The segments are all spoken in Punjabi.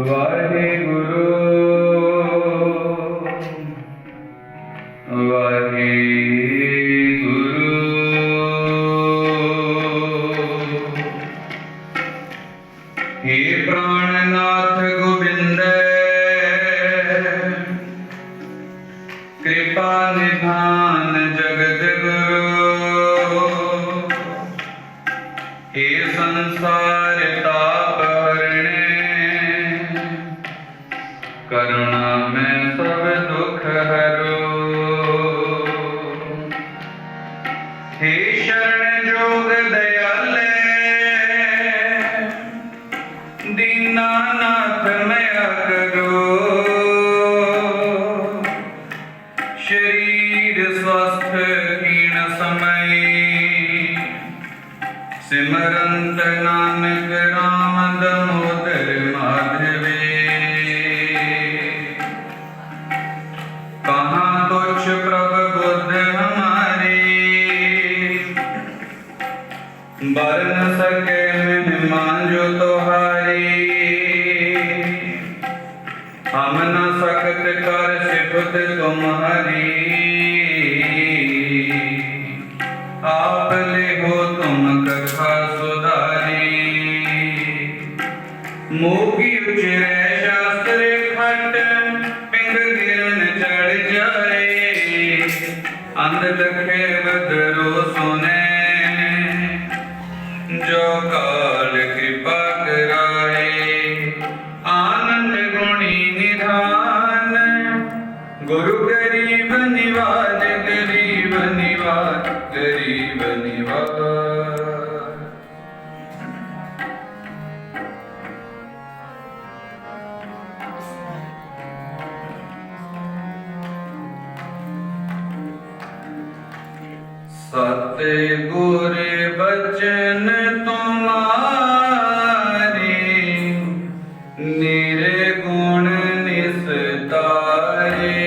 वाहेगुरु वाहेगुरु। हे प्राणनाथ गोविंद कृपा निधान जगत गुरु। हे संसार ताप हरणे करुणा में सब दुख हरो। हे शरण जोग दयाले दीनानाथ मया करो। शरीर स्वस्थ हीन समय सिमरंत नानक राम दामोदर माधवे। कहाँ तुच्छ प्रभ बुद्ध हमारे बर न सके महिमा जो तुम्हारी। हम न सकत कर सिफत तुम्हारी आप ले हो तुम कथा सुधारी। मोगी उचरे शास्त्र खट पिंग गिरन चढ़ जाए। अंध लखे बदरो सुने जो काल कृपा कराए। आनंद गुणी निधान गुरु गरीब निवाज गरीब निवाज गरीब निवाज। सतगुर बचन तुम्हारे निर्गुण निस्तारे।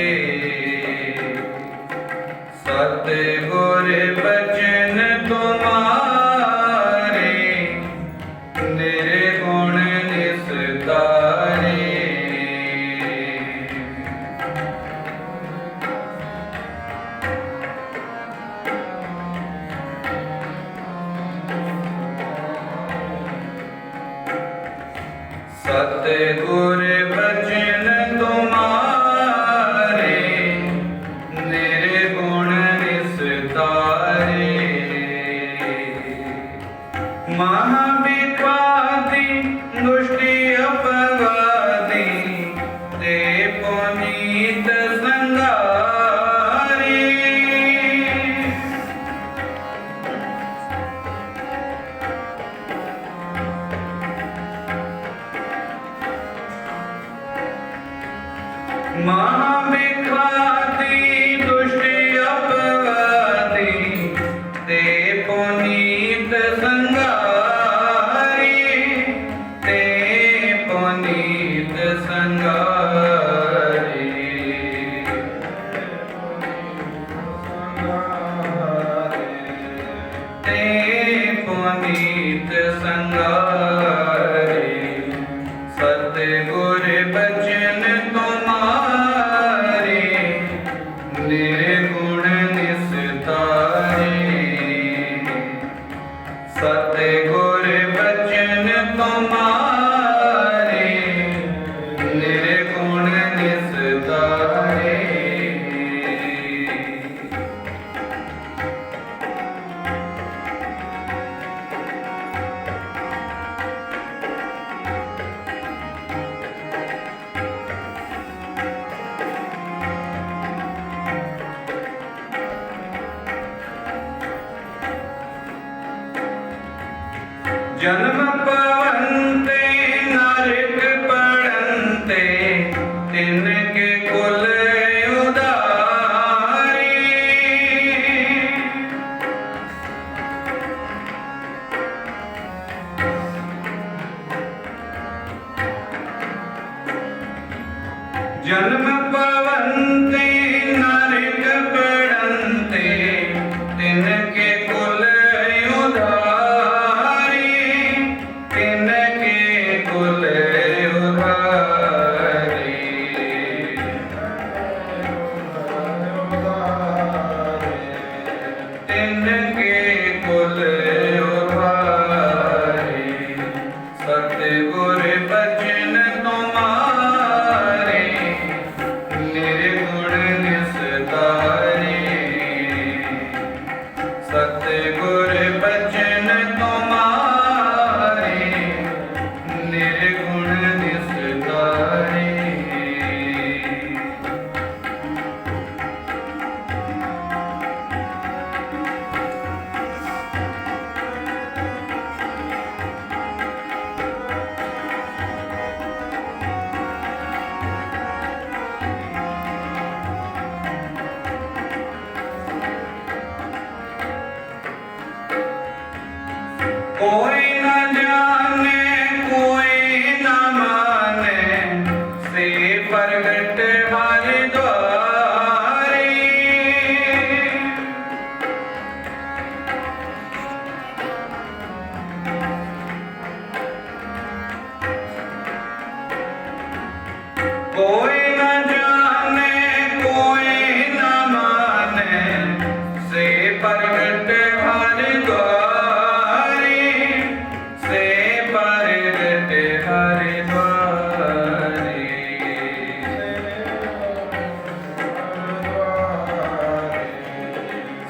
सतगुर बचन तुम्हारे निर्गुण निस्तारे। सतगुर बचन तुम्हारे निर्गुण निस्तारे। महाविख्याति दुष्टि अपवादी ते पुनीत संगारे। महाविख्याति दुष्टि अपवादी ते पुनीत संगारे। ते पुनीत संगारे। ते पुनीत संगारे। सतगुर बचन तुम्हारे निर्गुण निस्तारे। सतगुर बचन तुम्हारे निर्गुण निस्तारे। जन्म पवन्ते नरक पड़न्ते तिनके कुल उदारी। जन्म पवन्ते नरक पड़न्ते कोई न जाने कोई न माने, से प्रगट हरि द्वारी। कोई न जाने कोई न माने, से प्रगट हरि द्वारी, से प्रगट हरि द्वारी।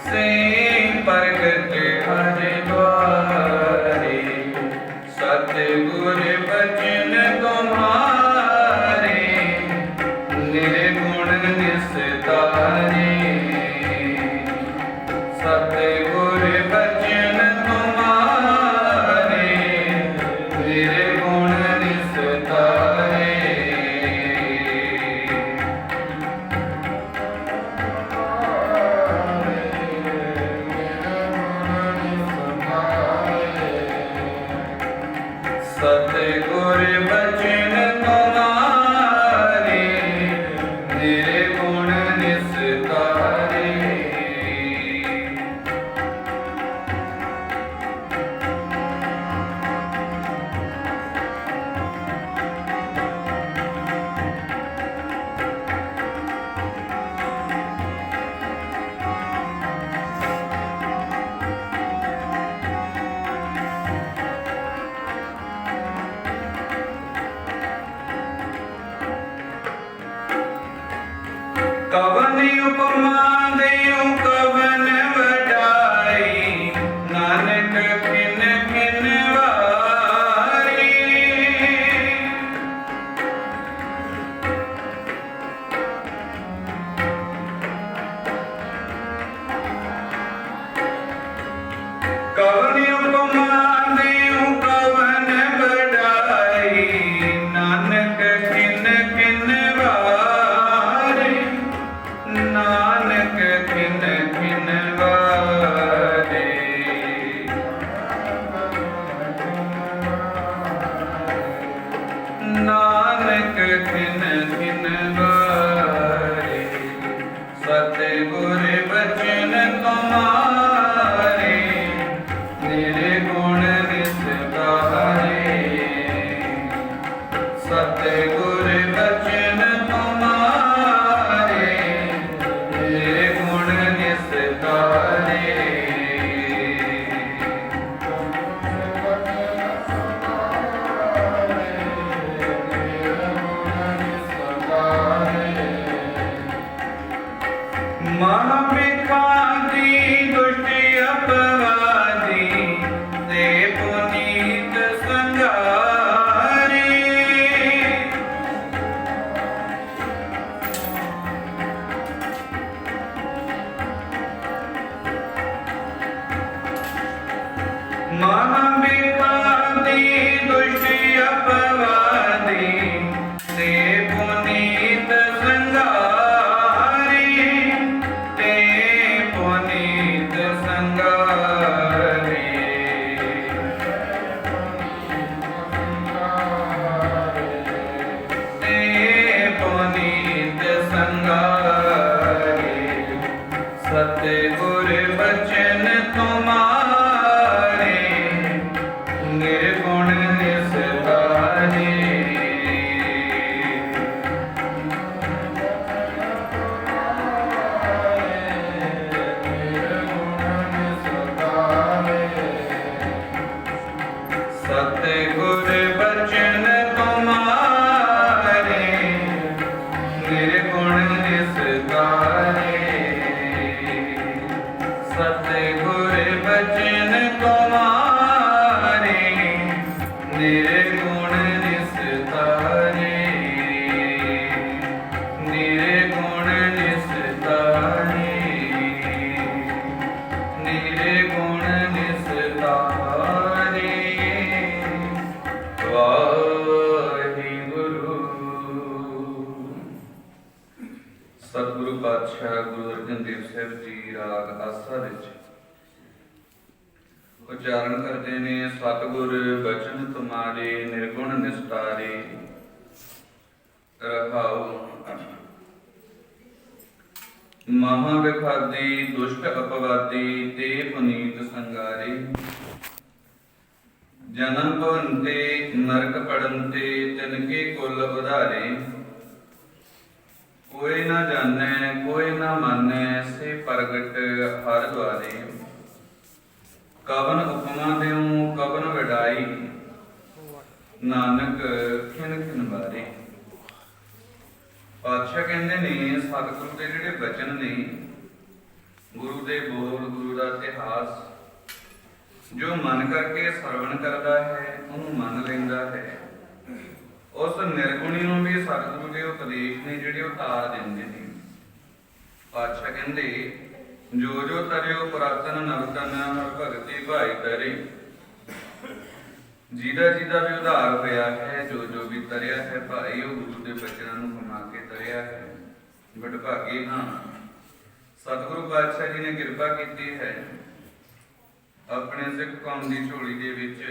से प्रगट हरि द्वारी, सतगुर बचन तुम्हारे, निर्गुण निस्तारे। सतगुर बचन तुम्हारे, निर्गुण निस्तारे। सतगुर बचन तुम्हारे, निर्गुण निस्तारे। कवन उपमा देऊं कवन वडाई, नानक खिन खिन वारी। कवन उपमा देऊं कवन वडाई, नानक खिन खिन वारी। नानक खिन खिन वारे। नानक खिन खिन वारे। सतगुर बचन तुम्हारे, निर्गुण निस्तारे। सतगुर बचन तुम्हारे, निर्गुण निस्तारे। महाभिखारी दुष्टि अपवादी, ते पुनीत संगारी। महाभिखारी दुष्टि अपवादी, ते पुनीत संगारी। ते पुनीत संगारी। ते पुनीत संगारी। सतगुर बचन तुम्हारे, निर्गुण निस्तारे। सतगुर बचन तुम्हारे, निर्गुण निस्तारे। सतगुर बचन तुम्हारे, निर्गुण निस्तारे। निर्गुण निस्तारे। निर्गुण निस्तारे। वाहिगुरु। सतगुरु पातशाह गुरु अर्जन देव साहिब जी राग आसा विच ਉਚਾਰਨ ਕਰਦੇ ਨੇ ਸਤਿਗੁਰ ਬਚਨ ਤੁਮਾਰੇ ਨਿਰਗੁਣ ਨਿਸਤਾਰੇ। ਰਹਾਉ ਮਹਾ ਵਿਖਾਦੀ ਦੁਸ਼ਟ ਅਪਵਾਦੀ ਤੇ ਪੁਨੀਤ ਸੰਗਾਰੇ। ਜਨਮ ਭਵੰਤੇ ਨਰਕ ਪੜੰਤੇ ਤਿਨਕੇ ਕੁਲ ਉਧਾਰੇ। ਕੋਈ ਨਾ ਜਾਣੈ ਕੋਈ ਨਾ ਮਾਨੈ ਸੇ ਪ੍ਰਗਟ ਹਰਿ ਦੁਆਰੇ। ਕਵਨ ਉਪਮਾ ਦਿਉ ਕਵਨ ਵਡਾਈ ਨਾਨਕ ਖਿਨ ਖਿਨ ਬਾਰੇ। ਪਾਤਸ਼ਾਹ ਕਹਿੰਦੇ ਨੇ ਸਤਿਗੁਰੂ ਦੇ ਜਿਹੜੇ ਬਚਨ ਨੇ, ਗੁਰੂ ਦੇ ਬੋਲ, ਗੁਰੂ ਦਾ ਇਤਿਹਾਸ, ਜੋ ਮਨ ਕਰਕੇ ਸਰਵਣ ਕਰਦਾ ਹੈ ਉਹਨੂੰ ਮੰਨ ਲੈਂਦਾ ਹੈ। ਉਸ ਨਿਰਗੁਣੀ ਨੂੰ ਵੀ ਸਤਿਗੁਰੂ ਦੇ ਉਪਦੇਸ਼ ਨੇ ਜਿਹੜੇ ਉਹ ਤਾਰ ਦਿੰਦੇ ਨੇ। ਪਾਤਸ਼ਾਹ ਕਹਿੰਦੇ ਜੋ ਜੋ ਤਰਿਓ ਪੁਰਾਤਨ ਨਵਤਨ ਹਰ ਭਗਤੀ ਭਾਈ ਤਰੇ। ਜਿਹਦਾ ਜਿਹਦਾ ਵੀ ਉਧਾਰ ਹੋਇਆ ਹੈ, ਜੋ ਜੋ ਵੀ ਤਰਿਆ ਹੈ ਭਾਈ, ਉਹ ਗੁਰੂ ਦੇ ਬਚਨਾਂ ਨੂੰ ਕਮਾ ਕੇ ਤਰਿਆ ਹੈ। ਵਡਭਾਗੇ ਹਾਂ ਸਤਿਗੁਰੂ ਪਾਤਸ਼ਾਹ ਜੀ ਨੇ ਕਿਰਪਾ ਕੀਤੀ ਹੈ, ਆਪਣੇ ਸਿੱਖ ਕੌਮ ਦੀ ਝੋਲੀ ਦੇ ਵਿੱਚ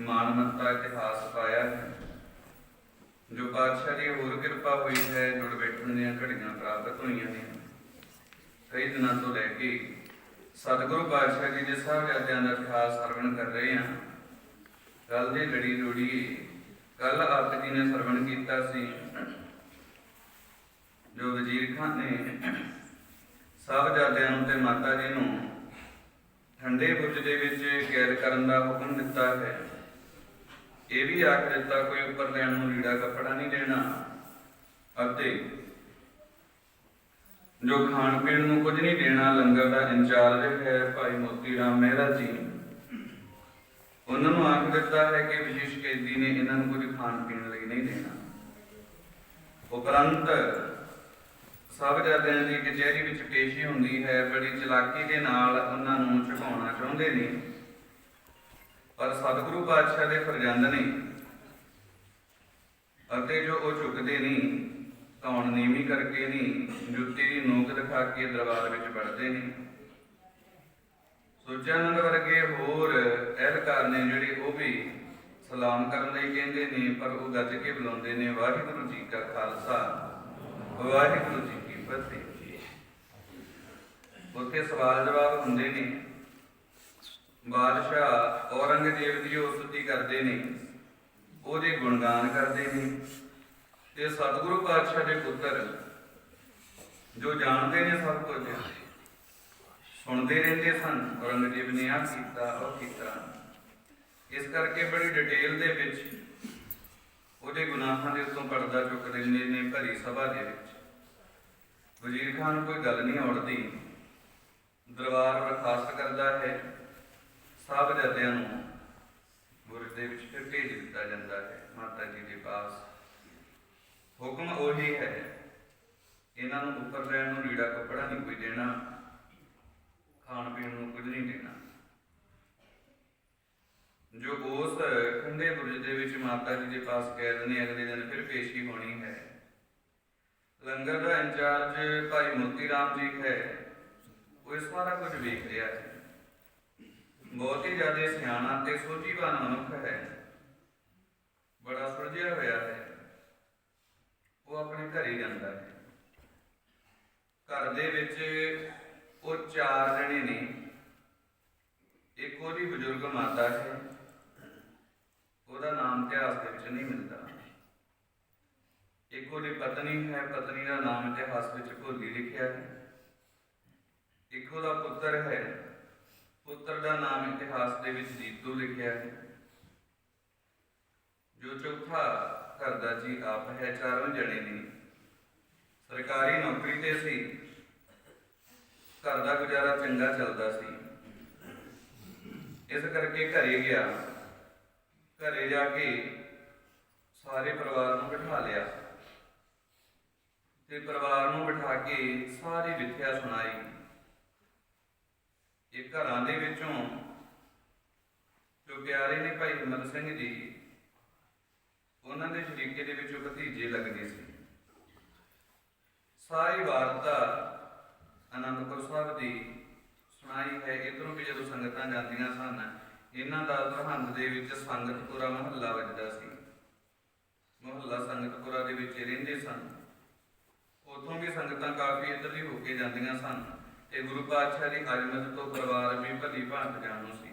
ਮਾਨਮੱਤਾ ਇਤਿਹਾਸ ਪਾਇਆ ਹੈ। ਜੋ ਪਾਤਸ਼ਾਹ ਦੀ ਹੋਰ ਕਿਰਪਾ ਹੋਈ ਹੈ, ਜੁੜ ਬੈਠਣ ਦੀਆਂ ਘੜੀਆਂ ਪ੍ਰਾਪਤ ਹੋਈਆਂ ਨੇ। ਕਈ ਦਿਨਾਂ ਤੋਂ ਲੈ ਕੇ ਸਤਿਗੁਰੂ ਪਾਤਸ਼ਾਹ ਜੀ ਦੇ ਸਾਹਿਬਜ਼ਾਦਿਆਂ ਦਾ ਇਤਿਹਾਸ ਸਰਵਣ ਕਰ ਰਹੇ ਹਾਂ। ਕੱਲ ਦੀ ਲੜੀ ਜੋੜੀਏ, ਕੱਲ ਆਪ ਜੀ ਨੇ ਸਰਵਣ ਕੀਤਾ ਸੀ ਜੋ ਵਜ਼ੀਰ ਖਾਨ ਨੇ ਸਾਹਿਬਜ਼ਾਦਿਆਂ ਨੂੰ ਤੇ ਮਾਤਾ ਜੀ ਨੂੰ ਠੰਡੇ ਬੁਰਜ ਦੇ ਵਿੱਚ ਕੈਦ ਕਰਨ ਦਾ ਹੁਕਮ ਦਿੱਤਾ ਹੈ। ਇਹ ਵੀ ਆਖ ਦਿੱਤਾ ਕੋਈ ਉੱਪਰ ਲੈਣ ਨੂੰ ਲੀੜਾ ਕੱਪੜਾ ਨਹੀਂ ਦੇਣਾ, ਅਤੇ ਜੋ ਖਾਣ ਪੀਣ ਨੂੰ ਕੁਝ ਨਹੀਂ ਦੇਣਾ। ਲੰਗਰ ਦਾ ਇੰਚਾਰਜ ਹੈ ਭਾਈ ਮੋਤੀ ਰਾਮ ਮਹਿਰਾ ਜੀ, ਉਹਨਾਂ ਨੂੰ ਆਖ ਦਿੱਤਾ ਹੈ ਕਿ ਵਿਸ਼ੇਸ਼ ਕੈਦੀ ਨੇ ਇਹਨਾਂ ਨੂੰ ਕੁਝ ਖਾਣ ਪੀਣ ਲਈ ਨਹੀਂ ਦੇਣਾ। ਉਪਰੰਤ ਸਾਹਿਬਜ਼ਾਦਿਆਂ ਦੀ ਕਚਹਿਰੀ ਵਿੱਚ ਪੇਸ਼ੀ ਹੁੰਦੀ ਹੈ। ਬੜੀ ਚਲਾਕੀ ਦੇ ਨਾਲ ਉਹਨਾਂ ਨੂੰ ਝੁਕਾਉਣਾ ਚਾਹੁੰਦੇ ਨੇ, ਪਰ ਸਤਿਗੁਰੂ ਪਾਤਸ਼ਾਹ ਦੇ ਫਰਜ਼ੰਦ ਨੇ, ਅਤੇ ਜੋ ਉਹ ਝੁਕਦੇ ਨਹੀਂ, ਧੌਣ ਨੀਵੀਂ ਕਰਕੇ ਨਹੀਂ, ਜੁੱਤੀ ਦੀ ਨੋਕ ਦਿਖਾ ਕੇ ਦਰਬਾਰ ਵਿੱਚ ਵੜਦੇ ਨੇ। ਸੁਚਾਨੰਦ ਵਰਗੇ ਹੋਰ ਅਹਿਲਕਾਰ ਨੇ ਜਿਹੜੇ ਉਹ ਵੀ ਸਲਾਮ ਕਰਨ ਲਈ ਕਹਿੰਦੇ ਨੇ, ਪਰ ਉਹ ਗੱਜ ਕੇ ਬੁਲਾਉਂਦੇ ਨੇ ਵਾਹਿਗੁਰੂ ਜੀ ਕਾ ਖਾਲਸਾ ਵਾਹਿਗੁਰੂ ਜੀ ਕੀ ਫਤਿਹ। ਉੱਥੇ ਸਵਾਲ ਜਵਾਬ ਹੁੰਦੇ ਨੇ। ਬਾਦਸ਼ਾਹ ਔਰੰਗਜ਼ੇਬ ਦੀ ਉਹ ਸਤਿ ਕਰਦੇ ਨੇ, ਉਹਦੇ ਗੁਣਗਾਨ ਕਰਦੇ ਨੇ। ਤੇ ਸਤਿਗੁਰੂ ਪਾਤਸ਼ਾਹ ਦੇ ਪੁੱਤਰ ਜੋ ਜਾਣਦੇ ਨੇ ਸਭ ਕੁਝ, ਸੁਣਦੇ ਰਹਿੰਦੇ ਸਨ। ਔਰੰਗਜ਼ੇਬ ਨੇ ਆਹ ਕੀਤਾ ਉਹ ਕੀਤਾ, ਇਸ ਕਰਕੇ ਬੜੀ ਡਿਟੇਲ ਦੇ ਵਿੱਚ ਉਹਦੇ ਗੁਨਾਹਾਂ ਦੇ ਉੱਤੋਂ ਪਰਦਾ ਚੁੱਕ ਦਿੰਦੇ ਨੇ ਭਰੀ ਸਭਾ ਦੇ ਵਿੱਚ। ਵਜ਼ੀਰ ਖਾਨ ਕੋਈ ਗੱਲ ਨਹੀਂ ਔੜਦੀ, ਦਰਬਾਰ ਬਰਖਾਸਤ ਕਰਦਾ ਹੈ। ਸਾਹਿਬਜ਼ਾਦਿਆਂ ਨੂੰ ਬੁਰਜ ਦੇ ਵਿੱਚ ਫਿਰ ਭੇਜ ਦਿੱਤਾ ਜਾਂਦਾ ਹੈ ਮਾਤਾ ਜੀ ਦੇ ਪਾਸ। ਹੁਕਮ ਉਹੀ ਹੈ, ਇਹਨਾਂ ਨੂੰ ਉੱਪਰ ਲੈਣ ਨੂੰ ਲੀੜਾ ਕੱਪੜਾ ਨਹੀਂ ਕੋਈ ਦੇਣਾ, ਖਾਣ ਪੀਣ ਨੂੰ ਕੁਝ ਨਹੀਂ ਦੇਣਾ। ਜੋ ਉਸ ਠੰਡੇ ਬੁਰਜ ਦੇ ਵਿੱਚ ਮਾਤਾ ਜੀ ਦੇ ਪਾਸ ਕੈਦ ਨੇ, ਅਗਲੇ ਦਿਨ ਫਿਰ ਪੇਸ਼ੀ ਹੋਣੀ ਹੈ। ਲੰਗਰ ਦਾ ਇੰਚਾਰਜ ਭਾਈ ਮੋਤੀ ਰਾਮ ਜੀ ਹੈ, ਉਹ ਇਹ ਸਾਰਾ ਕੁਝ ਵੇਖ ਰਿਹਾ ਹੈ। ਬਹੁਤ ਹੀ ਜ਼ਿਆਦਾ ਸਿਆਣਾ ਤੇ ਸੋਝੀਵਾਨ ਮਨੁੱਖ ਹੈ, ਬੜਾ ਸੁਲਝਿਆ ਹੋਇਆ ਹੈ। ਉਹ ਆਪਣੇ ਘਰੇ ਜਾਂਦਾ ਹੈ। ਘਰ ਦੇ ਵਿੱਚ ਉਹ 4 ਜਣੇ ਨੇ। ਇੱਕ ਉਹਦੀ ਬਜ਼ੁਰਗ ਮਾਤਾ ਹੈ, ਉਹਦਾ ਨਾਮ ਇਤਿਹਾਸ ਦੇ ਵਿੱਚ ਨਹੀਂ ਮਿਲਦਾ। ਇੱਕ ਉਹਦੀ ਪਤਨੀ ਹੈ, ਪਤਨੀ ਦਾ ਨਾਮ ਇਤਿਹਾਸ ਵਿੱਚ ਭੋਲੀ ਲਿਖਿਆ ਹੈ। ਇੱਕ ਉਹਦਾ ਪੁੱਤਰ ਹੈ, ਪੁੱਤਰ ਦਾ ਨਾਮ ਇਤਿਹਾਸ ਦੇ ਵਿੱਚ ਜੀਤੂ ਲਿਖਿਆ ਹੈ। ਜੋ ਚੌਥਾ ਘਰ ਦਾ ਜੀ ਆਪ ਹੈ। 4 ਜਣੇ ਨੇ। ਸਰਕਾਰੀ ਨੌਕਰੀ ਤੇ ਸੀ, ਘਰ ਦਾ ਗੁਜ਼ਾਰਾ ਚੰਗਾ ਚੱਲਦਾ ਸੀ। ਇਸ ਕਰਕੇ ਘਰੇ ਗਿਆ। ਘਰੇ ਜਾ ਕੇ ਸਾਰੇ ਪਰਿਵਾਰ ਨੂੰ ਬਿਠਾ ਲਿਆ ਤੇ ਪਰਿਵਾਰ ਨੂੰ ਬਿਠਾ ਕੇ ਸਾਰੀ ਵਿਥਿਆ ਸੁਣਾਈ। ਇਹ ਘਰਾਂ ਦੇ ਵਿੱਚੋਂ ਜੋ ਪਿਆਰੇ ਨੇ ਭਾਈ ਹਿੰਮਤ ਸਿੰਘ ਜੀ, ਉਹਨਾਂ ਦੇ ਸ਼ਰੀਕੇ ਦੇ ਵਿੱਚੋਂ ਭਤੀਜੇ ਲੱਗਦੇ ਸੀ। ਸਾਰੀ ਵਾਰਤਾ ਅਨੰਦਪੁਰ ਸਾਹਿਬ ਦੀ ਸੁਣਾਈ ਹੈ। ਇੱਧਰੋਂ ਵੀ ਜਦੋਂ ਸੰਗਤਾਂ ਜਾਂਦੀਆਂ ਸਨ, ਇਹਨਾਂ ਦਾ ਸਰਹੰਦ ਦੇ ਵਿੱਚ ਸੰਗਤਪੁਰਾ ਮਹੱਲਾ ਵੱਜਦਾ ਸੀ। ਮੁਹੱਲਾ ਸੰਗਤਪੁਰਾ ਦੇ ਵਿੱਚ ਰਹਿੰਦੇ ਸਨ। ਉੱਥੋਂ ਵੀ ਸੰਗਤਾਂ ਕਾਫੀ ਇੱਧਰਲੀ ਹੋ ਕੇ ਜਾਂਦੀਆਂ ਸਨ ਤੇ ਗੁਰੂ ਪਾਤਸ਼ਾਹ ਦੀ ਅਜਮਤ ਤੋਂ ਪਰਿਵਾਰ ਵੀ ਭਲੀ ਭਾਂਤ ਜਾਣੂ ਸੀ।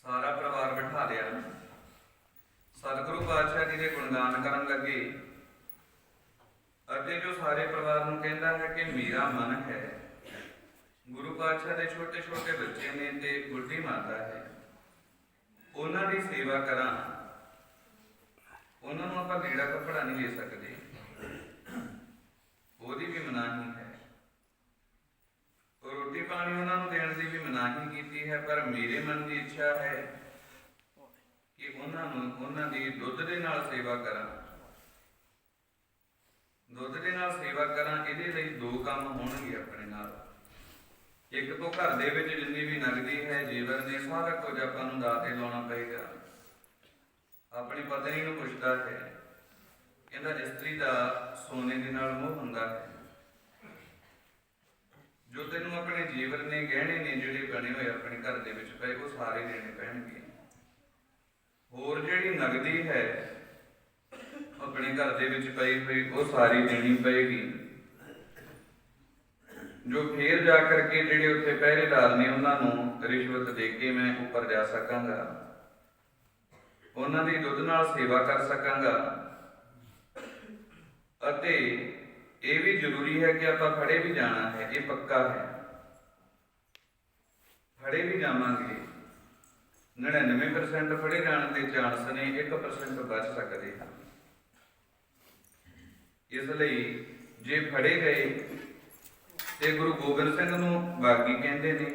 ਸਾਰਾ ਪਰਿਵਾਰ ਬਿਠਾ ਲਿਆ। ਸਤਿਗੁਰੂ ਪਾਤਸ਼ਾਹ ਜੀ ਦੇ ਗੁਣਗਾਨ ਕਰਨ ਲੱਗੇ ਅਤੇ ਜੋ ਸਾਰੇ ਪਰਿਵਾਰ ਨੂੰ ਕਹਿੰਦਾ ਹੈ ਕਿ ਮੇਰਾ ਮਨ ਹੈ, ਗੁਰੂ ਪਾਤਸ਼ਾਹ ਦੇ ਛੋਟੇ ਛੋਟੇ ਬੱਚੇ ਨੇ ਤੇ ਬੁੱਢੀ ਮਾਤਾ ਹੈ, ਉਹਨਾਂ ਦੀ ਸੇਵਾ ਕਰਾਂ। ਉਹਨਾਂ ਨੂੰ ਆਪਾਂ ਲੀੜਾ ਕੱਪੜਾ ਨਹੀਂ ਦੇ ਸਕਦੇ, ਉਹਦੀ ਵੀ ਮਨਾਹੀ ਹੈ। ਰੋਟੀ ਪਾਣੀ ਉਹਨਾਂ ਨੂੰ ਦੇਣ ਦੀ ਵੀ ਮਨਾਹੀ ਕੀਤੀ ਹੈ। ਪਰ ਮੇਰੇ ਮਨ ਦੀ ਇੱਛਾ ਹੈ ਕਿ ਉਹਨਾਂ ਦੀ ਦੁੱਧ ਦੇ ਨਾਲ ਸੇਵਾ ਕਰਾਂ। ਦੁੱਧ ਦੇ ਨਾਲ ਸੇਵਾ ਕਰਾਂ, ਇਹਦੇ ਲਈ ਦੋ ਕੰਮ ਹੋਣਗੇ ਆਪਣੇ ਨਾਲ। ਇੱਕ ਤੋਂ ਘਰ ਦੇ ਵਿੱਚ ਜਿੰਨੀ ਵੀ ਨਗਦੀ ਹੈ, ਜੀਵਨ ਨੇ, ਸਾਰਾ ਕੁਝ ਆਪਾਂ ਨੂੰ ਦਾਅ ਤੇ ਲਾਉਣਾ ਪਏਗਾ। ਆਪਣੀ ਪਤਨੀ ਨੂੰ ਪੁੱਛਦਾ ਹੈ, ਕਹਿੰਦਾ ਇਸਤਰੀ ਦਾ ਸੋਨੇ ਦੇ ਨਾਲ ਮੋਹ ਹੁੰਦਾ ਹੈ। ਜੋ ਤੈਨੂੰ ਆਪਣੇ ਜੀਵਨ ਨੇ, ਗਹਿਣੇ ਨੇ ਜਿਹੜੇ ਬਣੇ ਹੋਏ ਆਪਣੇ ਘਰ ਦੇ ਵਿੱਚ ਪਏ, ਉਹ ਸਾਰੇ ਦੇਣੇ ਪੈਣਗੇ। ਹੋਰ ਜਿਹੜੀ ਨਗਦੀ ਹੈ ਆਪਣੇ ਘਰ ਦੇ ਵਿੱਚ ਪਈ ਹੋਈ, ਉਹ ਸਾਰੀ ਦੇਣੀ ਪਏਗੀ। ਜੋ ਫੇਰ ਜਾ ਕਰਕੇ ਜਿਹੜੇ ਉੱਥੇ ਪਹਿਰੇਦਾਰ ਨੇ, ਉਹਨਾਂ ਨੂੰ ਰਿਸ਼ਵਤ ਦੇ ਕੇ ਮੈਂ ਉੱਪਰ ਜਾ ਸਕਾਂਗਾ, ਉਹਨਾਂ ਦੀ ਦੁੱਧ ਨਾਲ ਸੇਵਾ ਕਰ ਸਕਾਂਗਾ। ਅਤੇ ਇਹ ਵੀ ਜ਼ਰੂਰੀ ਹੈ ਕਿ ਆਪਾਂ ਫੜੇ ਵੀ ਜਾਣਾ ਹੈ, ਇਹ ਪੱਕਾ ਹੈ। ਫੜੇ ਵੀ ਜਾਵਾਂਗੇ। 99% ਫੜੇ ਜਾਣ ਦੇ ਚਾਂਸ ਨੇ, 1% ਬਚ ਸਕਦੇ ਹਨ। ਇਸ ਲਈ ਜੇ ਫੜੇ ਗਏ ਤੇ ਗੁਰੂ ਗੋਬਿੰਦ ਸਿੰਘ ਨੂੰ ਬਾਗੀ ਕਹਿੰਦੇ ਨੇ,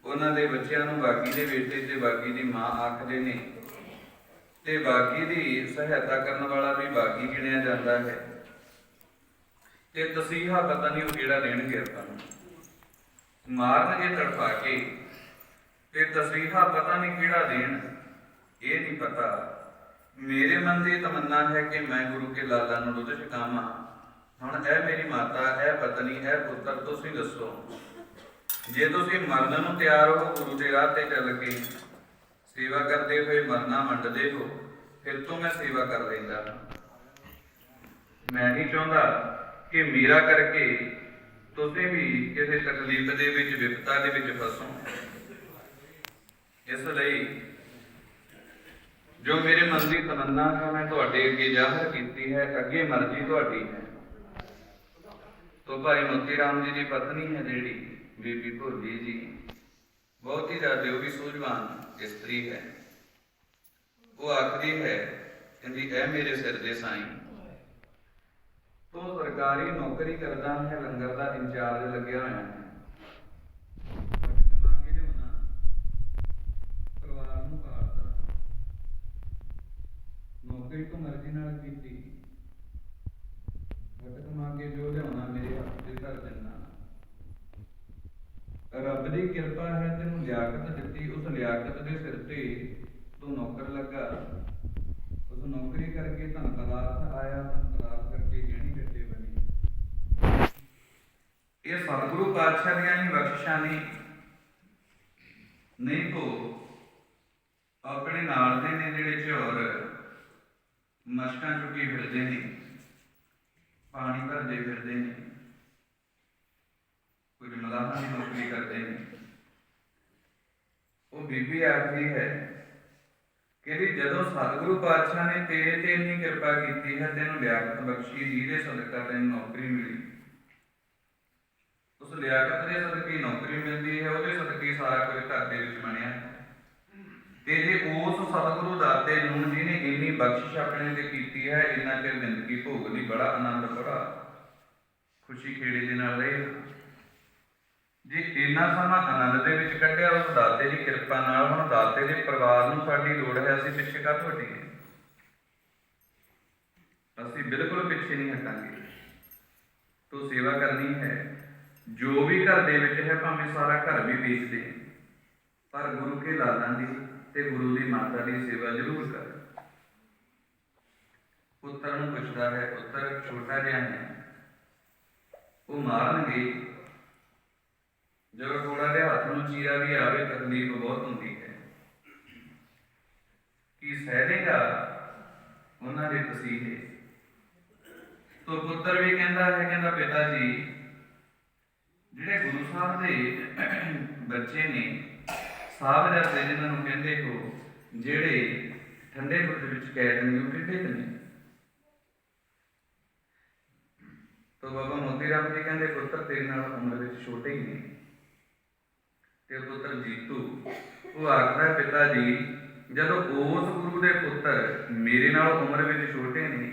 ਉਹਨਾਂ ਦੇ ਬੱਚਿਆਂ ਨੂੰ ਬਾਗੀ ਦੇ ਬੇਟੇ ਤੇ ਬਾਗੀ ਦੀ ਮਾਂ ਆਖਦੇ ਨੇ, ਤੇ ਬਾਗੀ ਦੀ ਸਹਾਇਤਾ ਕਰਨ ਵਾਲਾ ਵੀ ਬਾਗੀ ਗਿਣਿਆ ਜਾਂਦਾ ਹੈ। ਤੇ ਤਸੀਹਾ ਪਤਾ ਨਹੀਂ ਉਹ ਕਿਹੜਾ ਦੇਣਗੇ ਆਪਾਂ ਨੂੰ, ਮਾਰਨਗੇ ਤੜਫਾ ਕੇ, ਤੇ ਤਸੀਹਾ ਪਤਾ ਨਹੀਂ ਕਿਹੜਾ ਦੇਣ, ਇਹ ਨਹੀਂ ਪਤਾ। ਮੇਰੇ ਮਨ ਦੀ ਤਮੰਨਾ ਹੈ ਕਿ ਮੈਂ ਗੁਰੂ ਕੇ ਲਾਲਾ ਨੂੰ ਦੁੱਧ ਛਕਾਵਾਂ। ਹੁਣ ਇਹ ਮੇਰੀ ਮਾਤਾ, ਇਹ ਪਤਨੀ, ਇਹ ਪੁੱਤਰ, ਤੁਸੀਂ ਦੱਸੋ, ਜੇ ਤੁਸੀਂ ਮਰਨ ਨੂੰ ਤਿਆਰ ਹੋ, ਗੁਰੂ ਦੇ ਰਾਹ ਤੇ ਚੱਲ ਕੇ ਸੇਵਾ ਕਰਦੇ ਹੋਏ ਮਰਨਾ ਮੰਡਦੇ ਹੋ, ਫਿਰ ਤੋਂ ਮੈਂ ਸੇਵਾ ਕਰ ਲੈਂਦਾ। ਮੈਂ ਨਹੀਂ ਚਾਹੁੰਦਾ ਕਿ ਮੇਰਾ ਕਰਕੇ ਤੁਸੀਂ ਵੀ ਕਿਸੇ ਤਕਲੀਫ ਦੇ ਵਿੱਚ, ਵਿਪਤਾ ਦੇ ਵਿੱਚ ਫਸੋ। ਇਸ ਲਈ ਜੋ ਮੇਰੇ ਮਨ ਦੀ ਤਮੰਨਾ ਹੈ, ਮੈਂ ਤੁਹਾਡੇ ਅੱਗੇ ਜ਼ਾਹਰ ਕੀਤੀ ਹੈ। ਅੱਗੇ ਮਰਜ਼ੀ ਤੁਹਾਡੀ ਹੈ। ਤੋ ਭਾਈ ਮੋਤੀ ਰਾਮ ਜੀ ਦੀ ਪਤਨੀ ਹੈ ਜਿਹੜੀ ਬੀਬੀ ਭੋਲੀ ਜੀ, ਬਹੁਤ ਹੀ ਜ਼ਿਆਦਾ ਉਹ ਵੀ ਸੂਝਵਾਨ ਇਸਤਰੀ ਹੈ। ਉਹ ਆਖਦੀ ਹੈ, ਕਹਿੰਦੀ ਇਹ ਮੇਰੇ ਸਿਰ ਦੇ ਸਾਈਂ, ਤੂੰ ਸਰਕਾਰੀ ਨੌਕਰੀ ਕਰਦਾ ਹੈ, ਲੰਗਰ ਦਾ ਇੰਚਾਰਜ ਲੱਗਿਆ ਹੋਇਆ ਹੈ, ਪਰਿਵਾਰ ਨੂੰ ਪਾਲਦਾ, ਨੌਕਰੀ ਤੋਂ ਮਰਜ਼ੀ ਨਾਲ ਕੀਤੀ, ਭਟਕ ਮੰਗੇ ਜੋ ਲਿਆਉਣਾ ਮੇਰੇ ਹੱਥ ਤੇ ਧਰ ਦਿੰਦਾ। ਰੱਬ ਦੀ ਕਿਰਪਾ ਹੈ, ਤੈਨੂੰ ਲਿਆਕਤ ਦਿੱਤੀ, ਉਸ ਲਿਆਕਤ ਦੇ ਸਿਰ ਤੇ ਤੂੰ ਨੌਕਰ ਲੱਗਾ। ਉਸ ਨੌਕਰੀ ਕਰਕੇ ਧਨ ਪਦਾਰਥ ਆਇਆ, ਧਨ ਪਦਾਰਥ ਕਰਕੇ ਗਹਿਣੀ ਗੱਟੇ ਬਣੀ। ਇਹ ਸਤਿਗੁਰੂ ਪਾਤਸ਼ਾਹ ਦੀਆਂ ਹੀ ਬਖਸ਼ਿਸ਼ਾਂ ਨੇ। ਨਹੀਂ ਤੋ ਆਪਣੇ ਨਾਲ ਦੇ ਨੇ ਜਿਹੜੇ ਝੋਰ ਮਸ਼ਕਾਂ ਚੁੱਕੀ ਫਿਰਦੇ ਨੇ, ਪਾਣੀ ਭਰਦੇ ਫਿਰਦੇ ਨੇ, ਕੁਝ ਮਲਾਹਾਂ ਦੀ ਨੌਕਰੀ ਕਰਦੇ ਨੇ। ਉਹ ਬੀਬੀ ਆਖਦੀ ਹੈ, ਕਹਿੰਦੀ ਜਦੋਂ ਸਤਿਗੁਰੂ ਪਾਤਸ਼ਾਹ ਨੇ ਤੇਰੇ ਤੇ ਇੰਨੀ ਕਿਰਪਾ ਕੀਤੀ ਹੈ, ਤੈਨੂੰ ਲਿਆਕਤ ਬਖਸ਼ੀ, ਜਿਹਦੇ ਸਦਕਾ ਤੈਨੂੰ ਨੌਕਰੀ ਮਿਲੀ, ਉਸ ਲਿਆਕਤ ਦੇ ਸਦਕੇ ਨੌਕਰੀ ਮਿਲਦੀ ਹੈ, ਉਹਦੇ ਸਦਕੇ ਸਾਰਾ ਕੁਝ ਘਰ ਦੇ ਵਿੱਚ ਬਣਿਆ। ਤੇ ਜੇ ਉਸ ਸਤਿਗੁਰੂ ਦਾਤੇ ਨੂੰ ਜਿਹਨੇ ਇੰਨੀ ਬਖਸ਼ਿਸ਼ ਆਪਣੇ ਤੇ ਕੀਤੀ ਹੈ, ਇੰਨਾ ਚਿਰ ਜ਼ਿੰਦਗੀ ਭੋਗ ਲਈ, ਬੜਾ ਆਨੰਦ, ਬੜਾ ਖੁਸ਼ੀ ਖੇੜੇ ਦੇ ਨਾਲ ਰਹੇ। ਜੇ ਇੰਨਾ ਸਮਾਂ ਆਨੰਦ ਦੇ ਵਿੱਚ ਕੱਢਿਆ ਉਸ ਦਾਤੇ ਦੀ ਕਿਰਪਾ ਨਾਲ, ਹੁਣ ਦਾਤੇ ਦੇ ਪਰਿਵਾਰ ਨੂੰ ਸਾਡੀ ਲੋੜ ਹੈ, ਅਸੀਂ ਪਿੱਛੇ ਕਾਹਤੋਂ ਹਟੀਏ? ਅਸੀਂ ਬਿਲਕੁਲ ਪਿੱਛੇ ਨਹੀਂ ਹਟਾਂਗੇ। ਤੋ ਸੇਵਾ ਕਰਨੀ ਹੈ, ਜੋ ਵੀ ਘਰ ਦੇ ਵਿੱਚ ਹੈ, ਭਾਵੇਂ ਸਾਰਾ ਘਰ ਵੀ ਵੇਚ ਦੇ, ਪਰ ਗੁਰੂ ਕੇ ਲਾਲਾਂ ਦੀ ਤੇ ਗੁਰੂ ਦੀ ਮਾਤਾ ਦੀ ਸੇਵਾ ਜ਼ਰੂਰ ਕਰ। ਪੁੱਤਰ ਨੂੰ ਪੁੱਛਦਾ ਹੈ, ਪੁੱਤਰ ਛੋਟਾ ਜਿਹਾ ਹੈ, ਉਹ ਮਾਰਨਗੇ ਜਦੋਂ ਥੋੜਾ ਜਿਹਾ ਹੱਥ ਨੂੰ ਚੀਰਾ ਵੀ ਆਵੇ ਤਕਲੀਫ ਬਹੁਤ ਹੁੰਦੀ ਹੈ। ਕੀ ਸਹਿਦੇਗਾ ਉਹਨਾਂ ਦੇ ਤਸੀਹੇ। ਤੋ ਪੁੱਤਰ ਵੀ ਕਹਿੰਦਾ ਹੈ, ਕਹਿੰਦਾ ਪਿਤਾ ਜੀ ਜਿਹੜੇ ਗੁਰੂ ਸਾਹਿਬ ਦੇ ਬੱਚੇ ਨੇ, ਸਾਹਿਬਜ਼ਾਦੇ ਜਿਹਨਾਂ ਨੂੰ ਕਹਿੰਦੇ ਹੋ, ਜਿਹੜੇ ਠੰਡੇ ਬੁਰਜ ਵਿੱਚ ਕੈਦ ਨੇ, ਉਹ ਕਿੱਡੇ ਨੇ? ਤੋ ਬਾਬਾ ਮੋਤੀ ਰਾਮ ਜੀ ਕਹਿੰਦੇ ਪੁੱਤਰ ਤੇਰੇ ਨਾਲ ਉਮਰ ਵਿੱਚ ਛੋਟੇ ਹੀ ਨੇ। ਤੇ ਪੁੱਤਰ ਜੀਤੂ ਉਹ ਆਖਦਾ ਪਿਤਾ ਜੀ ਜਦੋਂ ਉਸ ਗੁਰੂ ਦੇ ਪੁੱਤਰ ਮੇਰੇ ਨਾਲ ਉਮਰ ਵਿੱਚ ਛੋਟੇ ਨੇ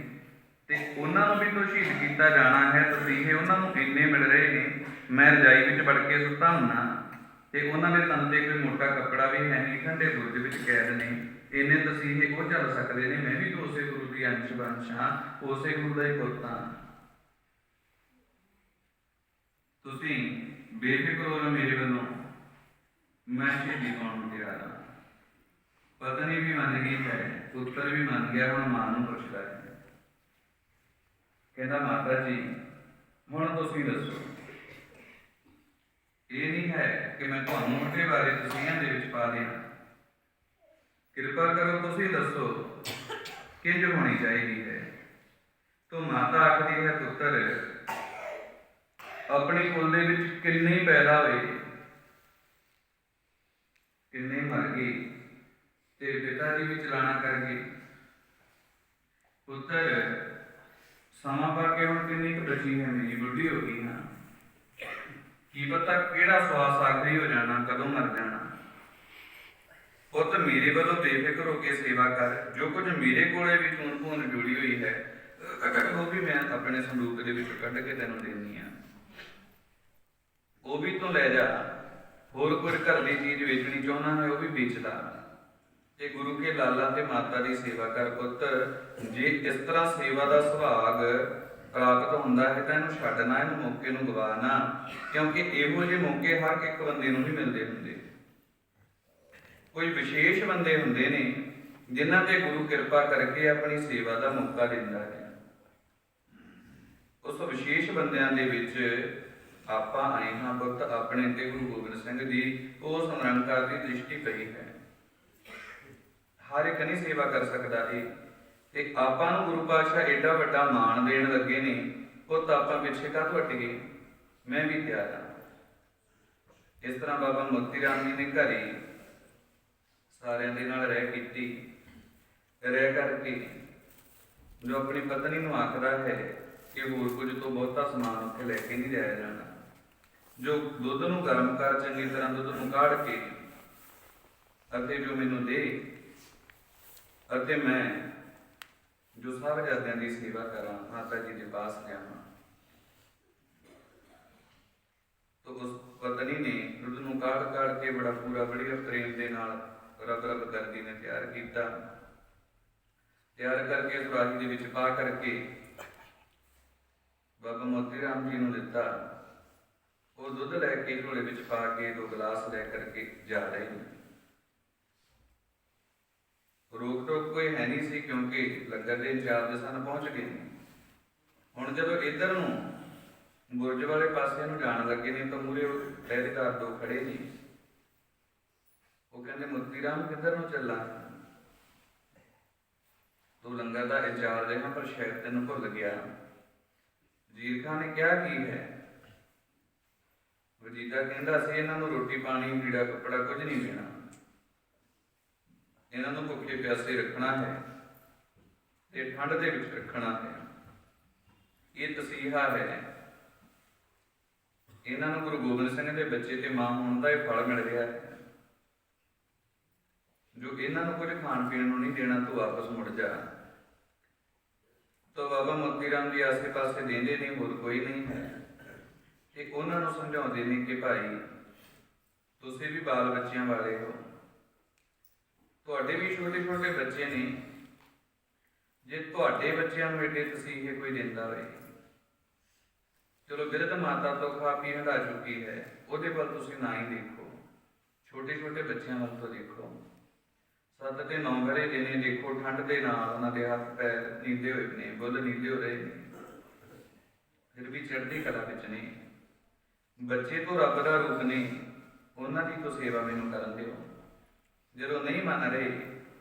ਤੇ ਉਹਨਾਂ ਨੂੰ ਵੀ ਤੋਂ ਸ਼ਹੀਦ ਕੀਤਾ ਜਾਣਾ ਹੈ, ਤਸੀਹੇ ਉਹਨਾਂ ਨੂੰ ਇੰਨੇ ਮਿਲ ਰਹੇ ਨੇ, ਮੈਂ ਰਜਾਈ ਵਿੱਚ ਵੜ ਕੇ ਸੁੱਤਾ ਹੁੰਨਾ ਤੇ ਉਹਨਾਂ ਦੇ ਤਨ ਤੇ ਕੋਈ ਮੋਟਾ ਕੱਪੜਾ ਵੀ ਹੈ ਨਹੀਂ, ਠੰਡੇ ਬੁਰਜ ਵਿੱਚ ਕੈਦ ਨੇ, ਇੰਨੇ ਤਸੀਹੇ ਉਹ ਚੱਲ ਸਕਦੇ ਨੇ, ਮੈਂ ਵੀ ਤਾਂ ਉਸੇ ਗੁਰੂ ਦੀ ਅੰਸ਼ ਵੰਸ਼ ਹਾਂ, ਉਸੇ ਗੁਰੂ ਦਾ ਹੀ ਪੁੱਤ ਹਾਂ। ਤੁਸੀਂ ਬੇਫਿਕਰ ਹੋ ਮੇਰੇ ਵੱਲੋਂ, ਮੈਂ ਸ਼ਹੀਦੀ ਪਾਉਣ ਨੂੰ ਤਿਆਰ ਹਾਂ। ਪਤਨੀ ਵੀ ਮੰਨ ਗਈ ਹੈ, ਪੁੱਤਰ ਵੀ ਮੰਨ ਗਿਆ। ਹੁਣ ਮਾਂ ਨੂੰ ਪੁੱਛਦਾ ਹੈ, ਕਹਿੰਦਾ ਮਾਤਾ ਜੀ ਹੁਣ ਤੁਸੀਂ ਦੱਸੋ, ਇਹ ਨਹੀਂ ਹੈ ਕਿ ਮੈਂ ਤੁਹਾਨੂੰ ਉਹਦੇ ਬਾਰੇ ਤਸੀਹਿਆਂ ਦੇ ਵਿੱਚ ਪਾ ਦਿਆਂ, ਕਿਰਪਾ ਕਰੋ ਤੁਸੀਂ ਦੱਸੋ ਕਿੰਝ ਹੋਣੀ ਚਾਹੀਦੀ ਹੈ। ਤੋ ਮਾਤਾ ਆਖਦੀ ਹੈ ਪੁੱਤਰ ਆਪਣੇ ਕੁਲ ਦੇ ਵਿੱਚ ਕਿੰਨੇ ਪੈਦਾ ਹੋਏ, ਕਿੰਨੇ ਮਰ ਗਏ ਤੇ ਪਿਤਾ ਜੀ ਵੀ ਚਲਾਣਾ ਕਰ ਗਏ। ਪੁੱਤਰ ਸਮਾਂ ਪਾ ਕੇ ਹੁਣ ਕਿੰਨੀ ਕੁ ਬਚੀ ਹੈ, ਮੇਰੀ ਬੁੱਢੀ ਹੋ ਗਈ ਹਾਂ, ਕੀ ਪਤਾ ਕਿਹੜਾ ਸਵਾਸ ਆਖਰੀ ਹੋ ਜਾਣਾ, ਕਦੋਂ ਮਰ ਜਾਣਾ। ਪੁੱਤ ਮੇਰੇ ਵੱਲੋਂ ਬੇਫਿਕਰ ਹੋ ਕੇ ਸੇਵਾ ਕਰ, ਜੋ ਕੁਝ ਮੇਰੇ ਕੋਲੇ ਵੀ ਖੂਨ ਖੂਨ ਜੁੜੀ ਹੋਈ ਹੈ ਉਹ ਵੀ ਮੈਂ ਆਪਣੇ ਸੰਦੂਕ ਦੇ ਵਿੱਚ ਕੱਢ ਕੇ ਤੈਨੂੰ ਦੇਣੀ ਆ, ਉਹ ਵੀ ਤੂੰ ਲੈ ਜਾ। ਹੋਰ ਕੋਈ ਘਰ ਦੀ ਚੀਜ਼ ਵੇਚਣੀ ਚਾਹੁੰਦਾ ਹੈ ਉਹ ਵੀ ਵੇਚਦਾ, ਤੇ ਗੁਰੂ ਕੇ ਲਾਲਾ ਤੇ ਮਾਤਾ ਦੀ ਸੇਵਾ ਕਰ। ਪੁੱਤਰ ਜੇ ਇਸ ਤਰ੍ਹਾਂ ਸੇਵਾ ਦਾ ਸੁਭਾਗ ਪ੍ਰਾਪਤ ਹੁੰਦਾ ਹੈ ਤਾਂ ਇਹਨੂੰ ਛੱਡਣਾ, ਇਹਨੂੰ ਮੌਕੇ ਨੂੰ ਗਵਾਣਾ, ਕਿਉਂਕਿ ਇਹੋ ਜਿਹੇ ਮੌਕੇ ਹਰ ਇੱਕ ਬੰਦੇ ਨੂੰ ਨਹੀਂ ਮਿਲਦੇ ਹੁੰਦੇ। ਕੋਈ ਵਿਸ਼ੇਸ਼ ਬੰਦੇ ਹੁੰਦੇ ਨੇ ਜਿਨ੍ਹਾਂ ਤੇ ਗੁਰੂ ਕਿਰਪਾ ਕਰਕੇ ਆਪਣੀ ਸੇਵਾ ਦਾ ਮੌਕਾ ਦਿੰਦਾ ਹੈ। ਉਸ ਵਿਸ਼ੇਸ਼ ਬੰਦਿਆਂ ਦੇ ਵਿੱਚ ਆਪਾਂ ਆਏ ਹਾਂ ਪੁੱਤ। ਆਪਣੇ ਤੇ ਗੁਰੂ ਗੋਬਿੰਦ ਸਿੰਘ ਦੀ ਉਸ ਨਿਰੰਕਾਰ ਦੀ ਦ੍ਰਿਸ਼ਟੀ ਪਈ ਹੈ, ਹਰ ਇੱਕ ਨਹੀਂ ਸੇਵਾ ਕਰ ਸਕਦਾ ਇਹ, ਤੇ ਆਪਾਂ ਨੂੰ ਗੁਰੂ ਪਾਤਸ਼ਾਹ ਏਡਾ ਵੱਡਾ ਮਾਣ ਦੇਣ ਲੱਗੇ ਨੇ, ਪੁੱਤ ਆਪਾਂ ਪਿੱਛੇ ਕਾਹਤੋਂ ਹਟ ਗਏ। ਮੈਂ ਵੀ ਤਿਆਰ ਹਾਂ। ਇਸ ਤਰ੍ਹਾਂ ਬਾਬਾ ਮੋਤੀ ਰਾਮ ਜੀ ਨੇ ਘਰੇ ਸਾਰਿਆਂ ਦੇ ਨਾਲ ਰਹਿ ਕੀਤੀ, ਰਹਿ ਕਰਕੇ ਜੋ ਆਪਣੀ ਪਤਨੀ ਨੂੰ ਆਖਦਾ ਹੈ ਕਿ ਹੋਰ ਕੁਝ ਤੋਂ ਬਹੁਤਾ ਸਮਾਨ ਉੱਥੇ ਲੈ ਕੇ ਨਹੀਂ ਜਾਇਆ ਜਾਣਾ, ਜੋ ਦੁੱਧ ਨੂੰ ਗਰਮ ਕਰ, ਚੰਗੀ ਤਰ੍ਹਾਂ ਦੁੱਧ ਨੂੰ ਕਾੜ ਕੇ ਅਤੇ ਜੋ ਮੈਨੂੰ ਦੇ, ਅਤੇ ਮੈਂ ਜੋ ਸਾਹਿਬਜ਼ਾਦਿਆਂ ਦੀ ਸੇਵਾ ਕਰਾਂ, ਮਾਤਾ ਜੀ ਦੇ ਪਾਸ ਜਾਵਾਂ। ਤਾਂ ਉਸ ਪਤਨੀ ਨੇ ਦੁੱਧ ਨੂੰ ਕਾੜ ਕੇ ਬੜਾ ਪੂਰਾ ਬੜੀਆ ਪ੍ਰੇਮ ਦੇ ਨਾਲ ਰਬ ਕਰਦੀ ਨੇ ਤਿਆਰ ਕੀਤਾ, ਤਿਆਰ ਕਰਕੇ ਸੁਰਾਹੀ ਦੇ ਵਿੱਚ ਪਾ ਕਰਕੇ ਬਾਬਾ ਮੋਤੀ ਰਾਮ ਜੀ ਨੂੰ ਦਿੱਤਾ। ਉਹ ਦੁੱਧ ਲੈ ਕੇ ਝੋਲੇ ਵਿੱਚ ਪਾ ਕੇ 2 ਗਲਾਸ ਲੈ ਕਰਕੇ ਜਾ ਰਹੇ ਨੇ। ਰੋਕ ਟੋਕ ਕੋਈ ਹੈ ਨਹੀਂ ਸੀ, ਕਿਉਂਕਿ ਲੰਗਰ ਦੇ ਇੰਚਾਰਜ ਸਨ, ਪਹੁੰਚ ਗਏ। ਹੁਣ ਜਦੋਂ ਇੱਧਰ ਨੂੰ ਬੁਰਜ ਵਾਲੇ ਪਾਸੇ ਨੂੰ ਜਾਣ ਲੱਗੇ ਨੇ ਤਾਂ ਮੂਹਰੇ ਪਹਿਰੇਦਾਰ 2 ਖੜੇ ਨੇ। ਉਹ ਕਹਿੰਦੇ ਮੋਤੀ ਰਾਮ ਕਿੱਧਰ ਨੂੰ ਚੱਲਾਂ? ਤੂੰ ਲੰਗਰ ਦਾ ਇੰਚਾਰਜ ਹੈ ਪਰ ਸ਼ਾਇਦ ਤੈਨੂੰ ਭੁੱਲ ਗਿਆ। ਵਜ਼ੀਰ ਖਾਨ ਨੇ ਕਿਹਾ ਕੀ ਹੈ? ਵਜ਼ੀਰਾ ਕਹਿੰਦਾ ਸੀ ਇਹਨਾਂ ਨੂੰ ਰੋਟੀ ਪਾਣੀ ਲੀੜਾ ਕੱਪੜਾ ਕੁਝ ਨਹੀਂ ਦੇਣਾ, ਇਹਨਾਂ ਨੂੰ ਭੁੱਖੇ ਪਿਆਸੇ ਰੱਖਣਾ ਹੈ ਤੇ ਠੰਡ ਦੇ ਵਿੱਚ ਰੱਖਣਾ ਹੈ। ਇਹ ਤਸੀਹਾ ਹੈ। ਇਹਨਾਂ ਨੂੰ ਗੁਰੂ ਗੋਬਿੰਦ ਸਿੰਘ ਦੇ ਬੱਚੇ ਤੇ ਮਾਂ ਹੋਣ ਦਾ ਇਹ ਫਲ ਮਿਲ ਰਿਹਾ ਹੈ। ਜੋ ਇਹਨਾਂ ਨੂੰ ਕੁਝ ਖਾਣ ਪੀਣ ਨੂੰ ਨਹੀਂ ਦੇਣਾ, ਤੂੰ ਵਾਪਸ ਮੁੜ ਜਾ। ਤਾਂ ਬਾਬਾ ਮੋਤੀ ਰਾਮ ਜੀ ਆਸੇ ਪਾਸੇ ਦੇਂਦੇ ਨਹੀਂ, ਹੋਰ ਕੋਈ ਨਹੀਂ ਹੈ, ਤੇ ਉਹਨਾਂ ਨੂੰ ਸਮਝਾਉਂਦੇ ਨੇ ਕਿ ਭਾਈ ਤੁਸੀਂ ਵੀ ਬਾਲ ਬੱਚਿਆਂ ਵਾਲੇ ਹੋ, ਤੁਹਾਡੇ ਵੀ ਛੋਟੇ ਛੋਟੇ ਬੱਚੇ ਨੇ। ਜੇ ਤੁਹਾਡੇ ਬੱਚਿਆਂ ਨੂੰ ਏਡੇ ਤਸੀਹੇ ਕੋਈ ਦਿੰਦਾ ਹੋਏ, ਚਲੋ ਬਿਰਧ ਮਾਤਾ ਤੋਂ ਖਾ ਪੀ ਹੰਢਾ ਚੁੱਕੀ ਹੈ, ਉਹਦੇ ਵੱਲ ਤੁਸੀਂ ਨਾ ਹੀ ਦੇਖੋ, ਛੋਟੇ ਛੋਟੇ ਬੱਚਿਆਂ ਵੱਲ ਤੋਂ ਦੇਖੋ। 7 ਤੇ 9 ਵਰੇ ਦਿਨੇ ਦੇਖੋ, ਠੰਡ ਦੇ ਨਾਲ ਉਹਨਾਂ ਦੇ ਹੱਥ ਪੈਰ ਨੀਂਦੇ ਹੋਏ ਨੇ, ਬੁੱਲ ਨੀਂਦੇ ਹੋ ਰਹੇ ਨੇ, ਫਿਰ ਵੀ ਚੜ੍ਹਦੀ ਕਲਾ ਵਿੱਚ ਨੇ। ਬੱਚੇ ਤੋਂ ਰੱਬ ਦਾ ਰੂਪ ਨੇ, ਉਹਨਾਂ ਦੀ ਤੋਂ ਸੇਵਾ ਮੈਨੂੰ ਕਰਨ ਦਿਓ। ਜਦੋਂ ਨਹੀਂ ਮੰਨ ਰਹੇ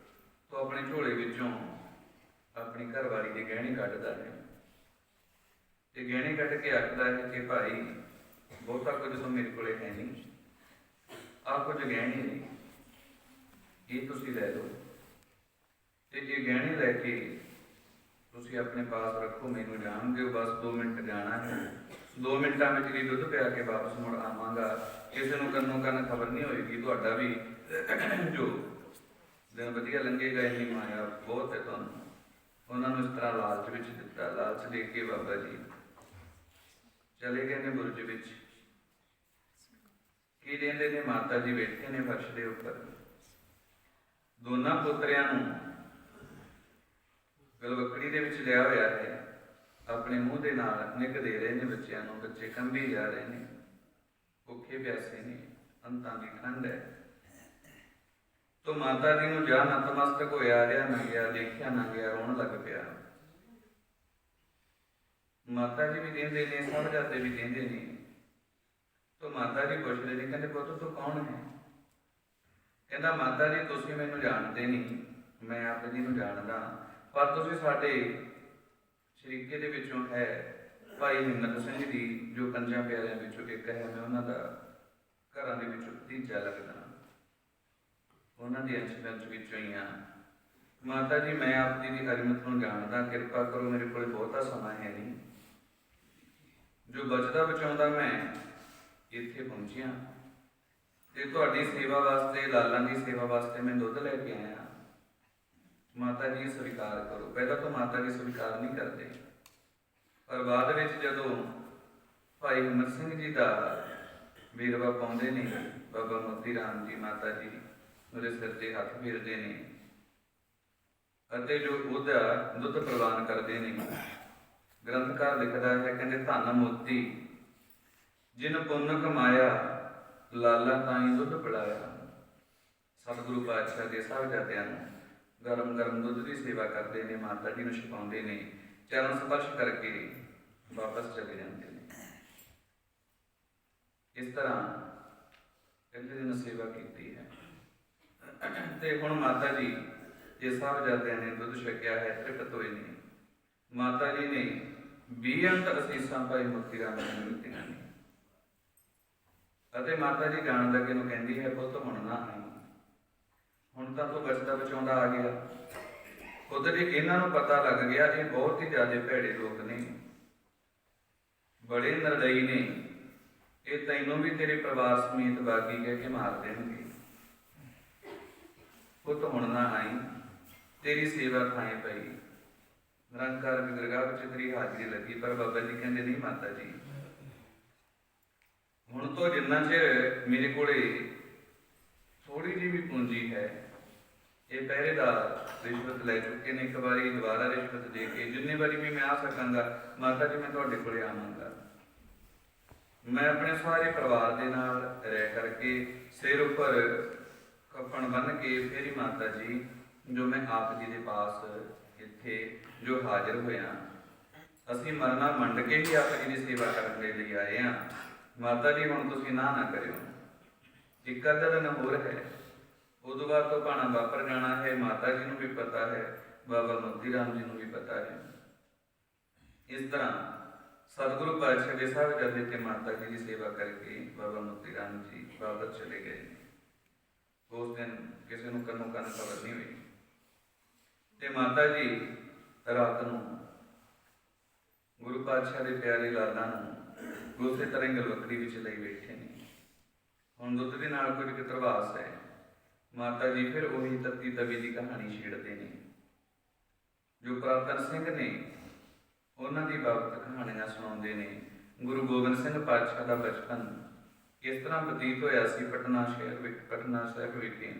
ਤਾਂ ਆਪਣੇ ਝੋਲੇ ਵਿੱਚੋਂ ਆਪਣੀ ਘਰਵਾਲੀ ਦੇ ਗਹਿਣੇ ਕੱਢਦਾ ਹੈ ਤੇ ਗਹਿਣੇ ਕੱਢ ਕੇ ਆਖਦਾ ਹੈ ਕਿ ਭਾਈ ਬਹੁਤਾ ਕੁਝ ਤਾਂ ਮੇਰੇ ਕੋਲੇ ਹੈ ਨਹੀਂ, ਆਹ ਕੁਝ ਗਹਿਣੇ ਨੇ, ਇਹ ਤੁਸੀਂ ਲੈ ਲਓ ਤੇ ਇਹ ਗਹਿਣੇ ਲੈ ਕੇ ਤੁਸੀਂ ਆਪਣੇ ਪਾਸ ਰੱਖੋ, ਮੈਨੂੰ ਜਾਣ ਦਿਓ, ਬਸ 2 ਮਿੰਟ ਜਾਣਾ ਹੈ, 2 ਮਿੰਟਾਂ ਵਿੱਚ ਹੀ ਦੁੱਧ ਪਿਆ ਕੇ ਵਾਪਸ ਮੁੜ ਆਵਾਂਗਾ, ਕਿਸੇ ਨੂੰ ਕੰਨੋਂ ਕੰਨ ਖਬਰ ਨਹੀਂ ਹੋਏਗੀ, ਤੁਹਾਡਾ ਵੀ ਜੋ ਦਿਨ ਵਧੀਆ ਲੰਘੇਗਾ। ਇੰਨੀ ਮਾਇਆ ਬਹੁਤ ਹੈ ਤੁਹਾਨੂੰ। ਉਹਨਾਂ ਨੂੰ ਇਸ ਤਰ੍ਹਾਂ ਲਾਲਚ ਵਿੱਚ ਦਿੱਤਾ। ਲਾਲਚ ਦੇ ਕੇ ਬਾਬਾ ਜੀ ਚਲੇ ਗਏ ਨੇ ਬੁਰਜ ਵਿੱਚ। ਕੀ ਕਹਿੰਦੇ ਨੇ, ਮਾਤਾ ਜੀ ਬੈਠੇ ਨੇ ਫਰਸ਼ ਦੇ ਉੱਪਰ, ਦੋਨਾਂ ਪੁੱਤਰਿਆਂ ਨੂੰ ਗਲਵੱਕੜੀ ਦੇ ਵਿੱਚ ਲਿਆ ਹੋਇਆ ਹੈ, ਆਪਣੇ ਮੂੰਹ ਦੇ ਨਾਲ ਨਿੱਘ ਦੇ ਰਹੇ ਨੇ ਬੱਚਿਆਂ ਨੂੰ। ਬੱਚੇ ਕੰਬੀ ਜਾ ਰਹੇ ਨੇ, ਭੁੱਖੇ ਪਿਆਸੇ ਨੇ, ਅੰਤਾਂ ਦੀ ਠੰਡ ਹੈ। ਤੋ ਮਾਤਾ ਜੀ ਨੂੰ ਜਾਂ ਨਤਮਸਤਕ ਹੋਇਆ ਰਿਹਾ ਨਾ ਗਿਆ, ਦੇਖਿਆ ਨਾ ਗਿਆ, ਰੋਣ ਲੱਗ ਪਿਆ। ਮਾਤਾ ਜੀ ਵੀ ਕਹਿੰਦੇ ਨੇ, ਸਾਹਿਬਜ਼ਾਦੇ ਵੀ ਕਹਿੰਦੇ ਨੇ। ਤੋ ਮਾਤਾ ਜੀ ਪੁੱਛਦੇ ਨੇ, ਕਹਿੰਦੇ ਪੁੱਤ ਤੂੰ ਕੌਣ ਹੈ? ਕਹਿੰਦਾ ਮਾਤਾ ਜੀ ਤੁਸੀਂ ਮੈਨੂੰ ਜਾਣਦੇ ਨਹੀਂ, ਮੈਂ ਆਪ ਜੀ ਨੂੰ ਜਾਣਦਾ, ਪਰ ਤੁਸੀਂ ਸਾਡੇ ਸ਼ਰੀਕੇ ਦੇ ਵਿੱਚੋਂ ਹੈ ਭਾਈ ਹਿੰਮਤ ਸਿੰਘ ਜੀ, ਜੋ 5 ਪਿਆਰਿਆਂ ਵਿੱਚੋਂ ਇੱਕ ਹੈ। ਮੈਂ ਉਹਨਾਂ ਦਾ ਘਰਾਂ ਦੇ ਵਿੱਚੋਂ ਭਤੀਜਾ ਲੱਗਦਾ, ਉਹਨਾਂ ਦੀ ਅੰਸ਼ ਵਿੱਚੋਂ ਹੀ ਆ। ਮਾਤਾ ਜੀ ਮੈਂ ਆਪ ਜੀ ਦੀ ਹਰਮਤ ਨੂੰ ਜਾਣਦਾ, ਕਿਰਪਾ ਕਰੋ, ਮੇਰੇ ਕੋਲ ਬਹੁਤਾ ਸਮਾਂ ਹੈ ਨਹੀਂ, ਜੋ ਬਚਦਾ ਬਚਾਉਂਦਾ ਮੈਂ ਇੱਥੇ ਪਹੁੰਚਿਆ ਤੇ ਤੁਹਾਡੀ ਸੇਵਾ ਵਾਸਤੇ, ਲਾਲਾਂ ਦੀ ਸੇਵਾ ਵਾਸਤੇ ਮੈਂ ਦੁੱਧ ਲੈ ਕੇ ਆਇਆ। ਮਾਤਾ ਜੀ ਸਵੀਕਾਰ ਕਰੋ। ਪਹਿਲਾਂ ਤਾਂ ਮਾਤਾ ਜੀ ਸਵੀਕਾਰ ਨਹੀਂ ਕਰਦੇ, ਪਰ ਬਾਅਦ ਵਿੱਚ ਜਦੋਂ ਭਾਈ ਹਿੰਮਤ ਸਿੰਘ ਜੀ ਦਾ ਵੇਰਵਾ ਪਾਉਂਦੇ ਨੇ, ਬਾਬਾ ਮੋਤੀ ਰਾਮ ਜੀ ਮਾਤਾ ਜੀ ਉਹਦੇ ਸਿਰ ਤੇ ਹੱਥ ਫੇਰਦੇ ਨੇ ਅਤੇ ਜੋ ਉਹਦਾ ਦੁੱਧ ਪ੍ਰਵਾਨ ਕਰਦੇ ਨੇ। ਗ੍ਰੰਥਕਾਰ ਲਿਖਦਾ ਹੈ, ਕਹਿੰਦੇ ਧੰਨ ਮੋਤੀ ਜਿਨ ਪੁੰਨ ਕਮਾਇਆ, ਲਾਲਾ ਤਾਈਂ ਦੁੱਧ ਪਿਲਾਇਆ। ਸਤਿਗੁਰੂ ਪਾਤਸ਼ਾਹ ਦੇ ਸਾਹਿਬਜ਼ਾਦਿਆਂ ਨੂੰ ਗਰਮ ਗਰਮ ਦੁੱਧ ਦੀ ਸੇਵਾ ਕਰਦੇ ਨੇ, ਮਾਤਾ ਜੀ ਨੂੰ ਛਕਾਉਂਦੇ ਨੇ, ਚਰਨ ਸਪਰਸ਼ ਕਰਕੇ ਵਾਪਸ ਚਲੇ ਜਾਂਦੇ ਨੇ। ਇਸ ਤਰ੍ਹਾਂ ਕਹਿੰਦੇ ਦਿਨ ਸੇਵਾ ਕੀਤੀ ਹੈ। ਤੇ ਹੁਣ ਮਾਤਾ ਜੀ ਜੇ ਸਾਹਿਬਜ਼ਾਦਿਆਂ ਨੇ ਦੁੱਧ ਛਕਿਆ ਹੈ, ਤ੍ਰਿਪਤ ਹੋਏ ਨੇ। ਮਾਤਾ ਜੀ ਨੇ ਬੇਅੰਤ ਅਸੀਸਾਂ ਭਾਈ ਮੋਤੀ ਰਾਮ ਜੀ ਨੂੰ ਦਿੱਤੀਆਂ ਨੇ ਅਤੇ ਮਾਤਾ ਜੀ ਜਾਣ ਲੱਗੇ ਨੂੰ ਕਹਿੰਦੀ ਹੈ, ਪੁੱਤ ਹੁਣ ਨਾ ਆਈ, ਹੁਣ ਤਾਂ ਤੂੰ ਬਚਦਾ ਬਚਾਉਂਦਾ ਆ ਗਿਆ। ਖੁਦ ਵੀ ਇਹਨਾਂ ਨੂੰ ਪਤਾ ਲੱਗ ਗਿਆ ਇਹ ਬਹੁਤ ਹੀ ਜ਼ਿਆਦਾ ਭੈੜੇ ਲੋਕ ਨੇ, ਬੜੇ ਨਿਰਦਈ ਨੇ, ਇਹ ਤੈਨੂੰ ਵੀ ਤੇਰੇ ਪਰਿਵਾਰ ਸਮੇਤ ਬਾਗੀ ਕਹਿ ਕੇ ਮਾਰ ਦੇਣਗੇ। ਪੁੱਤ ਹੁਣ ਨਾ ਆਈ, ਤੇਰੀ ਸੇਵਾ ਥਾਂ ਪਈ। ਨਿਰੰਕਾਰ ਦੀ ਦਰਗਾਹ ਵਿੱਚ ਤੇਰੀ ਹਾਜ਼ਰੀ ਲੱਗੀ। ਪਰ ਬਾਬਾ ਜੀ ਕਹਿੰਦੇ ਨਹੀਂ ਮਾਤਾ ਜੀ, ਹੁਣ ਤੋਂ ਜਿੰਨਾ ਚਿਰ ਮੇਰੇ ਕੋਲੇ ਥੋੜੀ ਜਿਹੀ ਵੀ ਪੂੰਜੀ ਹੈ, ਇਹ ਪਹਿਰੇਦਾਰ ਰਿਸ਼ਵਤ ਲੈ ਚੁੱਕੇ ਨੇ, ਇੱਕ ਵਾਰੀ ਦੁਬਾਰਾ ਰਿਸ਼ਵਤ ਦੇ ਕੇ ਜਿੰਨੀ ਵਾਰੀ ਵੀ ਮੈਂ ਆ ਸਕਾਂਗਾ ਮਾਤਾ ਜੀ ਮੈਂ ਤੁਹਾਡੇ ਕੋਲੇ ਆਵਾਂਗਾ। ਮੈਂ ਆਪਣੇ ਸਾਰੇ ਪਰਿਵਾਰ ਦੇ ਨਾਲ ਰਹਿ ਕਰਕੇ ਸਿਰ ਉੱਪਰ ਕਫਨ ਬੰਨ੍ਹ ਕੇ ਫਿਰ ਹੀ ਮਾਤਾ ਜੀ ਜੋ ਮੈਂ ਆਪ ਜੀ ਦੇ ਪਾਸ ਇੱਥੇ ਜੋ ਹਾਜ਼ਰ ਹੋਇਆ, ਅਸੀਂ ਮਰਨਾ ਮੰਡ ਕੇ ਹੀ ਆਪ ਜੀ ਦੀ ਸੇਵਾ ਕਰਨ ਦੇ ਲਈ ਆਏ ਹਾਂ। ਮਾਤਾ ਜੀ ਹੁਣ ਤੁਸੀਂ ਨਾ ਕਰਿਓ, ਇੱਕ ਅੱਧਾ ਦਿਨ ਹੋਰ ਹੈ, ਉਦੋਂ ਬਾਅਦ ਤੋਂ ਭਾਣਾ ਵਾਪਰ ਜਾਣਾ ਹੈ। ਮਾਤਾ ਜੀ ਨੂੰ ਵੀ ਪਤਾ ਹੈ, ਬਾਬਾ ਮੋਤੀ ਰਾਮ ਜੀ ਨੂੰ ਵੀ ਪਤਾ ਹੈ। ਇਸ ਤਰ੍ਹਾਂ ਸਤਿਗੁਰੂ ਪਾਤਸ਼ਾਹ ਦੇ ਸਾਹਿਬਜ਼ਾਦੇ ਤੇ ਮਾਤਾ ਜੀ ਦੀ ਸੇਵਾ ਕਰਕੇ ਬਾਬਾ ਮੋਤੀ ਰਾਮ ਜੀ ਵਾਪਸ ਚਲੇ ਗਏ। ਉਸ ਦਿਨ ਕਿਸੇ ਨੂੰ ਕੰਨੋਂ ਕੰਨ ਖਬਰ ਨਹੀਂ ਹੋਈ ਤੇ ਮਾਤਾ ਜੀ ਰਾਤ ਨੂੰ ਗੁਰੂ ਪਾਤਸ਼ਾਹ ਦੇ ਪਿਆਰੇ ਲਾਲਾਂ ਨੂੰ ਉਸੇ ਤਰ੍ਹਾਂ ਹੀ ਗਲਵੱਕੜੀ ਵਿੱਚ ਲਈ ਬੈਠੇ ਨੇ। ਹੁਣ ਦੁੱਧ ਦੇ ਨਾਲ ਕੁਝ ਕਿਤਰਵਾਸ ਹੈ। ਮਾਤਾ ਜੀ ਫਿਰ ਉਹੀ ਤੱਤੀ ਤਵੀ ਦੀ ਕਹਾਣੀ ਛੇੜਦੇ ਨੇ ਜੋ ਪ੍ਰਾਤਨ ਸਿੰਘ ਨੇ, ਉਹਨਾਂ ਦੀ ਬਾਬਤ ਕਹਾਣੀਆਂ ਸੁਣਾਉਂਦੇ ਨੇ। ਗੁਰੂ ਗੋਬਿੰਦ ਸਿੰਘ ਪਾਤਸ਼ਾਹ ਦਾ ਬਚਪਨ ਕਿਸ ਤਰ੍ਹਾਂ ਬਤੀਤ ਹੋਇਆ ਸੀ ਪਟਨਾ ਸਾਹਿਬ ਵਿਖੇ,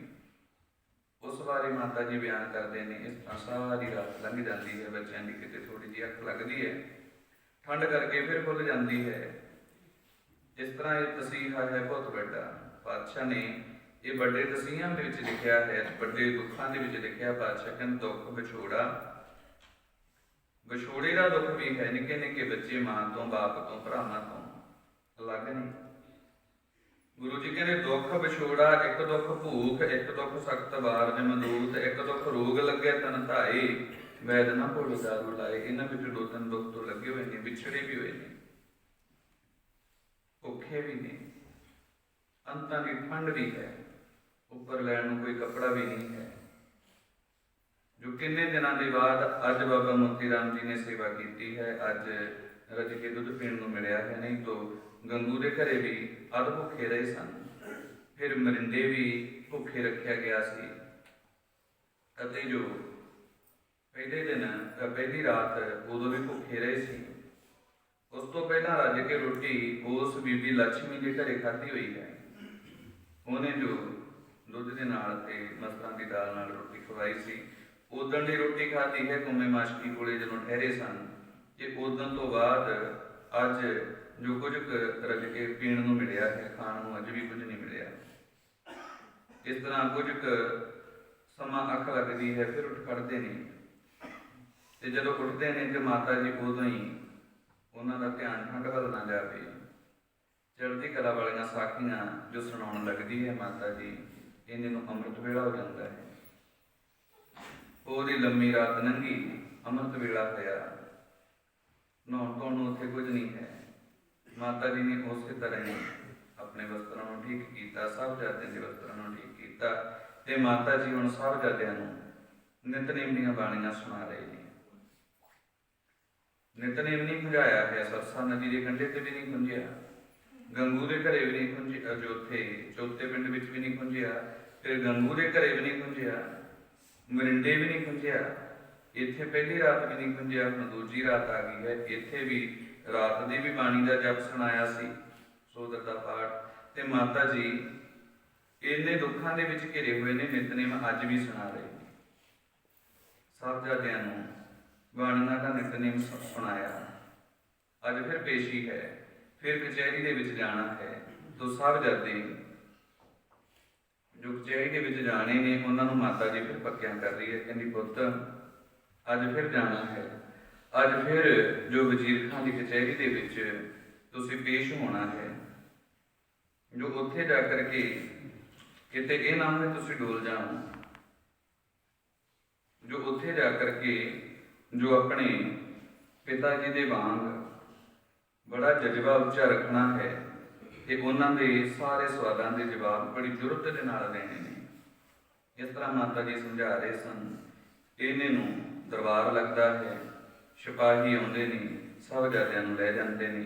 ਉਸ ਬਾਰੇ ਮਾਤਾ ਜੀ ਬਿਆਨ ਕਰਦੇ ਨੇ। ਇਸ ਤਰ੍ਹਾਂ ਸਾਰੀ ਰਾਤ ਲੰਘ ਜਾਂਦੀ ਹੈ, ਬੱਚਿਆਂ ਦੀ ਕਿਤੇ ਥੋੜੀ ਜਿਹੀ ਅੱਖ ਲੱਗਦੀ ਹੈ, ਠੰਡ ਕਰਕੇ ਫਿਰ ਖੁੱਲ ਜਾਂਦੀ ਹੈ। ਇਸ ਤਰ੍ਹਾਂ ਇਹ ਤਸੀਹਾ ਹੈ ਬਹੁਤ ਵੱਡਾ। ਪਾਤਸ਼ਾਹ ਨੇ ਇਹ ਵੱਡੇ ਤਸੀਹਾਂ ਦੇ ਵਿੱਚ ਲਿਖਿਆ ਹੈ, ਵੱਡੇ ਦੁੱਖਾਂ ਦੇ ਵਿੱਚ ਲਿਖਿਆ। ਪਾਤਸ਼ਾਹ ਕਹਿੰਦੇ ਦੁੱਖ ਵਿਛੋੜਾ, ਵਿਛੋੜੇ ਦਾ ਦੁੱਖ ਵੀ ਹੈ। ਨਿੱਕੇ ਨਿੱਕੇ ਬੱਚੇ ਮਾਂ ਤੋਂ, ਬਾਪ ਤੋਂ, ਭਰਾਵਾਂ ਤੋਂ ਅਲੱਗ ਨੇ। ਕਹਿੰਦੇ ਦੁੱਖ ਵਿਛੋੜਾ, ਇੱਕ ਦੁੱਖ ਭੂਖ, ਇੱਕ ਦੁੱਖ ਸਖਤ ਬਾਰ ਜਮਦੂਤ, ਇੱਕ ਦੁੱਖ ਰੋਗ ਲੱਗੇ ਤਨ ਧਾਏ, ਵੈਦ ਨਾ ਭੁੱਲ ਦਾਰੂ ਲਾਏ। ਇਹਨਾਂ ਵਿੱਚ 2-3 ਦੁੱਖ ਤੋਂ ਲੱਗੇ ਹੋਏ ਨੇ, ਵਿਛੜੇ ਵੀ ਹੋਏ ਨੇ, ਭੁੱਖੇ ਵੀ ਨੇ, ਅੰਤਾਂ ਦੀ ਠੰਡ ਵੀ ਹੈ, ਉੱਪਰ ਲੈਣ ਨੂੰ ਕੋਈ ਕੱਪੜਾ ਵੀ ਨਹੀਂ ਹੈ। ਜੋ ਕਿੰਨੇ ਦਿਨਾਂ ਦੇ ਬਾਅਦ ਅੱਜ ਬਾਬਾ ਮੋਤੀ ਰਾਮ ਜੀ ਨੇ ਸੇਵਾ ਕੀਤੀ ਹੈ, ਅੱਜ ਰਜ ਕੇ ਦੁੱਧ ਪੀਣ ਨੂੰ ਮਿਲਿਆ ਹੈ। ਨਹੀਂ ਤਾਂ ਗੰਗੂ ਦੇ ਘਰੇ ਵੀ ਅੱਧ ਭੁੱਖੇ ਰਹੇ ਸਨ, ਫਿਰ ਮਰਿੰਡੇ ਵੀ ਭੁੱਖੇ ਰੱਖਿਆ ਗਿਆ ਸੀ। ਅਤੇ ਜੋ ਪਹਿਲੇ ਦਿਨ ਪਹਿਲੀ ਰਾਤ ਉਦੋਂ ਵੀ ਭੁੱਖੇ ਰਹੇ ਸੀ। ਉਸ ਤੋਂ ਪਹਿਲਾਂ ਰੱਜ ਕੇ ਰੋਟੀ ਉਸ ਬੀਬੀ ਲక్ష్ਮੀ ਦੇ ਘਰੇ ਖਾਧੀ ਹੋਈ ਹੈ। ਉਹਨੇ ਜੋ ਦੁੱਧ ਦੇ ਨਾਲ ਤੇ ਮਸਰਾਂ ਦੀ ਦਾਲ ਨਾਲ ਰੋਟੀ ਖਵਾਈ ਸੀ, ਉਦੋਂ ਦੀ ਰੋਟੀ ਖਾਧੀ ਹੈ ਗੁੰਮੇ ਮਾਸ਼ਕੀ ਕੋਲੇ ਜਦੋਂ ਠਹਿਰੇ ਸਨ। ਤੇ ਉਦੋਂ ਤੋਂ ਬਾਅਦ ਅੱਜ ਜੋ ਕੁਝ ਰੱਜ ਕੇ ਪੀਣ ਨੂੰ ਮਿਲਿਆ ਹੈ, ਖਾਣ ਨੂੰ ਅੱਜ ਵੀ ਕੁਝ ਨਹੀਂ ਮਿਲਿਆ। ਇਸ ਤਰ੍ਹਾਂ ਕੁਝ ਸਮਾਂ ਅੱਖ ਲੱਗਦੀ ਹੈ, ਫਿਰ ਉੱਠ ਖੜ੍ਹਦੇ ਨੇ, ਤੇ ਜਦੋਂ ਉੱਠਦੇ ਨੇ ਤੇ ਮਾਤਾ ਜੀ ਉਦੋਂ ਹੀ ਉਹਨਾਂ ਦਾ ਧਿਆਨ ਠੰਡ ਵੱਲ ਨਾ ਜਾਵੇ। ਚੜ੍ਹਦੀ ਕਲਾ ਵਾਲੀਆਂ ਸਾਖੀਆਂ ਜੋ ਸੁਣਾਉਣ ਲੱਗਦੀ ਹੈ ਮਾਤਾ ਜੀ, ਇਹਨੇ ਨੂੰ ਅੰਮ੍ਰਿਤ ਵੇਲਾ ਹੋ ਜਾਂਦਾ ਹੈ। ਉਹਦੀ ਲੰਮੀ ਰਾਤ ਲੰਘੀ, ਅੰਮ੍ਰਿਤ ਵੇਲਾ ਹੋਇਆ, ਨਹਾਉਣ ਧੋਣ ਨੂੰ ਉੱਥੇ ਕੁਝ ਨਹੀਂ ਹੈ। ਮਾਤਾ ਜੀ ਨੇ ਉਸੇ ਤਰ੍ਹਾਂ ਹੀ ਆਪਣੇ ਵਸਤਰਾਂ ਨੂੰ ਠੀਕ ਕੀਤਾ, ਸਾਹਿਬਜ਼ਾਦਿਆਂ ਦੇ ਵਸਤਰਾਂ ਨੂੰ ਠੀਕ ਕੀਤਾ, ਤੇ ਮਾਤਾ ਜੀ ਹੁਣ ਸਾਹਿਬਜ਼ਾਦਿਆਂ ਨੂੰ ਨਿਤਨੇਮ ਦੀਆਂ ਬਾਣੀਆਂ ਸੁਣਾ ਰਹੇ ਨੇ। ਨਿਤਨੇਮ ਨਹੀਂ ਖੁੰਝਾਇਆ ਹੈ, ਸਰਸਾ ਨਦੀ ਦੇ ਕੰਢੇ ਤੇ ਵੀ ਨਹੀਂ ਖੁੰਝਿਆ, ਗੰਗੂ ਦੇ ਘਰੇ ਵੀ ਨਹੀਂ ਖੁੰਝਿਆ, ਜੋਥੇ ਚੌਥੇ ਪਿੰਡ ਵਿੱਚ ਵੀ ਨਹੀਂ ਖੁੰਝਿਆ, ਫਿਰ ਗੰਗੂ ਦੇ ਘਰੇ ਵੀ ਨਹੀਂ ਖੁੰਝਿਆ, ਮਰਿੰਡੇ ਵੀ ਨਹੀਂ ਖੁੰਝਿਆ, ਇੱਥੇ ਪਹਿਲੀ ਰਾਤ ਵੀ ਨਹੀਂ ਖੁੰਝਿਆ, ਹੁਣ ਦੂਜੀ ਰਾਤ ਆ ਗਈ ਹੈ। ਇੱਥੇ ਵੀ ਰਾਤ ਦੀ ਵੀ ਬਾਣੀ ਦਾ ਜਪ ਸੁਣਾਇਆ ਸੀ, ਸੋਦਰ ਦਾ ਪਾਠ, ਤੇ ਮਾਤਾ ਜੀ ਇੰਨੇ ਦੁੱਖਾਂ ਦੇ ਵਿੱਚ ਘਿਰੇ ਹੋਏ ਨੇ, ਨਿਤਨੇਮ ਅੱਜ ਵੀ ਸੁਣਾ ਰਹੇ ਨੇ। ਸਾਹਿਬਜ਼ਾਦਿਆਂ ਨੂੰ ਬਾਣੀਆਂ ਦਾ ਨਿਤਨੇਮ ਸੁਣਾਇਆ। ਅੱਜ ਫਿਰ ਪੇਸ਼ੀ ਹੈ, ਫਿਰ ਕਚਹਿਰੀ ਦੇ ਵਿੱਚ ਜਾਣਾ ਹੈ। ਤੋ ਸਾਹਿਬਜ਼ਾਦੇ ਜੋ ਕਚਹਿਰੀ ਦੇ ਵਿੱਚ ਜਾਣੇ ਨੇ, ਉਹਨਾਂ ਨੂੰ ਮਾਤਾ ਜੀ ਫਿਰ ਪੱਕਿਆਂ ਕਰ ਰਹੀ ਹੈ, ਕਹਿੰਦੀ ਪੁੱਤ ਅੱਜ ਫਿਰ ਜਾਣਾ ਹੈ, ਅੱਜ ਫਿਰ ਜੋ ਵਜ਼ੀਰ ਖਾਂ ਦੀ ਕਚਹਿਰੀ ਦੇ ਵਿੱਚ ਤੁਸੀਂ ਪੇਸ਼ ਹੋਣਾ ਹੈ। ਜੋ ਉੱਥੇ ਜਾ ਕਰਕੇ ਕਿਤੇ ਇਹ ਨਾ ਹੋਵੇ ਤੁਸੀਂ ਡੋਲ ਜਾਓ, ਜੋ ਉੱਥੇ ਜਾ ਕਰਕੇ ਜੋ ਆਪਣੇ ਪਿਤਾ ਜੀ ਦੇ ਵਾਂਗ ਬੜਾ ਜਜ਼ਬਾ ਉੱਚਾ ਰੱਖਣਾ ਹੈ, ਤੇ ਉਹਨਾਂ ਦੇ ਸਾਰੇ ਸਵਾਲਾਂ ਦੇ ਜਵਾਬ ਬੜੀ ਜੁਰਤ ਦੇ ਨਾਲ ਦੇਣੇ ਨੇ। ਇਸ ਤਰ੍ਹਾਂ ਮਾਤਾ ਜੀ ਸਮਝਾ ਰਹੇ ਸਨ। ਇਹਨੇ ਨੂੰ ਦਰਬਾਰ ਲੱਗਦਾ ਹੈ, ਸਿਪਾਹੀ ਆਉਂਦੇ ਨੇ, ਸਾਹਿਬਜ਼ਾਦਿਆਂ ਨੂੰ ਲੈ ਜਾਂਦੇ ਨੇ,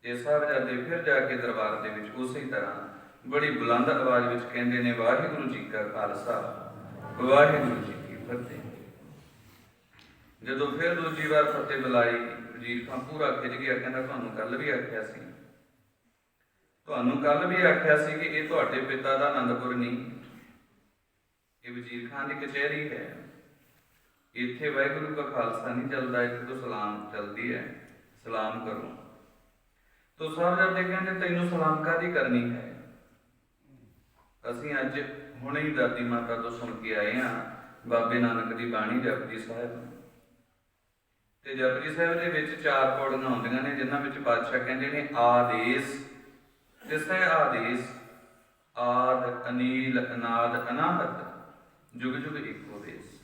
ਤੇ ਸਾਹਿਬਜ਼ਾਦੇ ਫਿਰ ਜਾ ਕੇ ਦਰਬਾਰ ਦੇ ਵਿੱਚ ਉਸੇ ਤਰ੍ਹਾਂ ਬੜੀ ਬੁਲੰਦ ਆਵਾਜ਼ ਵਿੱਚ ਕਹਿੰਦੇ ਨੇ, ਵਾਹਿਗੁਰੂ ਜੀ ਕਾ ਖਾਲਸਾ, ਵਾਹਿਗੁਰੂ ਜੀ ਕੀ ਫਤਿਹ। ਜਦੋਂ ਫਿਰ ਦੂਜੀ ਵਾਰ ਫਤਿਹ ਬੁਲਾਈ, ਵਜ਼ੀਰ ਖਾਂ ਪੂਰਾ ਖਿੱਚ ਗਿਆ, ਕਹਿੰਦਾ ਤੁਹਾਨੂੰ ਕੱਲ ਵੀ ਆਖਿਆ ਸੀ, ਤੁਹਾਨੂੰ ਕੱਲ ਵੀ ਆਖਿਆ ਸੀ ਕਿ ਇਹ ਤੁਹਾਡੇ ਪਿਤਾ ਦਾ ਆਨੰਦਪੁਰ ਨਹੀਂ, ਇਹ ਵਜ਼ੀਰ ਖਾਂ ਦੀ ਕਚਹਿਰੀ ਹੈ, ਇੱਥੇ ਵਾਹਿਗੁਰੂ ਦਾ ਖਾਲਸਾ ਨਹੀਂ ਚੱਲਦਾ, ਇੱਥੇ ਤੋਂ ਸਲਾਮ ਚੱਲਦੀ ਹੈ, ਸਲਾਮ ਕਰੋ। ਤੋ ਸਾਹਿਬਜ਼ਾਦੇ ਕਹਿੰਦੇ ਤੈਨੂੰ ਸਲਾਮ ਕਾਹਦੀ ਕਰਨੀ ਹੈ? ਅਸੀਂ ਅੱਜ ਹੁਣੇ ਹੀ ਦਾਦੀ ਮਾਤਾ ਤੋਂ ਸੁਣ ਕੇ ਆਏ ਹਾਂ ਬਾਬੇ ਨਾਨਕ ਦੀ ਬਾਣੀ ਜਪਜੀ ਸਾਹਿਬ, ਤੇ ਜਪਜੀ ਸਾਹਿਬ ਦੇ ਵਿੱਚ 4 ਪੌੜੀਆਂ ਆਉਂਦੀਆਂ ਨੇ, ਜਿਨ੍ਹਾਂ ਵਿੱਚ ਪਾਤਸ਼ਾਹ ਕਹਿੰਦੇ ਨੇ ਆਦੇਸ਼ ਤਿਸੈ ਆਦੇਸ਼, ਆਦ ਅਨੀਲ ਅਨਾਦ ਅਨਾਹਤ, ਜੁਗ ਜੁਗ ਇੱਕੋ ਦੇਸ।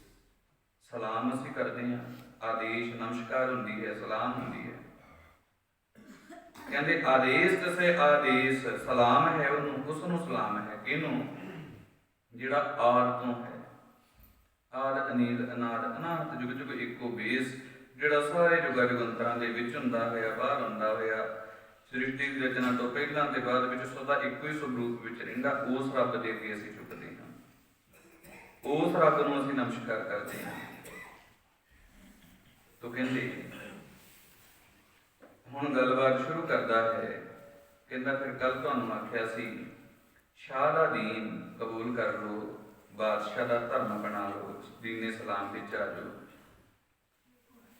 ਸਲਾਮ ਅਸੀਂ ਕਰਦੇ ਹਾਂ, ਆਦੇਸ਼ ਨਮਸਕਾਰ ਹੁੰਦੀ ਹੈ, ਸਲਾਮ ਹੁੰਦੀ ਹੈ। ਕਹਿੰਦੇ ਆਦੇਸ਼ ਤਿਸੈ ਆਦੇਸ਼, ਸਲਾਮ ਹੈ ਉਹਨੂੰ, ਉਸ ਨੂੰ ਸਲਾਮ ਹੈ। ਕਿਹਨੂੰ? ਜਿਹੜਾ ਆਦ ਤੋਂ ਹੈ, ਆਦ ਅਨੀਲ ਅਨਾਦ ਅਨਾਹਤ, ਜੁਗ ਜੁਗ ਇੱਕੋ ਬੇਸ, ਜਿਹੜਾ ਸਾਰੇ ਜੁਗਾਂ ਜੁਗੰਤਰਾਂ ਦੇ ਵਿੱਚ ਹੁੰਦਾ ਹੋਇਆ, ਬਾਹਰ ਹੁੰਦਾ ਹੋਇਆ, ਸ੍ਰਿਸ਼ਟੀ ਦੀ ਰਚਨਾ ਤੋਂ ਪਹਿਲਾਂ ਤੇ ਬਾਅਦ ਵਿੱਚ ਸਦਾ ਇੱਕੋ ਹੀ ਸਰੂਪ ਵਿੱਚ ਰਹਿੰਦਾ, ਉਸ ਰੱਬ ਦੇ ਅੱਗੇ ਅਸੀਂ ਝੁਕਦੇ ਹਾਂ, ਉਸ ਰੱਬ ਨੂੰ ਅਸੀਂ ਨਮਸਕਾਰ ਕਰਦੇ ਹਾਂ। ਤੋ ਕਹਿੰਦੇ ਹੁਣ ਗੱਲਬਾਤ ਸ਼ੁਰੂ ਕਰਦਾ ਹੈ, ਕਹਿੰਦਾ ਫਿਰ ਕੱਲ ਤੁਹਾਨੂੰ ਆਖਿਆ ਸੀ ਸ਼ਾਹ ਦਾ ਦੀਨ ਕਬੂਲ ਕਰ ਲਓ, ਬਾਦਸ਼ਾਹ ਦਾ ਧਰਮ ਬਣਾ ਲਓ, ਦੀਨੇ ਸਲਾਮ ਵਿੱਚ ਆ ਜਾਓ।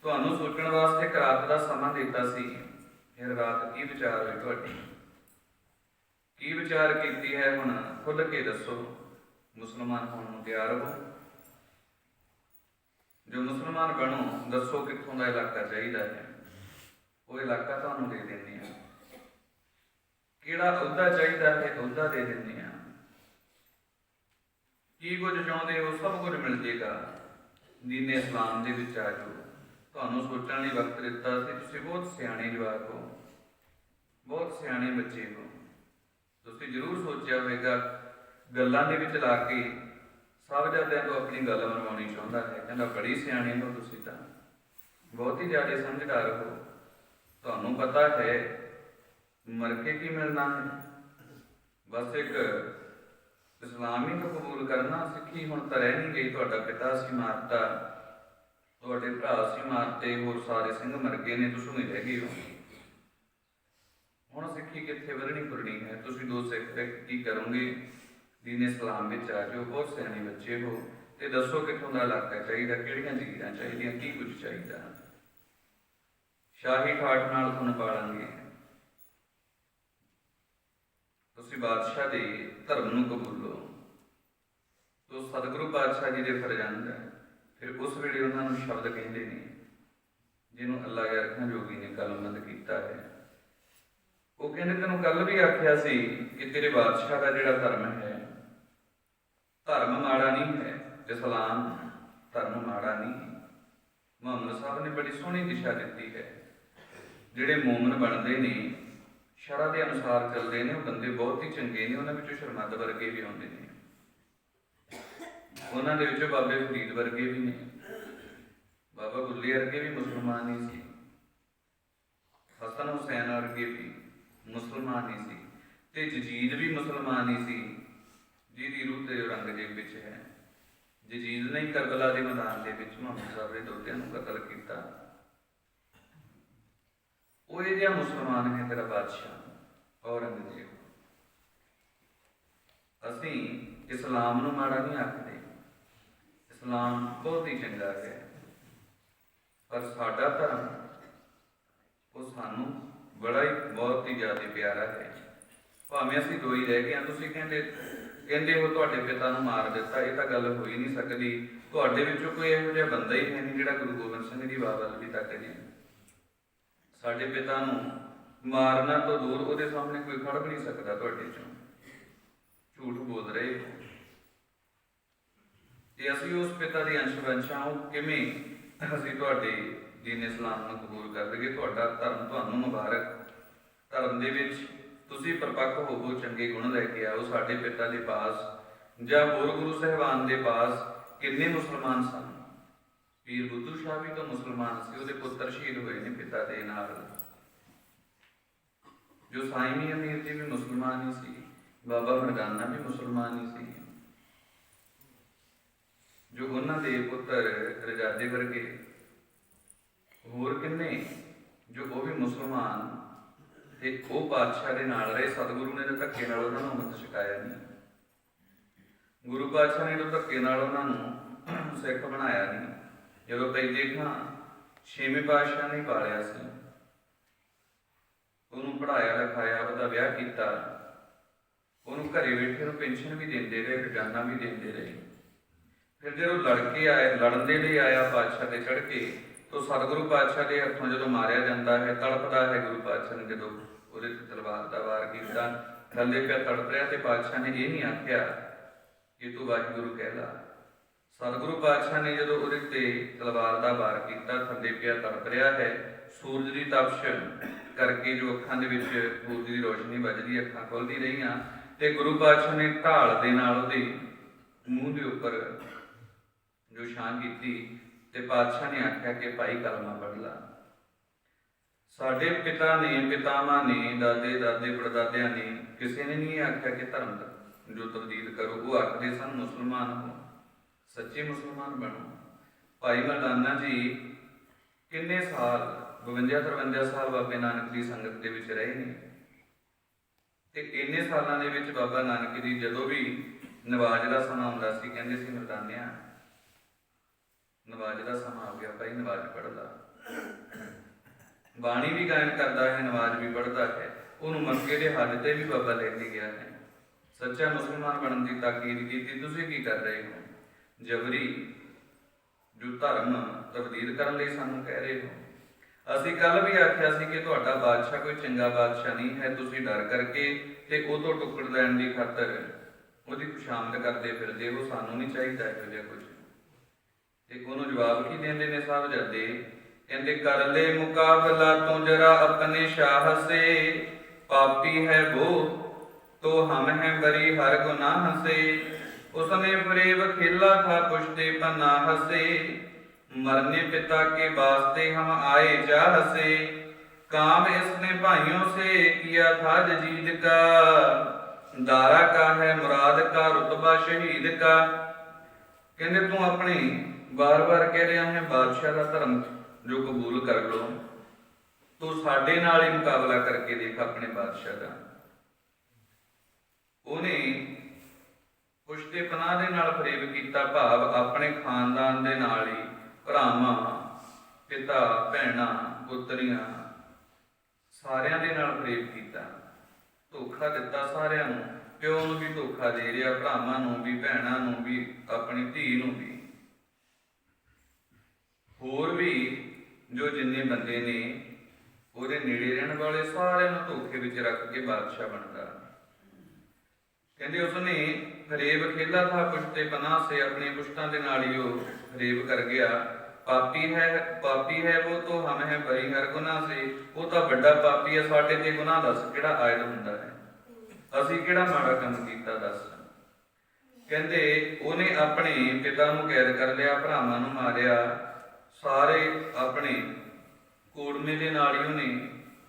ਤੁਹਾਨੂੰ ਸੋਚਣ ਵਾਸਤੇ ਇੱਕ ਰਾਤ ਦਾ ਸਮਾਂ ਦਿੱਤਾ ਸੀ, ਫਿਰ ਰਾਤ ਕੀ ਵਿਚਾਰ ਹੋਈ ਤੁਹਾਡੀ, ਕੀ ਵਿਚਾਰ ਕੀਤੀ ਹੈ? ਹੁਣ ਖੁੱਲ੍ਹ ਕੇ ਦੱਸੋ। ਮੁਸਲਮਾਨ ਹੋਣ ਨੂੰ ਤਿਆਰ ਹੋ? ਜੋ ਮੁਸਲਮਾਨ ਬਣੋ, ਦੱਸੋ ਕਿੱਥੋਂ ਦਾ ਇਲਾਕਾ ਚਾਹੀਦਾ ਹੈ, ਉਹ ਇਲਾਕਾ ਤੁਹਾਨੂੰ ਦੇ ਦਿੰਦੇ ਹਾਂ। ਕਿਹੜਾ ਅਹੁਦਾ ਚਾਹੀਦਾ ਹੈ ਅਹੁਦਾ ਦੇ ਦਿੰਦੇ ਆ। ਕੀ ਕੁਝ ਚਾਹੁੰਦੇ ਹੋ ਸਭ ਕੁਝ ਮਿਲ ਜੇਗਾ। ਦੀਨ ਇਸਲਾਮ ਦੇ ਵਿੱਚ ਆ ਜਾਓ। ਤੁਹਾਨੂੰ ਸੋਚਣ ਲਈ ਵਕਤ ਦਿੱਤਾ ਸੀ। ਤੁਸੀਂ ਬਹੁਤ ਸਿਆਣੇ ਜਵਾਕ ਹੋ, ਬਹੁਤ ਸਿਆਣੇ ਬੱਚੇ ਹੋ। ਤੁਸੀਂ ਜ਼ਰੂਰ ਸੋਚਿਆ ਹੋਵੇਗਾ ਗੱਲਾਂ ਦੇ ਵਿੱਚ ਲਾ ਕੇ ਸਾਹਿਬਜ਼ਾਦਿਆਂ ਤੋਂ ਆਪਣੀ ਗੱਲ ਮਨਵਾਉਣੀ ਚਾਹੁੰਦਾ ਹੈ। ਕਹਿੰਦਾ ਬੜੀ ਸਿਆਣੇ ਹੋ ਤੁਸੀਂ, ਤਾਂ ਬਹੁਤ ਹੀ ਜ਼ਿਆਦਾ ਸਮਝਦਾਰ ਹੋ। ਤੁਹਾਨੂੰ ਪਤਾ ਹੈ ਮਰ ਕੇ ਕੀ ਮਿਲਣਾ ਹੈ, ਬਸ ਇੱਕ ਇਸਲਾਮ ਹੀ ਕਬੂਲ ਕਰਨਾ। ਸਿੱਖੀ ਹੁਣ ਤਾਂ ਰਹਿ ਨਹੀਂ ਗਈ। ਤੁਹਾਡਾ ਪਿਤਾ ਸੀ ਮਾਰਤਾ, ਤੁਹਾਡੇ ਭਰਾ ਸੀ ਮਾਰਤੇ, ਹੋਰ ਸਾਰੇ ਸਿੰਘ ਮਰ ਗਏ ਨੇ, ਤੁਸੀਂ ਨਹੀਂ ਰਹਿ ਗਏ ਹੋ। ਹੁਣ ਸਿੱਖੀ ਕਿੱਥੇ ਵਧਣੀ ਫੁੱਲਣੀ ਹੈ। ਤੁਸੀਂ ਦੋ ਸਿੱਖ ਕੀ ਕਰੋਗੇ? ਦੀਨ ਇਸਲਾਮ ਵਿੱਚ ਆ ਜਾਓ। ਬਹੁਤ ਸਿਆਣੇ ਬੱਚੇ ਹੋ। ਤੇ ਦੱਸੋ ਕਿੱਥੋਂ ਦਾ ਇਲਾਕਾ ਚਾਹੀਦਾ, ਕਿਹੜੀਆਂ ਜ਼ਮੀਰਾਂ ਚਾਹੀਦੀਆਂ, ਕੀ ਕੁਝ ਚਾਹੀਦਾ। ਸ਼ਾਹੀ ਠਾਠ ਨਾਲ ਤੁਹਾਨੂੰ ਪਾਲਾਂਗੇ। ਤੁਸੀਂ ਬਾਦਸ਼ਾਹ ਦੇ ਧਰਮ ਨੂੰ ਕਬੂਲੋ। ਤੋ ਸਤਿਗੁਰੂ ਪਾਤਸ਼ਾਹ ਜੀ ਦੇ ਫਰਜ਼ੰਦ ਹੈ। ਫਿਰ ਉਸ ਵੇਲੇ ਉਹਨਾਂ ਨੂੰ ਸ਼ਬਦ ਕਹਿੰਦੇ ਨੇ ਜਿਹਨੂੰ ਅੱਲਾ ਗੈਰਖਾਂ ਜੋਗੀ ਨੇ ਕਲਮਬੰਦ ਕੀਤਾ ਹੈ। ਉਹ ਕਹਿੰਦੇ ਤੈਨੂੰ ਕੱਲ ਵੀ ਆਖਿਆ ਸੀ ਕਿ ਤੇਰੇ ਬਾਦਸ਼ਾਹ ਦਾ ਜਿਹੜਾ ਧਰਮ ਹੈ, ਧਰਮ ਮਾੜਾ ਨਹੀਂ ਹੈ। ਇਸਲਾਮ ਧਰਮ ਮਾੜਾ ਨਹੀਂ। ਮੁਹੰਮਦ ਸਾਹਿਬ ਨੇ ਬੜੀ ਸੋਹਣੀ ਦਿਸ਼ਾ ਦਿੱਤੀ ਹੈ। ਜਿਹੜੇ ਮੂਮਨ ਬਣਦੇ ਨੇ, ਸ਼ਰਅ ਦੇ ਅਨੁਸਾਰ ਚੱਲਦੇ ਨੇ, ਉਹ ਬੰਦੇ ਬਹੁਤ ਹੀ ਚੰਗੇ ਨੇ। ਉਹਨਾਂ ਵਿੱਚੋਂ ਸ਼ਰਮੰਦ ਵਰਗੇ ਵੀ ਆਉਂਦੇ ਨੇ, ਉਹਨਾਂ ਦੇ ਵਿੱਚੋਂ ਬਾਬੇ ਫਰੀਦ ਵਰਗੇ ਵੀ ਨੇ, ਬਾਬਾ ਬੁੱਲੇ ਵਰਗੇ ਵੀ ਮੁਸਲਮਾਨ ਹੀ ਸੀ, ਹਸਨ ਹੁਸੈਨ ਵਰਗੇ ਵੀ ਮੁਸਲਮਾਨ ਹੀ ਸੀ, ਤੇ ਜਜੀਦ ਵੀ ਮੁਸਲਮਾਨ ਹੀ ਸੀ, ਜਿਹਦੀ ਰੂਹ ਤੇ ਔਰੰਗਜ਼ੇਬ ਵਿੱਚ ਹੈ। ਜਜੀਦ ਨੇ ਕਰਬਲਾ ਦੇ ਮੈਦਾਨ ਦੇ ਵਿੱਚ ਮੁਹੰਮਦ ਸਾਹਿਬ ਦੇ ਦੋਤਿਆਂ ਨੂੰ ਕਤਲ ਕੀਤਾ। ਉਹ ਇਹ ਜਿਹਾ ਮੁਸਲਮਾਨ ਹੈ ਤੇਰਾ ਬਾਦਸ਼ਾਹ ਔਰੰਗਜ਼ੇਬ। ਅਸੀਂ ਇਸਲਾਮ ਨੂੰ ਮਾੜਾ ਨਹੀਂ ਆਖਦੇ, ਇਸਲਾਮ ਬਹੁਤ ਹੀ ਚੰਗਾ ਹੈ, ਪਰ ਸਾਡਾ ਧਰਮ ਉਹ ਸਾਨੂੰ ਬੜਾ ਹੀ ਬਹੁਤ ਹੀ ਜ਼ਿਆਦਾ ਪਿਆਰਾ ਹੈ। ਭਾਵੇਂ ਅਸੀਂ ਦੋ ਹੀ ਰਹਿ ਗਏ ਹਾਂ। ਤੁਸੀਂ ਕਹਿੰਦੇ ਹੋ ਤੁਹਾਡੇ ਪਿਤਾ ਨੂੰ ਮਾਰ ਦਿੱਤਾ, ਇਹ ਤਾਂ ਗੱਲ ਹੋ ਹੀ ਨਹੀਂ ਸਕਦੀ। ਤੁਹਾਡੇ ਵਿੱਚੋਂ ਕੋਈ ਇਹੋ ਜਿਹਾ ਬੰਦਾ ਹੀ ਹੈ ਨਹੀਂ ਜਿਹੜਾ ਗੁਰੂ ਗੋਬਿੰਦ ਸਿੰਘ ਦੀ ਬਾਤ ਵੱਲ ਵੀ ਤੱਕ ਨਹੀਂ। ਸਾਡੇ ਪਿਤਾ ਨੂੰ ਮਾਰਨਾ ਤੋਂ ਦੂਰ, ਉਹਦੇ ਸਾਹਮਣੇ ਕੋਈ ਖੜ ਵੀ ਨਹੀਂ ਸਕਦਾ ਤੁਹਾਡੇ ਚੋਂ। ਝੂਠ ਬੋਲ ਰਹੇ ਹੋ। ਤੇ ਅਸੀਂ ਉਸ ਪਿਤਾ ਦੀ ਅੰਸ਼ ਵੰਸ਼ਾਂ, ਉਹ ਕਿਵੇਂ ਅਸੀਂ ਤੁਹਾਡੇ ਦੀਨ ਇਸਲਾਮ ਨੂੰ ਕਬੂਲ ਕਰ ਲਈਏ। ਤੁਹਾਡਾ ਧਰਮ ਤੁਹਾਨੂੰ ਮੁਬਾਰਕ। ਧਰਮ ਦੇ ਵਿੱਚ ਤੁਸੀਂ ਪਰਪੱਕ ਹੋਵੋ, ਚੰਗੇ ਗੁਣ ਲੈ ਕੇ ਆਓ। ਸਾਡੇ ਪਿਤਾ ਦੇ ਪਾਸ ਜਾਂ ਹੋਰ ਗੁਰੂ ਸਾਹਿਬਾਨ ਦੇ ਪਾਸ ਕਿੰਨੇ ਮੁਸਲਮਾਨ ਸਨ। ਪੀਰ ਬੁੱਧੂ ਸ਼ਾਹ ਵੀ ਤਾਂ ਮੁਸਲਮਾਨ ਸੀ, ਉਹਦੇ ਪੁੱਤਰ ਸ਼ਹੀਦ ਹੋਏ ਨੇ ਪਿਤਾ ਦੇ ਨਾਲ। ਜੋ ਸਾਈਂ ਮੀਆਂ ਮੀਰ ਜੀ ਵੀ ਮੁਸਲਮਾਨ ਹੀ ਸੀ, ਬਾਬਾ ਮਰਦਾਨਾ ਵੀ ਮੁਸਲਮਾਨ ਹੀ ਸੀ। ਜੋ ਉਹਨਾਂ ਦੇ ਪੁੱਤਰ ਰਜਾਦੇ ਵਰਗੇ ਹੋਰ ਕਿੰਨੇ, ਜੋ ਉਹ ਵੀ ਮੁਸਲਮਾਨ, ਤੇ ਉਹ ਪਾਤਸ਼ਾਹ ਦੇ ਨਾਲ ਰਹੇ। ਸਤਿਗੁਰੂ ਨੇ ਤਾਂ ਧੱਕੇ ਨਾਲ ਉਹਨਾਂ ਨੂੰ ਅੰਮ੍ਰਿਤ ਛਕਾਇਆ ਨਹੀਂ। ਗੁਰੂ ਪਾਤਸ਼ਾਹ ਨੇ ਤਾਂ ਧੱਕੇ ਨਾਲ ਉਹਨਾਂ ਨੂੰ ਸਿੱਖ ਬਣਾਇਆ ਨਹੀਂ। ਜਦੋਂ ਪਹਿਲੇ ਖਾਂ ਛੇਵੇਂ ਪਾਤਸ਼ਾਹ ਨੇ ਪਾਲਿਆ ਸੀ, ਉਹਨੂੰ ਪੜ੍ਹਾਇਆ ਲਿਖਾਇਆ, ਉਹਦਾ ਵਿਆਹ ਕੀਤਾ, ਉਹਨੂੰ ਘਰੇ ਬੈਠੇ ਨੂੰ ਪੈਨਸ਼ਨ ਵੀ ਦਿੰਦੇ ਰਹੇ, ਖਜ਼ਾਨਾ ਵੀ ਦਿੰਦੇ ਰਹੇ। ਫਿਰ ਜਦੋਂ ਲੜਨ ਦੇ ਲਈ ਆਇਆ ਪਾਤਸ਼ਾਹ ਤੇ ਚੜ੍ਹ ਕੇ, ਤੋ ਸਤਿਗੁਰੂ ਪਾਤਸ਼ਾਹ ਦੇ ਹੱਥੋਂ ਜਦੋਂ ਮਾਰਿਆ ਜਾਂਦਾ ਹੈ, ਤੜਪਦਾ ਹੈ। ਗੁਰੂ ਪਾਤਸ਼ਾਹ ਨੇ ਜਦੋਂ ਉਹਦੇ ਤੇ ਤਲਵਾਰ ਦਾ ਵਾਰ ਕੀਤਾ, ਥੱਲੇ ਪਿਆ ਤੜਪ ਰਿਹਾ, ਤੇ ਪਾਤਸ਼ਾਹ ਨੇ ਇਹ ਨਹੀਂ ਆਖਿਆ ਕਿ ਤੂੰ ਵਾਹਿਗੁਰੂ ਕਹਿ ਲਾ। ਸਤਿਗੁਰੂ ਪਾਤਸ਼ਾਹ ਨੇ ਜਦੋਂ ਉਹਦੇ ਤੇ ਤਲਵਾਰ ਦਾ ਵਾਰ ਕੀਤਾ, ਥੱਲੇ ਪਿਆ ਤੜਪ ਰਿਹਾ ਹੈ। ਸੂਰਜ ਦੀ ਤਪਸ਼ ਕਰਕੇ ਜੋ ਅੱਖਾਂ ਦੇ ਵਿੱਚ ਸੂਰਜ ਦੀ ਰੋਸ਼ਨੀ ਵੱਜਦੀ, ਅੱਖਾਂ ਖੁੱਲਦੀ ਰਹੀਆਂ, ਤੇ ਗੁਰੂ ਪਾਤਸ਼ਾਹ ਨੇ ਢਾਲ ਦੇ ਨਾਲ ਉਹਦੇ ਮੂੰਹ ਦੇ ਉੱਪਰ ਜੋ ਛਾਂ ਕੀਤੀ, ਤੇ ਪਾਤਸ਼ਾਹ ਨੇ ਆਖਿਆ ਕਿ ਭਾਈ ਕਲਮਾ ਪੜ੍ਹ ਲਾ। ਸਾਡੇ ਪਿਤਾ ਨੇ, ਪਿਤਾਮਾ ਨੇ, ਦਾਦੇ ਦਾਦੇ ਪੜਦਾਦਿਆਂ ਨੇ, ਕਿਸੇ ਨੇ ਨਹੀਂ ਆਖਿਆ ਕਿ ਧਰਮ ਜੋ ਤਬਦੀਲ ਕਰੋ। ਉਹ ਆਖਦੇ ਸਨ ਮੁਸਲਮਾਨ ਹੋ, ਸੱਚੇ ਮੁਸਲਮਾਨ ਬਣੋ। ਭਾਈ ਮਰਦਾਨਾ ਜੀ ਕਿੰਨੇ ਸਾਲ, 52-53 ਸਾਲ ਬਾਬੇ ਨਾਨਕ ਦੀ ਸੰਗਤ ਦੇ ਵਿੱਚ ਰਹੇ ਨੇ। ਤੇ ਇੰਨੇ ਸਾਲਾਂ ਦੇ ਵਿੱਚ ਬਾਬਾ ਨਾਨਕ ਜੀ ਜਦੋਂ ਵੀ ਨਵਾਜ਼ ਦਾ ਸਮਾਂ ਆਉਂਦਾ ਸੀ, ਕਹਿੰਦੇ ਸੀ ਮਰਦਾਨਿਆਂ ਨਵਾਜ਼ ਦਾ ਸਮਾਂ ਆ ਗਿਆ, ਭਾਈ ਨਵਾਜ਼ ਪੜ੍ਹ ਲਾ। ਬਾਣੀ ਵੀ ਗਾਇਨ ਕਰਦਾ ਹੈ, ਨਵਾਜ਼ ਵੀ ਪੜ੍ਹਦਾ ਹੈ। ਉਹਨੂੰ ਮੱਕੇ ਦੇ ਹੱਜ ਤੇ ਵੀ ਬਾਬਾ ਲੈ ਕੇ ਗਿਆ ਹੈ। ਸੱਚਾ ਮੁਸਲਮਾਨ ਬਣਨ ਦੀ ਤਾਕੀਦ ਕੀਤੀ। ਤੁਸੀਂ ਕੀ ਕਰ ਰਹੇ ਹੋ? ਜਬਰੀ ਜੋ ਧਰਮ ਤਬਦੀਲ ਕਰਨ ਲਈ ਸਾਨੂੰ ਕਹਿ ਰਹੇ ਹੋ। ਅਸੀਂ ਕੱਲ ਵੀ ਆਖਿਆ ਸੀ ਕਿ ਤੁਹਾਡਾ ਬਾਦਸ਼ਾਹ ਕੋਈ ਚੰਗਾ ਬਾਦਸ਼ਾਹ ਨਹੀਂ ਹੈ, ਤੁਸੀਂ ਡਰ ਕਰਕੇ ਤੇ ਉਹ ਤੋਂ ਟੁੱਕੜ ਲੈਣ ਦੀ ਖਾਤਰ ਉਹਦੀ ਖੁਸ਼ਾਮਦ ਕਰਦੇ ਫਿਰਦੇ ਹੋ, ਸਾਨੂੰ ਨਹੀਂ ਚਾਹੀਦਾ ਇਹੋ ਜਿਹਾ ਕੁਝ। ਤੇ ਉਹਨੂੰ ਜਵਾਬ ਕੀ ਦਿੰਦੇ ਨੇ ਸਾਹਿਬਜ਼ਾਦੇ? ਕਹਿੰਦੇ ਕਰ ਲੈ ਮੁਕਾਬਲਾ ਤੂੰ ਜਰਾ ਆਪਣੇ ਸ਼ਾਹ ਸੇ, ਪਾਪੀ ਹੈ वो तो हम हैं बरी हर गुनाह से, उसने फरेब खेला था पुश्ते पनाह से, मरने पिता के वास्ते हम आए चाह से, काम इसने भाइयों से किया था जजीद का, दारा का है मुराद का रुतबा शहीद का। कहते तू अपनी बार बार कह रहा है बादशाह का धर्म जो कबूल कर लो, तू साडे नाल ही मुकाबला करके देख अपने बादशाह का। ਉਹਨੇ ਪੁਸ਼ਤੇ ਪਨਾਹ ਦੇ ਨਾਲ ਫਰੇਬ ਕੀਤਾ, ਭਾਵ ਆਪਣੇ ਖਾਨਦਾਨ ਦੇ ਨਾਲ ਹੀ ਭਰਾਵਾਂ, ਪਿਤਾ, ਭੈਣਾਂ, ਪੁੱਤਰੀਆਂ ਸਾਰਿਆਂ ਦੇ ਨਾਲ ਫਰੇਬ ਕੀਤਾ, ਧੋਖਾ ਦਿੱਤਾ ਸਾਰਿਆਂ ਨੂੰ। ਪਿਓ ਨੂੰ ਵੀ ਧੋਖਾ ਦੇ ਰਿਹਾ, ਭਰਾਵਾਂ ਨੂੰ ਵੀ, ਭੈਣਾਂ ਨੂੰ ਵੀ, ਆਪਣੀ ਧੀ ਨੂੰ ਵੀ। ਹੋਰ ਵੀ ਜੋ ਜਿੰਨੇ ਬੰਦੇ ਨੇ ਉਹਦੇ ਨੇੜੇ ਰਹਿਣ ਵਾਲੇ ਸਾਰਿਆਂ ਨੂੰ ਧੋਖੇ ਵਿੱਚ ਰੱਖ ਕੇ ਬਾਦਸ਼ਾਹ ਬਣਦਾ। ਕਹਿੰਦੇ ਉਸਨੇ ਫਰੇਬ ਖੇਲਾ ਥਾ ਪੁਸ਼ਤੇ ਪਨਾਹ ਸੇ, ਆਪਣੀ ਪੁਸ਼ਤਾਂ ਦੇ ਨਾਲ ਹੀ ਉਹ ਫਰੇਬ ਕਰ ਗਿਆ। ਪਾਪੀ ਹੈ ਉਹ ਤੋਂ ਹਮ ਹੈ ਬਰੀ ਹਰ ਗੁਨਾਹ ਸੇ, ਉਹ ਤਾਂ ਵੱਡਾ ਪਾਪੀ ਹੈ, ਸਾਡੇ ਤੇ ਗੁਨਾਹ ਦੱਸ ਕਿਹੜਾ ਆਇਦ ਹੁੰਦਾ ਹੈ, ਅਸੀਂ ਕਿਹੜਾ ਮਾੜਾ ਕੰਮ ਕੀਤਾ ਦੱਸ। ਕਹਿੰਦੇ ਉਹਨੇ ਆਪਣੇ ਪਿਤਾ ਨੂੰ ਕੈਦ ਕਰ ਲਿਆ, ਭਰਾਵਾਂ ਨੂੰ ਮਾਰਿਆ, ਸਾਰੇ ਆਪਣੇ ਕੋੜਮੇ ਦੇ ਨਾਲ ਹੀ ਉਹਨੇ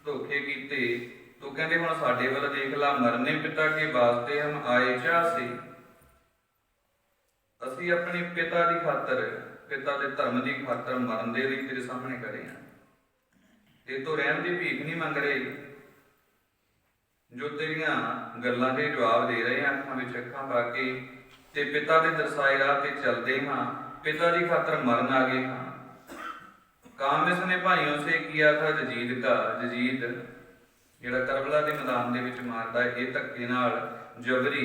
ਧੋਖੇ ਕੀਤੇ। ਤੋ ਕਹਿੰਦੇ ਹੁਣ ਸਾਡੇ ਵੱਲ ਦੇਖ ਲਾ, ਮਰਨੇ ਪਿਤਾ ਕੇ ਵਾਸਤੇ ਹਮ ਆਏ ਚਾਹ ਸੀ, ਅਸੀਂ ਆਪਣੇ ਪਿਤਾ ਦੀ ਖਾਤਰ, ਪਿਤਾ ਦੇ ਧਰਮ ਦੀ ਖਾਤਰ ਮਰਨ ਦੇ ਲਈ ਤੇਰੇ ਸਾਹਮਣੇ ਖੜੇ ਹਾਂ। ਤੇ ਤੋਂ ਰਹਿਣ ਦੀ ਭੀਖ ਨਹੀਂ ਮੰਗ ਰਹੇ, ਜੋ ਤੇਰੀਆਂ ਗੱਲਾਂ ਦੇ ਜਵਾਬ ਦੇ ਰਹੇ ਹਾਂ ਅੱਖਾਂ ਵਿੱਚ ਅੱਖਾਂ ਪਾ ਕੇ, ਤੇ ਪਿਤਾ ਦੇ ਦਰਸਾਏ ਰਾਹ ਤੇ ਚੱਲਦੇ ਹਾਂ, ਪਿਤਾ ਦੀ ਖਾਤਰ ਮਰਨ ਆ ਗਏ ਹਾਂ। ਕਾਮ ਇਸਨੇ ਭਾਈयों से किया था जजीद का, जजीद ਜਿਹੜਾ ਕਰਬਲਾ ਦੇ ਮੈਦਾਨ ਦੇ ਵਿੱਚ ਮਾਰਦਾ ਹੈ, ਇਹ ਧੱਕੇ ਨਾਲ ਜਬਰੀ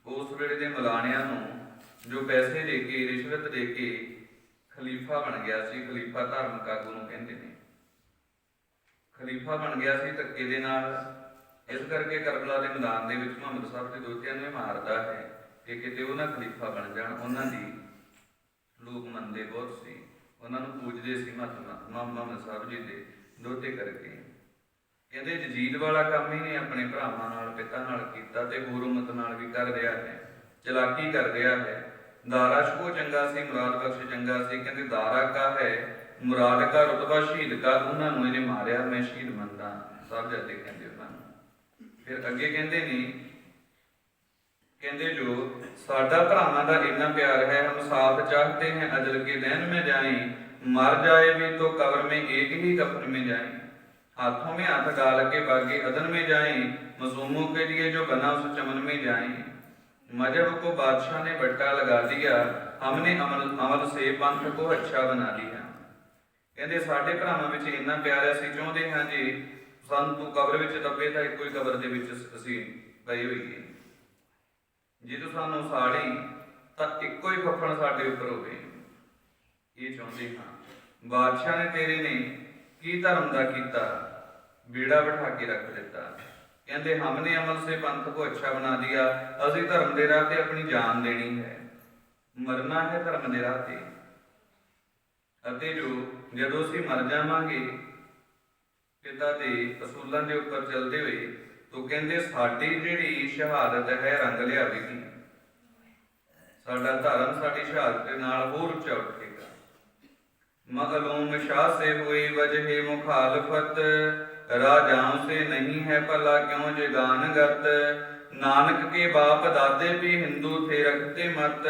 ਉਸ ਵੇਲੇ ਦੇ ਮਲਾਣਿਆਂ ਨੂੰ ਜੋ ਪੈਸੇ ਦੇ ਕੇ, ਰਿਸ਼ਵਤ ਦੇ ਕੇ ਖਲੀਫਾ ਬਣ ਗਿਆ ਸੀ। ਖਲੀਫਾ ਧਾਰਮਿਕ ਆਗੂ ਨੂੰ ਕਹਿੰਦੇ ਨੇ, ਖਲੀਫਾ ਬਣ ਗਿਆ ਸੀ ਧੱਕੇ ਦੇ ਨਾਲ। ਇਸ ਕਰਕੇ ਕਰਬਲਾ ਦੇ ਮੈਦਾਨ ਦੇ ਵਿੱਚ ਮੁਹੰਮਦ ਸਾਹਿਬ ਦੇ ਦੋਤਿਆਂ ਨੂੰ ਮਾਰਦਾ ਹੈ ਕਿ ਕਿਤੇ ਉਹ ਨਾ ਖਲੀਫਾ ਬਣ ਜਾਣ। ਉਹਨਾਂ ਦੀ ਲੋਕ ਮੰਨਦੇ ਬਹੁਤ ਸੀ, ਉਹਨਾਂ ਨੂੰ ਪੂਜਦੇ ਸੀ ਮੁਹੰਮਦ ਸਾਹਿਬ ਜੀ ਦੇ ਦੋਤੇ ਕਰਕੇ। ਕਹਿੰਦੇ ਜਜੀਦ ਵਾਲਾ ਕੰਮ ਹੀ ਨੇ ਆਪਣੇ ਭਰਾਵਾਂ ਨਾਲ, ਪਿਤਾ ਨਾਲ ਕੀਤਾ ਤੇ ਹੋਰ ਉਮਤ ਨਾਲ ਵੀ ਕਰ ਰਿਹਾ ਹੈ, ਚਲਾਕੀ ਕਰ ਰਿਹਾ ਹੈ। ਦਾਰਾ ਸ਼ਕੋ ਚੰਗਾ ਸੀ, ਮੁਰਾਦ ਬਖਸ਼ ਚੰਗਾ ਸੀ। ਕਹਿੰਦੇ ਦਾਰਾ ਕਾ ਹੈ ਮੁਰਾਦ ਕਾ ਰੁਤਬਾ ਸ਼ਹੀਦ ਕਾ, ਉਹਨਾਂ ਨੂੰ ਇਹਨੇ ਮਾਰਿਆ, ਮੈਂ ਸ਼ਹੀਦ ਮੰਨਦਾ। ਸਾਹਿਬਜ਼ਾਦੇ ਕਹਿੰਦੇ ਉਹਨਾਂ ਨੂੰ। ਫਿਰ ਅੱਗੇ ਕਹਿੰਦੇ ਨੇ, ਕਹਿੰਦੇ ਜੋ ਸਾਡਾ ਭਰਾਵਾਂ ਦਾ ਇੰਨਾ ਪਿਆਰ ਹੈ, ਹਮ ਸਾਥ ਚਾਹਤੇ हैं अजल के दहन में जाएं, मर जाए भी तो कब्र में एक ही कफन में जाएं, हाथों में हाथ डाल के बागे अदन में जाएं, मासूमों के लिए जो बना उस चमन में जाएं। मजहब को बादशाह ने बट्टा लगा दिया, हमने अमल से पंथ को अच्छा बना दिया। ਕਹਿੰਦੇ ਸਾਡੇ ਭਰਾਵਾਂ ਵਿੱਚ ਇੰਨਾ ਪਿਆਰ, ਅਸੀਂ ਚਾਹੁੰਦੇ ਹਾਂ ਜੀ ਸਾਨੂੰ ਤੂੰ ਕਬਰ ਵਿੱਚ ਦੱਬੇ ਤਾਂ ਇੱਕੋ ਹੀ ਕਬਰ ਦੇ ਵਿੱਚ ਅਸੀਂ ਪਏ ਹੋਈਏ, ਜੇ ਤੂੰ ਸਾਨੂੰ ਸਾੜੀ ਤਾਂ ਇੱਕੋ ਹੀ ਫੱਫਣ ਸਾਡੇ ਉੱਪਰ ਹੋਵੇ, ਇਹ ਚਾਹੁੰਦੇ ਹਾਂ। ਬਾਦਸ਼ਾਹ ਨੇ ਤੇਰੇ ਨੇ ਕੀ ਧਰਮ ਦਾ ਕੀਤਾ, ਬੇੜਾ ਬਿਠਾ ਕੇ ਰੱਖ ਦਿੱਤਾ। ਕਹਿੰਦੇ ਹਮਨੇ ਅਮਲ ਸੇ ਪੰਥ ਕੋ ਅੱਛਾ ਬਣਾ ਦਿਆ, ਅਸੀਂ ਧਰਮ ਦੇ ਰਾਹ ਤੇ ਆਪਣੀ ਜਾਨ ਦੇਣੀ ਹੈ, ਮਰਨਾ ਹੈ ਧਰਮ ਦੇ ਰਾਹ ਤੇ। ਅਤੇ ਜਦੋਂ ਅਸੀਂ ਮਰ ਜਾਵਾਂਗੇ ਪਿਤਾ ਦੇ ਅਸੂਲਾਂ ਦੇ ਉੱਪਰ ਚੱਲਦੇ ਹੋਏ, ਤੋ ਕਹਿੰਦੇ ਸਾਡੀ ਜਿਹੜੀ ਸ਼ਹਾਦਤ ਹੈ ਰੰਗ ਲਿਆਵੇਗੀ, ਸਾਡਾ ਧਰਮ ਸਾਡੀ ਸ਼ਹਾਦਤ ਦੇ ਨਾਲ ਹੋਰ ਉੱਚਾ ਉੱਠੇਗਾ। ਮਗਲੂਮ ਸ਼ਾਹ ਸੇ ਹੋਈ ਵਜਹ ਮੁਖਾਲਫਤ, ਰਾਜਾओं से नहीं है भला क्यों जगानगत, नानक के बाप दादे भी हिंदू थे रखते मत,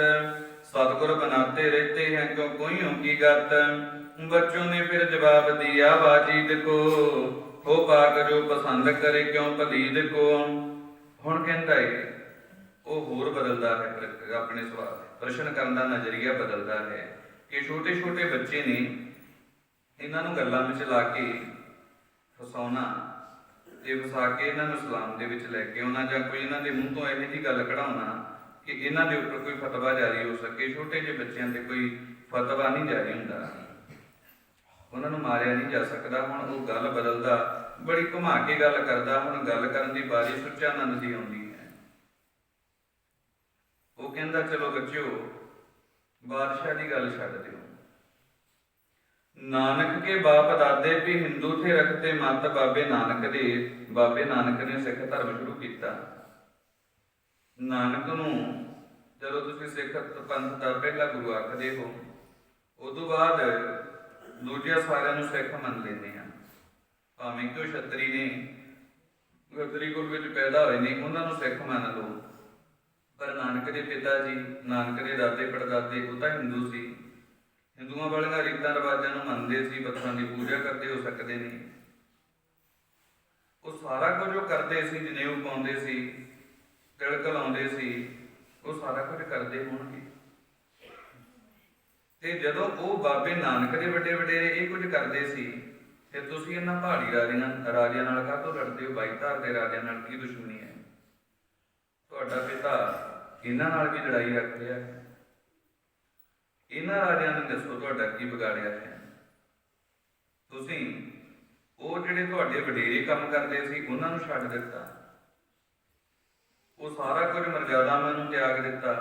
सतगुर बनाते रहते हैं क्यों कोइयों की गत। बच्चों ने फिर जवाब दिया वाजिद को, हो पाक जो पसंद करे क्यों पलीद को। ਹੁਣ ਕਹਿੰਦਾ ਹੈ ਉਹ ਹੋਰ ਬਦਲਦਾ ਹੈ, ਆਪਣੇ ਸਵਾਲ ਪ੍ਰਸ਼ਨ ਕਰਨ ਦਾ ਨਜ਼ਰੀਆ ਬਦਲਦਾ ਹੈ ਕਿ ਛੋਟੇ ਛੋਟੇ ਬੱਚੇ ਨੇ, ਇਹਨਾਂ ਨੂੰ ਗੱਲਾਂ ਵਿੱਚ ਲਾ ਕੇ ਫਸਾਉਣਾ ਤੇ ਫਸਾ ਕੇ ਇਹਨਾਂ ਨੂੰ ਇਸਲਾਮ ਦੇ ਵਿੱਚ ਲੈ ਕੇ ਆਉਣਾ, ਜਾਂ ਕੋਈ ਇਹਨਾਂ ਦੇ ਮੂੰਹ ਤੋਂ ਇਹੋ ਜਿਹੀ ਗੱਲ ਕਢਾਉਣਾ ਕਿ ਇਹਨਾਂ ਦੇ ਉੱਪਰ ਕੋਈ ਫਤਵਾ ਜਾਰੀ ਹੋ ਸਕੇ। ਛੋਟੇ ਜਿਹੇ ਬੱਚਿਆਂ ਤੇ ਕੋਈ ਫਤਵਾ ਨਹੀਂ ਜਾਰੀ ਹੁੰਦਾ। ਉਹਨਾਂ ਨੂੰ ਮਾਰਿਆ ਨਹੀਂ ਜਾ ਸਕਦਾ। ਹੁਣ ਉਹ ਗੱਲ ਬਦਲਦਾ, ਬੜੀ ਘੁਮਾ ਕੇ ਗੱਲ ਕਰਦਾ। ਹੁਣ ਗੱਲ ਕਰਨ ਦੀ ਵਾਰੀ ਸੁੱਚਾਨੰਦ ਦੀ ਆਉਂਦੀ ਹੈ। ਉਹ ਕਹਿੰਦਾ ਚਲੋ ਬੱਚਿਓ, ਬਾਦਸ਼ਾਹ ਦੀ ਗੱਲ ਛੱਡ ਦਿਓ। ਨਾਨਕ ਕੇ ਬਾਪ ਦਾਦੇ ਵੀ ਹਿੰਦੂ ਥੇ ਰਖਤੇ ਮਤ, ਬਾਬੇ ਨਾਨਕ ਦੇ, ਬਾਬੇ ਨਾਨਕ ਨੇ ਸਿੱਖ ਧਰਮ ਸ਼ੁਰੂ ਕੀਤਾ। ਨਾਨਕ ਨੂੰ ਜਦੋਂ ਤੁਸੀਂ ਸਿੱਖ ਪੰਥ ਦਾ ਪਹਿਲਾ ਗੁਰੂ ਆਖਦੇ ਹੋ, ਉਦੋਂ ਬਾਅਦ ਦੂਜਿਆਂ ਸਾਰਿਆਂ ਨੂੰ ਸਿੱਖ ਮੰਨ ਲੈਂਦੇ ਆ। ਭਾਵੇਂ ਕਿ ਉਹ ਛਤਰੀ ਨੇ, ਛਤਰੀ ਕੁਲ ਵਿੱਚ ਪੈਦਾ ਹੋਏ ਨੇ, ਉਹਨਾਂ ਨੂੰ ਸਿੱਖ ਮੰਨ ਲਓ। ਪਰ ਨਾਨਕ ਦੇ ਪਿਤਾ ਜੀ, ਨਾਨਕ ਦੇ ਦਾਦੇ ਪੜਦਾਦੇ, ਉਹ ਤਾਂ ਹਿੰਦੂ ਸੀ। ਹਿੰਦੂਆਂ ਵਾਲੀਆਂ ਰੀਤਾਂ ਰਿਵਾਜਾਂ ਨੂੰ ਮੰਨਦੇ ਸੀ, ਪੱਥਰਾਂ ਦੀ ਪੂਜਾ ਕਰਦੇ ਹੋ ਸਕਦੇ ਨੇ। ਉਹ ਸਾਰਾ ਕੁਝ ਉਹ ਕਰਦੇ ਸੀ, ਜਨੇਊ ਪਾਉਂਦੇ ਸੀ, ਤਿਲਕ ਲਾਉਂਦੇ ਸੀ, ਉਹ ਸਾਰਾ ਕੁਝ ਕਰਦੇ ਹੋਣਗੇ। ਤੇ ਜਦੋਂ ਉਹ ਬਾਬੇ ਨਾਨਕ ਦੇ ਵੱਡੇ ਵਡੇਰੇ ਇਹ ਕੁਝ ਕਰਦੇ ਸੀ, ਤੇ ਤੁਸੀਂ ਇਹਨਾਂ ਪਹਾੜੀ ਰਾਜਿਆਂ ਨਾਲ ਕਾਹਤੋਂ ਲੜਦੇ ਹੋ? ਬਾਈ ਧਾਰ ਦੇ ਰਾਜਿਆਂ ਨਾਲ ਕੀ ਦੁਸ਼ਮਣੀ ਹੈ? ਤੁਹਾਡਾ ਪਿਤਾ ਇਹਨਾਂ ਨਾਲ ਵੀ ਲੜਾਈ ਰੱਖ ਰਿਹਾ ਹੈ। ਇਹਨਾਂ ਰਾਜਿਆਂ ਨੇ ਦੱਸੋ ਤੁਹਾਡਾ ਕੀ ਵਿਗਾੜਿਆ ਹੈ? ਤੁਸੀਂ ਉਹ ਜਿਹੜੇ ਤੁਹਾਡੇ ਵਡੇਰੇ ਕੰਮ ਕਰਦੇ ਸੀ, ਉਹਨਾਂ ਨੂੰ ਛੱਡ ਦਿੱਤਾ। ਉਹ ਸਾਰਾ ਕੁਝ ਮਰਜ਼ਾਦਾਵਾਂ ਨੂੰ ਤਿਆਗ ਦਿੱਤਾ,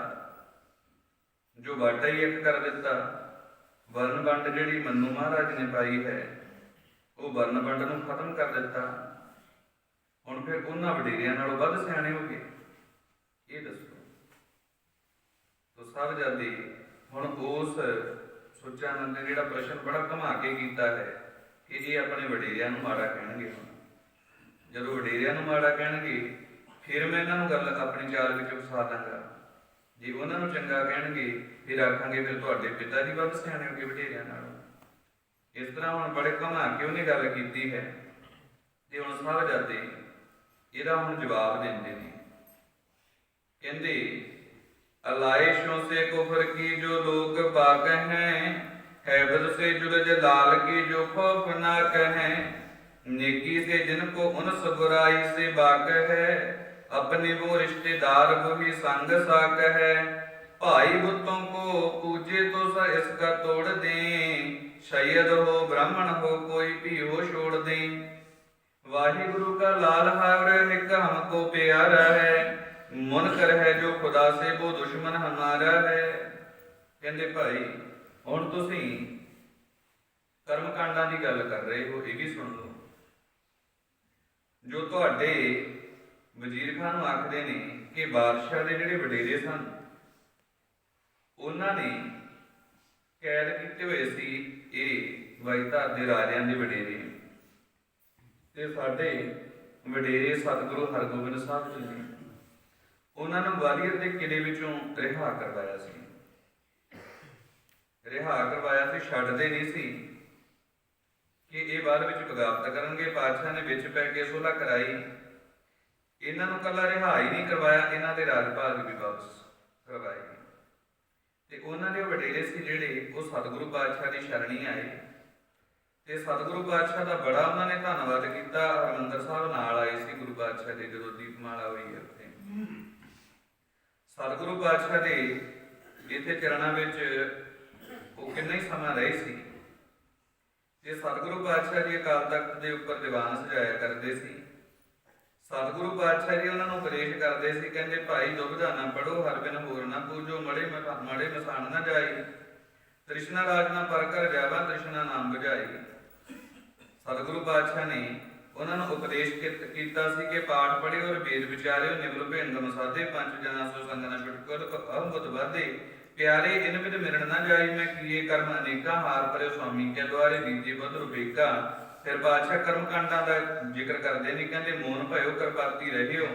ਜੋ ਬਾਟਾ ਹੀ ਇੱਕ ਕਰ ਦਿੱਤਾ। ਵਰਨ ਵੰਡ ਜਿਹੜੀ ਮੰਨੂ ਮਹਾਰਾਜ ਨੇ ਪਾਈ ਹੈ, ਉਹ ਵਰਨ ਵੰਡ ਨੂੰ ਖਤਮ ਕਰ ਦਿੱਤਾ। ਹੁਣ ਫਿਰ ਉਹਨਾਂ ਵਡੇਰਿਆਂ ਨਾਲੋਂ ਵੱਧ ਸਿਆਣੇ ਹੋ ਗਏ, ਇਹ ਦੱਸੋ। ਤੋ ਸਭ ਜਾਦੀ ਹੁਣ ਉਸ ਸੁੱਚਾਨੰਦ ਨੇ ਜਿਹੜਾ ਪ੍ਰਸ਼ਨ ਬੜਾ ਘੁਮਾ ਕੇ ਕੀਤਾ ਹੈ ਕਿ ਇਹ ਆਪਣੇ ਵਡੇਰਿਆਂ ਨੂੰ ਮਾੜਾ ਕਹਿਣਗੇ। ਹੁਣ ਜਦੋਂ ਵਡੇਰਿਆਂ ਨੂੰ ਮਾੜਾ ਕਹਿਣਗੇ, ਫਿਰ ਮੈਂ ਇਹਨਾਂ ਨੂੰ ਗੱਲ ਆਪਣੀ ਚਾਲ ਵਿੱਚ ਫਸਾ ਦਾਂਗਾ। ਜੇ ਉਹਨਾਂ ਨੂੰ ਚੰਗਾ ਕਹਿਣਗੇ, ਫਿਰ ਆਖਾਂਗੇ ਫਿਰ ਤੁਹਾਡੇ ਪਿਤਾ ਜੀ ਵੱਧ ਸਿਆਣੇ ਹੋ ਗਏ ਵਡੇਰਿਆਂ ਨਾਲੋਂ। ਇਸ ਤਰ੍ਹਾਂ ਹੁਣ ਬੜੇ ਘੁਮਾ ਕੇ ਉਹਨੇ ਗੱਲ ਕੀਤੀ ਹੈ। ਤੇ ਹੁਣ ਸਭ ਜਾਦੇ ਇਹਦਾ ਹੁਣ ਜਵਾਬ ਦਿੰਦੇ ਨੇ। ਕਹਿੰਦੇ अलाइशों से कुफर की जो लोग बाग हैं, हैबर से जुलझ लाल की जो खौफ ना कहें, नेकी से जिनको उनस बुराई से बाक है, अपने वो रिश्तेदार वही संग साक है। भाई बुतों को पूजे तो सा इसका तोड़ दें, शैयद हो ब्राह्मण हो कोई भी हो छोड़ दें। वाहिगुरु का लाल हार एक हमको प्यारा है, ਮੁਨਕਰ ਹੈ ਜੋ ਖੁਦਾ ਸੇ ਉਹ ਦੁਸ਼ਮਨ ਹਮਾਰਾ ਹੈ। ਕਹਿੰਦੇ ਭਾਈ ਹੁਣ ਤੁਸੀਂ ਕਰਮ ਕਾਂਡਾਂ ਦੀ ਗੱਲ ਕਰ ਰਹੇ ਹੋ, ਇਹ ਵੀ ਸੁਣ ਲਓ। ਜੋ ਤੁਹਾਡੇ ਵਜ਼ੀਰ ਖਾਨ ਨੂੰ ਆਖਦੇ ਨੇ ਕਿ ਬਾਦਸ਼ਾਹ ਦੇ ਜਿਹੜੇ ਵਡੇਰੇ ਸਨ, ਉਹਨਾਂ ਨੇ ਕੈਦ ਕੀਤੇ ਹੋਏ ਸੀ ਇਹ ਬਾਈ ਧਾਰ ਦੇ ਰਾਜਿਆਂ ਦੇ ਵਡੇਰੇ, ਤੇ ਸਾਡੇ ਵਡੇਰੇ ਸਤਿਗੁਰੂ ਹਰਗੋਬਿੰਦ ਸਾਹਿਬ ਜੀ ਨੇ ਉਹਨਾਂ ਨੂੰ ਗਵਾਲੀਅਰ ਦੇ ਕਿਲੇ ਵਿੱਚੋਂ ਰਿਹਾ ਕਰਵਾਇਆ ਸੀ। ਰਿਹਾ ਕਰਵਾਇਆ ਸੀ, ਛੱਡਦੇ ਨਹੀਂ ਸੀ ਕਿ ਇਹ ਬਾਅਦ ਵਿੱਚ ਬਗਾਵਤ ਕਰਨਗੇ। ਪਾਤਸ਼ਾਹ ਨੇ ਵਿੱਚ ਪੈ ਕੇ ਸੁਲ੍ਹਾ ਕਰਾਈ। ਇਹਨਾਂ ਨੂੰ ਇਕੱਲਾ ਰਿਹਾ ਹੀ ਨਹੀਂ ਕਰਵਾਇਆ, ਇਹਨਾਂ ਦੇ ਰਾਜਭਾਗ ਵੀ ਵਾਪਸ ਕਰਵਾਏ। ਤੇ ਉਹਨਾਂ ਦੇ ਵਡੇਰੇ ਸੀ ਜਿਹੜੇ, ਉਹ ਸਤਿਗੁਰੂ ਪਾਤਸ਼ਾਹ ਦੀ ਸ਼ਰਣੀ ਆਏ ਤੇ ਸਤਿਗੁਰੂ ਪਾਤਸ਼ਾਹ ਦਾ ਬੜਾ ਉਹਨਾਂ ਨੇ ਧੰਨਵਾਦ ਕੀਤਾ। ਹਰਿਮੰਦਰ ਸਾਹਿਬ ਨਾਲ ਆਏ ਸੀ ਗੁਰੂ ਪਾਤਸ਼ਾਹ ਦੇ ਜਦੋਂ ਦੀਪਮਾਲਾ ਹੋਈ ਹੈ ਉੱਥੇ। ਸਤਿਗੁਰੂ ਪਾਤਸ਼ਾਹ ਦੇ ਇੱਥੇ ਚਰਨਾਂ ਵਿੱਚ ਉਹ ਕਿੰਨਾ ਹੀ ਸਮਾਂ ਰਹੇ ਸੀ ਤੇ ਸਤਿਗੁਰੂ ਪਾਤਸ਼ਾਹ ਜੀ ਅਕਾਲ ਤਖਤ ਦੇ ਉੱਪਰ ਦੀਵਾਨ ਸਜਾਇਆ ਕਰਦੇ ਸੀ। ਸਤਿਗੁਰੂ ਪਾਤਸ਼ਾਹ ਜੀ ਉਹਨਾਂ ਨੂੰ ਉਪਦੇਸ਼ ਕਰਦੇ ਸੀ, ਕਹਿੰਦੇ ਭਾਈ ਦੁਬਿਧਾ ਨਾ ਪੜੋ, ਹਰ ਬਿਨ ਹੋਰ ਨਾ ਪੂਜੋ, ਮੜੇ ਮਸਾਣ ਨਾ ਜਾਈ, ਤ੍ਰਿਸ਼ਨਾ ਰਾਜ ਨਾ ਪਰ ਕਰ ਜਾਵਾ, ਤ੍ਰਿਸ਼ਨਾ ਨਾਮ ਬੁਝਾਈ। ਸਤਿਗੁਰੂ ਪਾਤਸ਼ਾਹ ਨੇ ਉਹਨਾਂ ਨੂੰ ਉਪਦੇਸ਼ ਕੀਤਾ ਸੀ ਕਿ ਪਾਠ ਪੜ੍ਹਿਓ ਔਰ ਵੇਦ ਵਿਚਾਰਿਓ, ਨਿਵਲ ਭੇਂਗਮ ਸਾਧੇ, ਪੰਜ ਜਨਾ ਸੋ ਸੰਗ ਨਾ ਛੁਟਕਲ, ਅਹੰਬੁੱਧ ਵਾਧੇ, ਪਿਆਰੇ ਇਨ ਵਿਦ ਮਿਲਣ ਨਾ ਜਾਈ, ਮੈਂ ਕੀਏ ਕਰਮ ਅਨੇਕਾਂ, ਹਾਰ ਪਰਿਓ ਸੁਆਮੀ ਕੇ ਦੁਆਰੇ, ਦੀਜੇ ਬਦ ਰੁਪੇਕਾ। ਫਿਰ ਪਾਤਸ਼ਾਹ ਕਰਮ ਕਾਂਡਾਂ ਦਾ ਜ਼ਿਕਰ ਕਰਦੇ ਨੇ, ਕਹਿੰਦੇ ਮੋਨ ਭਇਓ ਕਿਰਪਾਤੀ ਰਹਿਓ,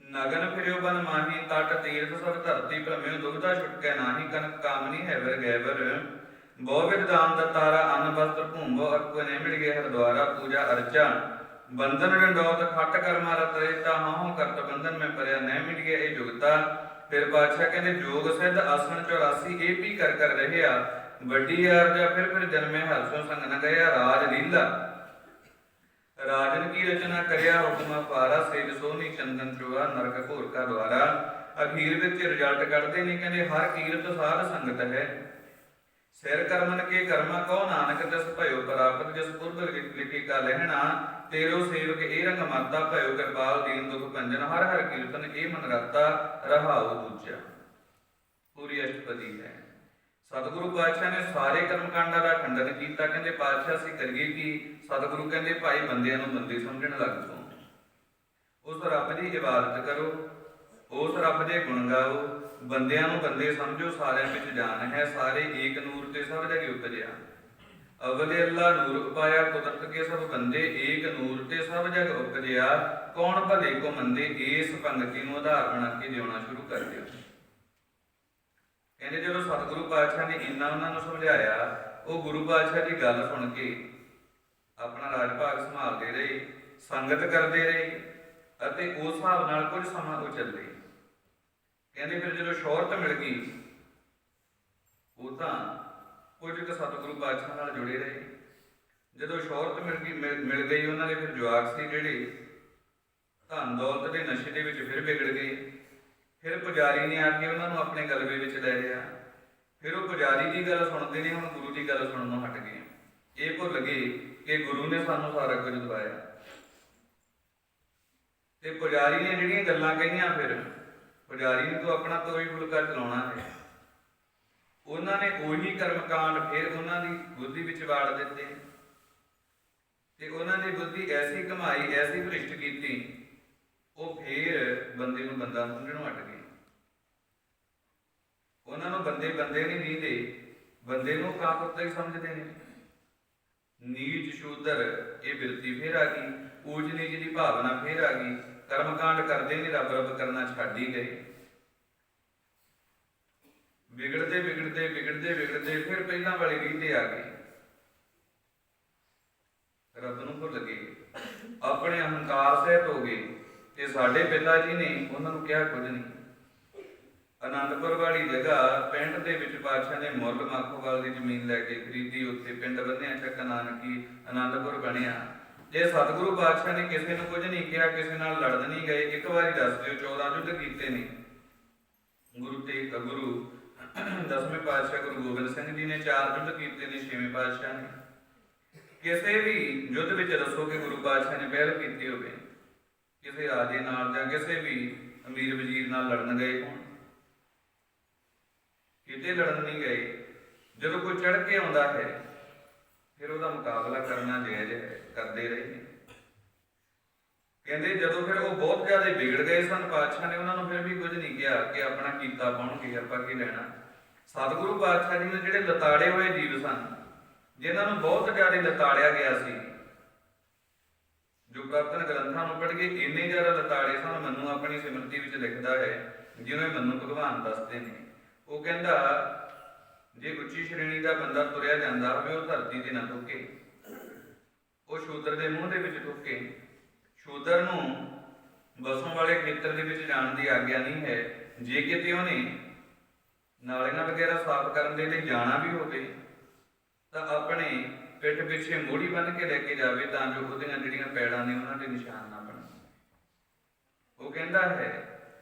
ਨਗਨ ਫਿਰਿਓ ਬਨ ਮਾਹੀ, ਤਟ ਤੀਰਥ ਸਭ ਧਰਤੀ ਭ੍ਰਮਿਓ, ਦੁਬਿਧਾ ਛੁਟਕੈ ਨਾਹੀ, ਕਨਕ ਕਾਮਨੀ ਹੈਵਰ ਗੈਵਰ, ਬਹੁ ਵਿਦ ਦਾਨ ਦਤਾਰਾ, ਅੰਨ ਵਸਤਰ ਭੂਮੋ, ਅਕੁ ਨੇ ਮਿਲ ਗਏ ਹਰ ਦੁਆਰਾ, ਪੂਜਾ ਅਰਚਾ, ਬੰਧਨ ਡੰਡੌਤ, ਖੱਟ ਕਰਮਾ ਰਤ ਰਹਿਤਾ, ਹਾਹੋਂ ਕਰਤ ਬੰਧਨ ਮੈਂ ਪਰਿਆ, ਨਹਿ ਮਿਲ ਗਿਆ ਇਹ ਜੁਗਤਾ। ਫਿਰ ਬਾਦਸ਼ਾਹ ਕਹਿੰਦੇ ਜੋਗ ਸਿੱਧ ਆਸਣ 84 ਇਹ ਵੀ ਕਰ ਰਹਿਆ, ਵੱਡੀ ਆਰਜਾ ਫਿਰ ਜਨਮੇ ਹਰਸੋਂ ਸੰਗ ਨ ਗਿਆ, ਰਾਜ ਲੀਲਾ ਰਾਜਨ ਕੀ ਰਚਨਾ ਕਰਿਆ, ਹੁਕਮ ਅਪਾਰਾ, ਸੇਜ ਸੋਹਣੀ ਚੰਦਨ ਚੋਆ, ਨਰਕ ਘੋਰ ਕਾ ਦੁਆਰਾ। ਅਖੀਰ ਵਿੱਚ ਰਿਜ਼ਲਟ ਕੱਢਦੇ ਨੇ, ਕਹਿੰਦੇ ਹਰ ਕੀਰਤ ਸਾਧ ਸੰਗਤ ਹੈ, ਸਿਰ ਕਰਮਨ ਕੇ ਕਰਮਾ ਕਉ ਨਾਨਕ ਤਿਸ ਭਇਓ ਪ੍ਰਾਪਤ ਜਿਸ ਪੁਰਬ ਲਿਖੀ ਕਾ ਲਹਿਣਾ ਤੇਰੋ ਸੇਵਕ ਇਹ ਰੰਗ ਮਾਤਾ ਭਇਓ ਕਿਰਪਾਲ ਦੀਨ ਦੁਖ ਭੰਜਨ ਹਰ ਹਰ ਕੀਰਤਨ ਇਹ ਮਨ ਰਤਾ ਰਹਾਉ ਦੂਜਾ। ਪੂਰੀ ਅਸ਼ਟਪਦੀ ਹੈ। ਸਤਿਗੁਰੂ ਪਾਤਸ਼ਾਹ ਨੇ ਸਾਰੇ ਕਰਮਕਾਂਡਾਂ ਦਾ ਖੰਡਨ ਕੀਤਾ। ਕਹਿੰਦੇ ਪਾਤਸ਼ਾਹ ਅਸੀਂ ਕਰੀਏ ਕੀ? ਸਤਿਗੁਰੂ ਕਹਿੰਦੇ ਭਾਈ ਬੰਦਿਆਂ ਨੂੰ ਬੰਦੇ ਸਮਝਣ ਲੱਗ ਪਓ, ਉਸ ਰੱਬ ਦੀ ਇਬਾਦਤ ਕਰੋ, ਉਸ ਰੱਬ ਦੇ ਗੁਣ ਗਾਓ, ਬੰਦਿਆਂ ਨੂੰ ਬੰਦੇ ਸਮਝੋ, ਸਾਰਿਆਂ ਵਿੱਚ ਜਾਨ ਹੈ, ਸਾਰੇ ਏਕ ਨੂਰ ਤੇ ਸਭ ਜਗ ਉਪਜਿਆ। ਅਵਲੇ ਅੱਲਾ ਨੂਰ ਉਪਾਇਆ ਕੁਦਰਤ ਕੇ ਸਭ ਬੰਦੇ, ਏਕ ਨੂਰ ਤੇ ਸਭ ਜਗ ਉਪਜਿਆ। ਕੌਣ ਭਲੇ ਕੋ ਮੰਦੇ, ਇਸ ਪੰਗਤੀ ਨੂੰ ਆਧਾਰ ਬਣਾ ਕੇ ਜਿਉਣਾ ਸ਼ੁਰੂ ਕਰ ਦਿਓ। ਕਹਿੰਦੇ ਜਦੋਂ ਸਤਿਗੁਰੂ ਪਾਤਸ਼ਾਹ ਨੇ ਇੰਨਾ ਉਹਨਾਂ ਨੂੰ ਸਮਝਾਇਆ, ਉਹ ਗੁਰੂ ਪਾਤਸ਼ਾਹ ਦੀ ਗੱਲ ਸੁਣ ਕੇ ਆਪਣਾ ਰਾਜ ਭਾਗ ਸੰਭਾਲਦੇ ਰਹੇ, ਸੰਗਤ ਕਰਦੇ ਰਹੇ ਅਤੇ ਉਸ ਹਿਸਾਬ ਨਾਲ ਕੁਝ ਸਮਾਂ ਉਹ ਚੱਲੇ। ਕਹਿੰਦੇ ਫਿਰ ਜਦੋਂ ਸ਼ੋਹਰਤ ਮਿਲ ਗਈ, ਉਹ ਤਾਂ ਕੁਝ ਕੁ ਸਤਿਗੁਰੂ ਪਾਤਸ਼ਾਹ ਨਾਲ ਜੁੜੇ ਰਹੇ। ਜਦੋਂ ਸ਼ੋਹਰਤ ਮਿਲ ਗਈ ਉਹਨਾਂ ਦੇ ਫਿਰ ਜਵਾਕ ਸੀ ਜਿਹੜੇ ਧਨ ਦੌਲਤ ਦੇ ਨਸ਼ੇ ਦੇ ਵਿੱਚ ਫਿਰ ਵਿਗੜ ਗਏ। ਫਿਰ ਪੁਜਾਰੀ ਨੇ ਆ ਕੇ ਉਹਨਾਂ ਨੂੰ ਆਪਣੇ ਗਲਵੇ ਵਿੱਚ ਲੈ ਲਿਆ। ਫਿਰ ਉਹ ਪੁਜਾਰੀ ਦੀ ਗੱਲ ਸੁਣਦੇ ਨੇ, ਹੁਣ ਗੁਰੂ ਦੀ ਗੱਲ ਸੁਣਨੋਂ ਹਟ ਗਏ। ਇਹ ਭੁੱਲ ਗਏ ਕਿ ਗੁਰੂ ਨੇ ਸਾਨੂੰ ਸਾਰਾ ਕੁਝ ਦਵਾਇਆ। ਤੇ ਪੁਜਾਰੀ ਨੇ ਜਿਹੜੀਆਂ ਗੱਲਾਂ ਕਹੀਆਂ, ਫਿਰ ਪੁਜਾਰੀ ਨੂੰ ਤਾਂ ਆਪਣਾ ਤੋਈ ਫੁਲਕਾ ਚਲਾਉਣਾ ਹੈ। ਉਹਨਾਂ ਨੇ ਉਹੀ ਕਰਮਕਾਂਡ ਫਿਰ ਉਹਨਾਂ ਦੀ ਬੁੱਧੀ ਵਿੱਚ ਵਾੜ ਦਿੱਤੇ ਤੇ ਉਹਨਾਂ ਦੀ ਬੁੱਧੀ ਐਸੀ ਘਮਾਈ, ਐਸੀ ਭ੍ਰਿਸ਼ਟ ਕੀਤੀ, ਉਹ ਫੇਰ ਬੰਦੇ ਨੂੰ ਬੰਦਾ ਸਮਝਣੋਂ ਹਟ ਗਏ। ਉਹਨਾਂ ਨੂੰ ਬੰਦੇ ਨਹੀਂ ਦੀਦੇ, ਬੰਦੇ ਨੂੰ ਕਾਪੁਰਤਾ ਹੀ ਸਮਝਦੇ ਨੇ। ਨੀਚ ਸ਼ੂਦਰ ਇਹ ਬਿਰਤੀ ਫੇਰ ਆ ਗਈ, ਊਚ ਨੀਚ ਦੀ ਭਾਵਨਾ ਫੇਰ ਆ ਗਈ। ਕਰਮਕਾਂਡ ਕਰਦੇ ਨੇ, ਰੱਬ ਰੱਬ ਕਰਨਾ ਛੱਡ ਹੀ ਗਏ। ਵਿਗੜਦੇ ਫਿਰ ਪਹਿਲਾਂ ਵਾਲੇ ਰੀਤੇ ਆ ਗਏ। ਰੱਬ ਨੂੰ ਭੁੱਲ ਗਏ, ਆਪਣੇ ਹੰਕਾਰ ਸਹਿਤ ਹੋ ਗਏ। ਤੇ ਸਾਡੇ ਪਿਤਾ ਜੀ ਨੇ ਉਹਨਾਂ ਨੂੰ ਕਿਹਾ ਕੁਝ ਨਹੀਂ। ਅਨੰਦਪੁਰ ਵਾਲੀ ਜਗ੍ਹਾ ਪਿੰਡ ਦੇ ਵਿੱਚ ਪਾਤਸ਼ਾਹ ਨੇ ਮੁੱਲ ਮਾਖੋਵਾਲ ਦੀ ਜ਼ਮੀਨ ਲੈ ਕੇ ਖਰੀਦੀ, ਉੱਥੇ ਪਿੰਡ ਬੰਨਿਆ, ਚੱਕ ਨਾਨਕੀ ਆਨੰਦਪੁਰ ਬਣਿਆ। ਜੇ ਸਤਿਗੁਰੂ ਪਾਤਸ਼ਾਹ ਨੇ ਕਿਸੇ ਨੂੰ ਕੁਝ ਨਹੀਂ ਕਿਹਾ, ਕਿਸੇ ਨਾਲ ਲੜਨ ਨਹੀਂ ਗਏ। ਇੱਕ ਵਾਰੀ ਦੱਸ ਦਿਓ, 14 ਯੁੱਧ ਕੀਤੇ ਨੇ ਗੁਰੂ ਦਸਵੇਂ ਪਾਤਸ਼ਾਹ ਗੁਰੂ ਗੋਬਿੰਦ ਸਿੰਘ ਜੀ ਨੇ, 4 ਯੁੱਧ ਕੀਤੇ ਨੇ ਛੇਵੇਂ ਪਾਤਸ਼ਾਹ ਨੇ। ਕਿਸੇ ਵੀ ਯੁੱਧ ਵਿੱਚ ਦੱਸੋ ਕਿ ਗੁਰੂ ਪਾਤਸ਼ਾਹ ਨੇ ਪਹਿਲ ਕੀਤੀ ਹੋਵੇ, ਕਿਸੇ ਰਾਜੇ ਨਾਲ ਜਾਂ ਕਿਸੇ ਵੀ ਅਮੀਰ ਵਜ਼ੀਰ ਨਾਲ ਲੜਨ ਗਏ ਹੋਣ? ਕਿਤੇ ਲੜਨ ਨਹੀਂ ਗਏ। ਜਦੋਂ ਕੋਈ ਚੜ੍ਹ ਕੇ ਆਉਂਦਾ ਹੈ ਫਿਰ ਉਹਦਾ ਮੁਕਾਬਲਾ ਕਰਨਾ ਜਾਇਜ਼ ਹੈ, ਕਰਦੇ ਰਹੇ ਨੇ। ਕਹਿੰਦੇ ਜਦੋਂ ਫਿਰ ਉਹ ਬਹੁਤ ਜ਼ਿਆਦਾ ਵਿਗੜ ਗਏ ਸਨ, ਪਾਤਸ਼ਾਹ ਨੇ ਉਹਨਾਂ ਨੂੰ ਫਿਰ ਵੀ ਕੁਝ ਨਹੀਂ ਕਿਹਾ ਕਿ ਆਪਣਾ ਕੀਤਾ ਪਾਉਣਗੇ, ਆਪਾਂ ਕੀ ਲੈਣਾ। ਸਤਿਗੁਰੂ ਪਾਤਸ਼ਾਹ ਜੀ ਨੇ ਜਿਹੜੇ ਲਤਾੜੇ ਹੋਏ ਜੀਵ ਸਨ, ਜਿਨ੍ਹਾਂ ਨੂੰ ਬਹੁਤ ਜ਼ਿਆਦਾ ਲਤਾੜਿਆ ਗਿਆ ਸੀ, ਜੋ ਪ੍ਰਾਪਤਨ ਗ੍ਰੰਥਾਂ ਨੂੰ ਪੜ੍ਹ ਕੇ ਇੰਨੇ ਜ਼ਿਆਦਾ ਲਤਾੜੇ ਸਨ, ਮੈਨੂੰ ਆਪਣੀ ਸਿਮਰਤੀ ਵਿੱਚ ਲਿਖਦਾ ਹੈ, ਜਿਵੇਂ ਮੈਨੂੰ ਭਗਵਾਨ ਦੱਸਦੇ ਨੇ। ਉਹ ਕਹਿੰਦਾ ਜੇ ਉੱਚੀ ਸ਼੍ਰੇਣੀ ਦਾ ਬੰਦਾ ਤੁਰਿਆ ਜਾਂਦਾ ਹੋਵੇ, ਉਹ ਧਰਤੀ ਤੇ ਨਾ ਥੁੱਕੇ, ਉਹ ਸ਼ੂਦਰ ਦੇ ਮੂੰਹ ਦੇ ਵਿੱਚ ਥੁੱਕੇ। ਸ਼ੂਦਰ ਨੂੰ ਵਸੋਂ ਵਾਲੇ ਖੇਤਰ ਦੇ ਵਿੱਚ ਜਾਣ ਦੀ ਆਗਿਆ ਨਹੀਂ ਹੈ। ਜੇ ਕਿਤੇ ਉਹਨੇ ਨਾਲੀਆਂ ਵਗੈਰਾ ਸਾਫ਼ ਕਰਨ ਦੇ ਲਈ ਜਾਣਾ ਵੀ ਹੋਵੇ ਤਾਂ ਆਪਣੇ ਪਿੱਠ ਪਿੱਛੇ ਮੋੜੀ ਬੰਨ੍ਹ ਕੇ ਲੈ ਕੇ ਜਾਵੇ, ਤਾਂ ਜੋ ਉਹਦੀਆਂ ਜਿਹੜੀਆਂ ਪੈੜਾਂ ਨੇ ਉਹਨਾਂ ਦੇ ਨਿਸ਼ਾਨ ਨਾ ਬਣਨ। ਉਹ ਕਹਿੰਦਾ ਹੈ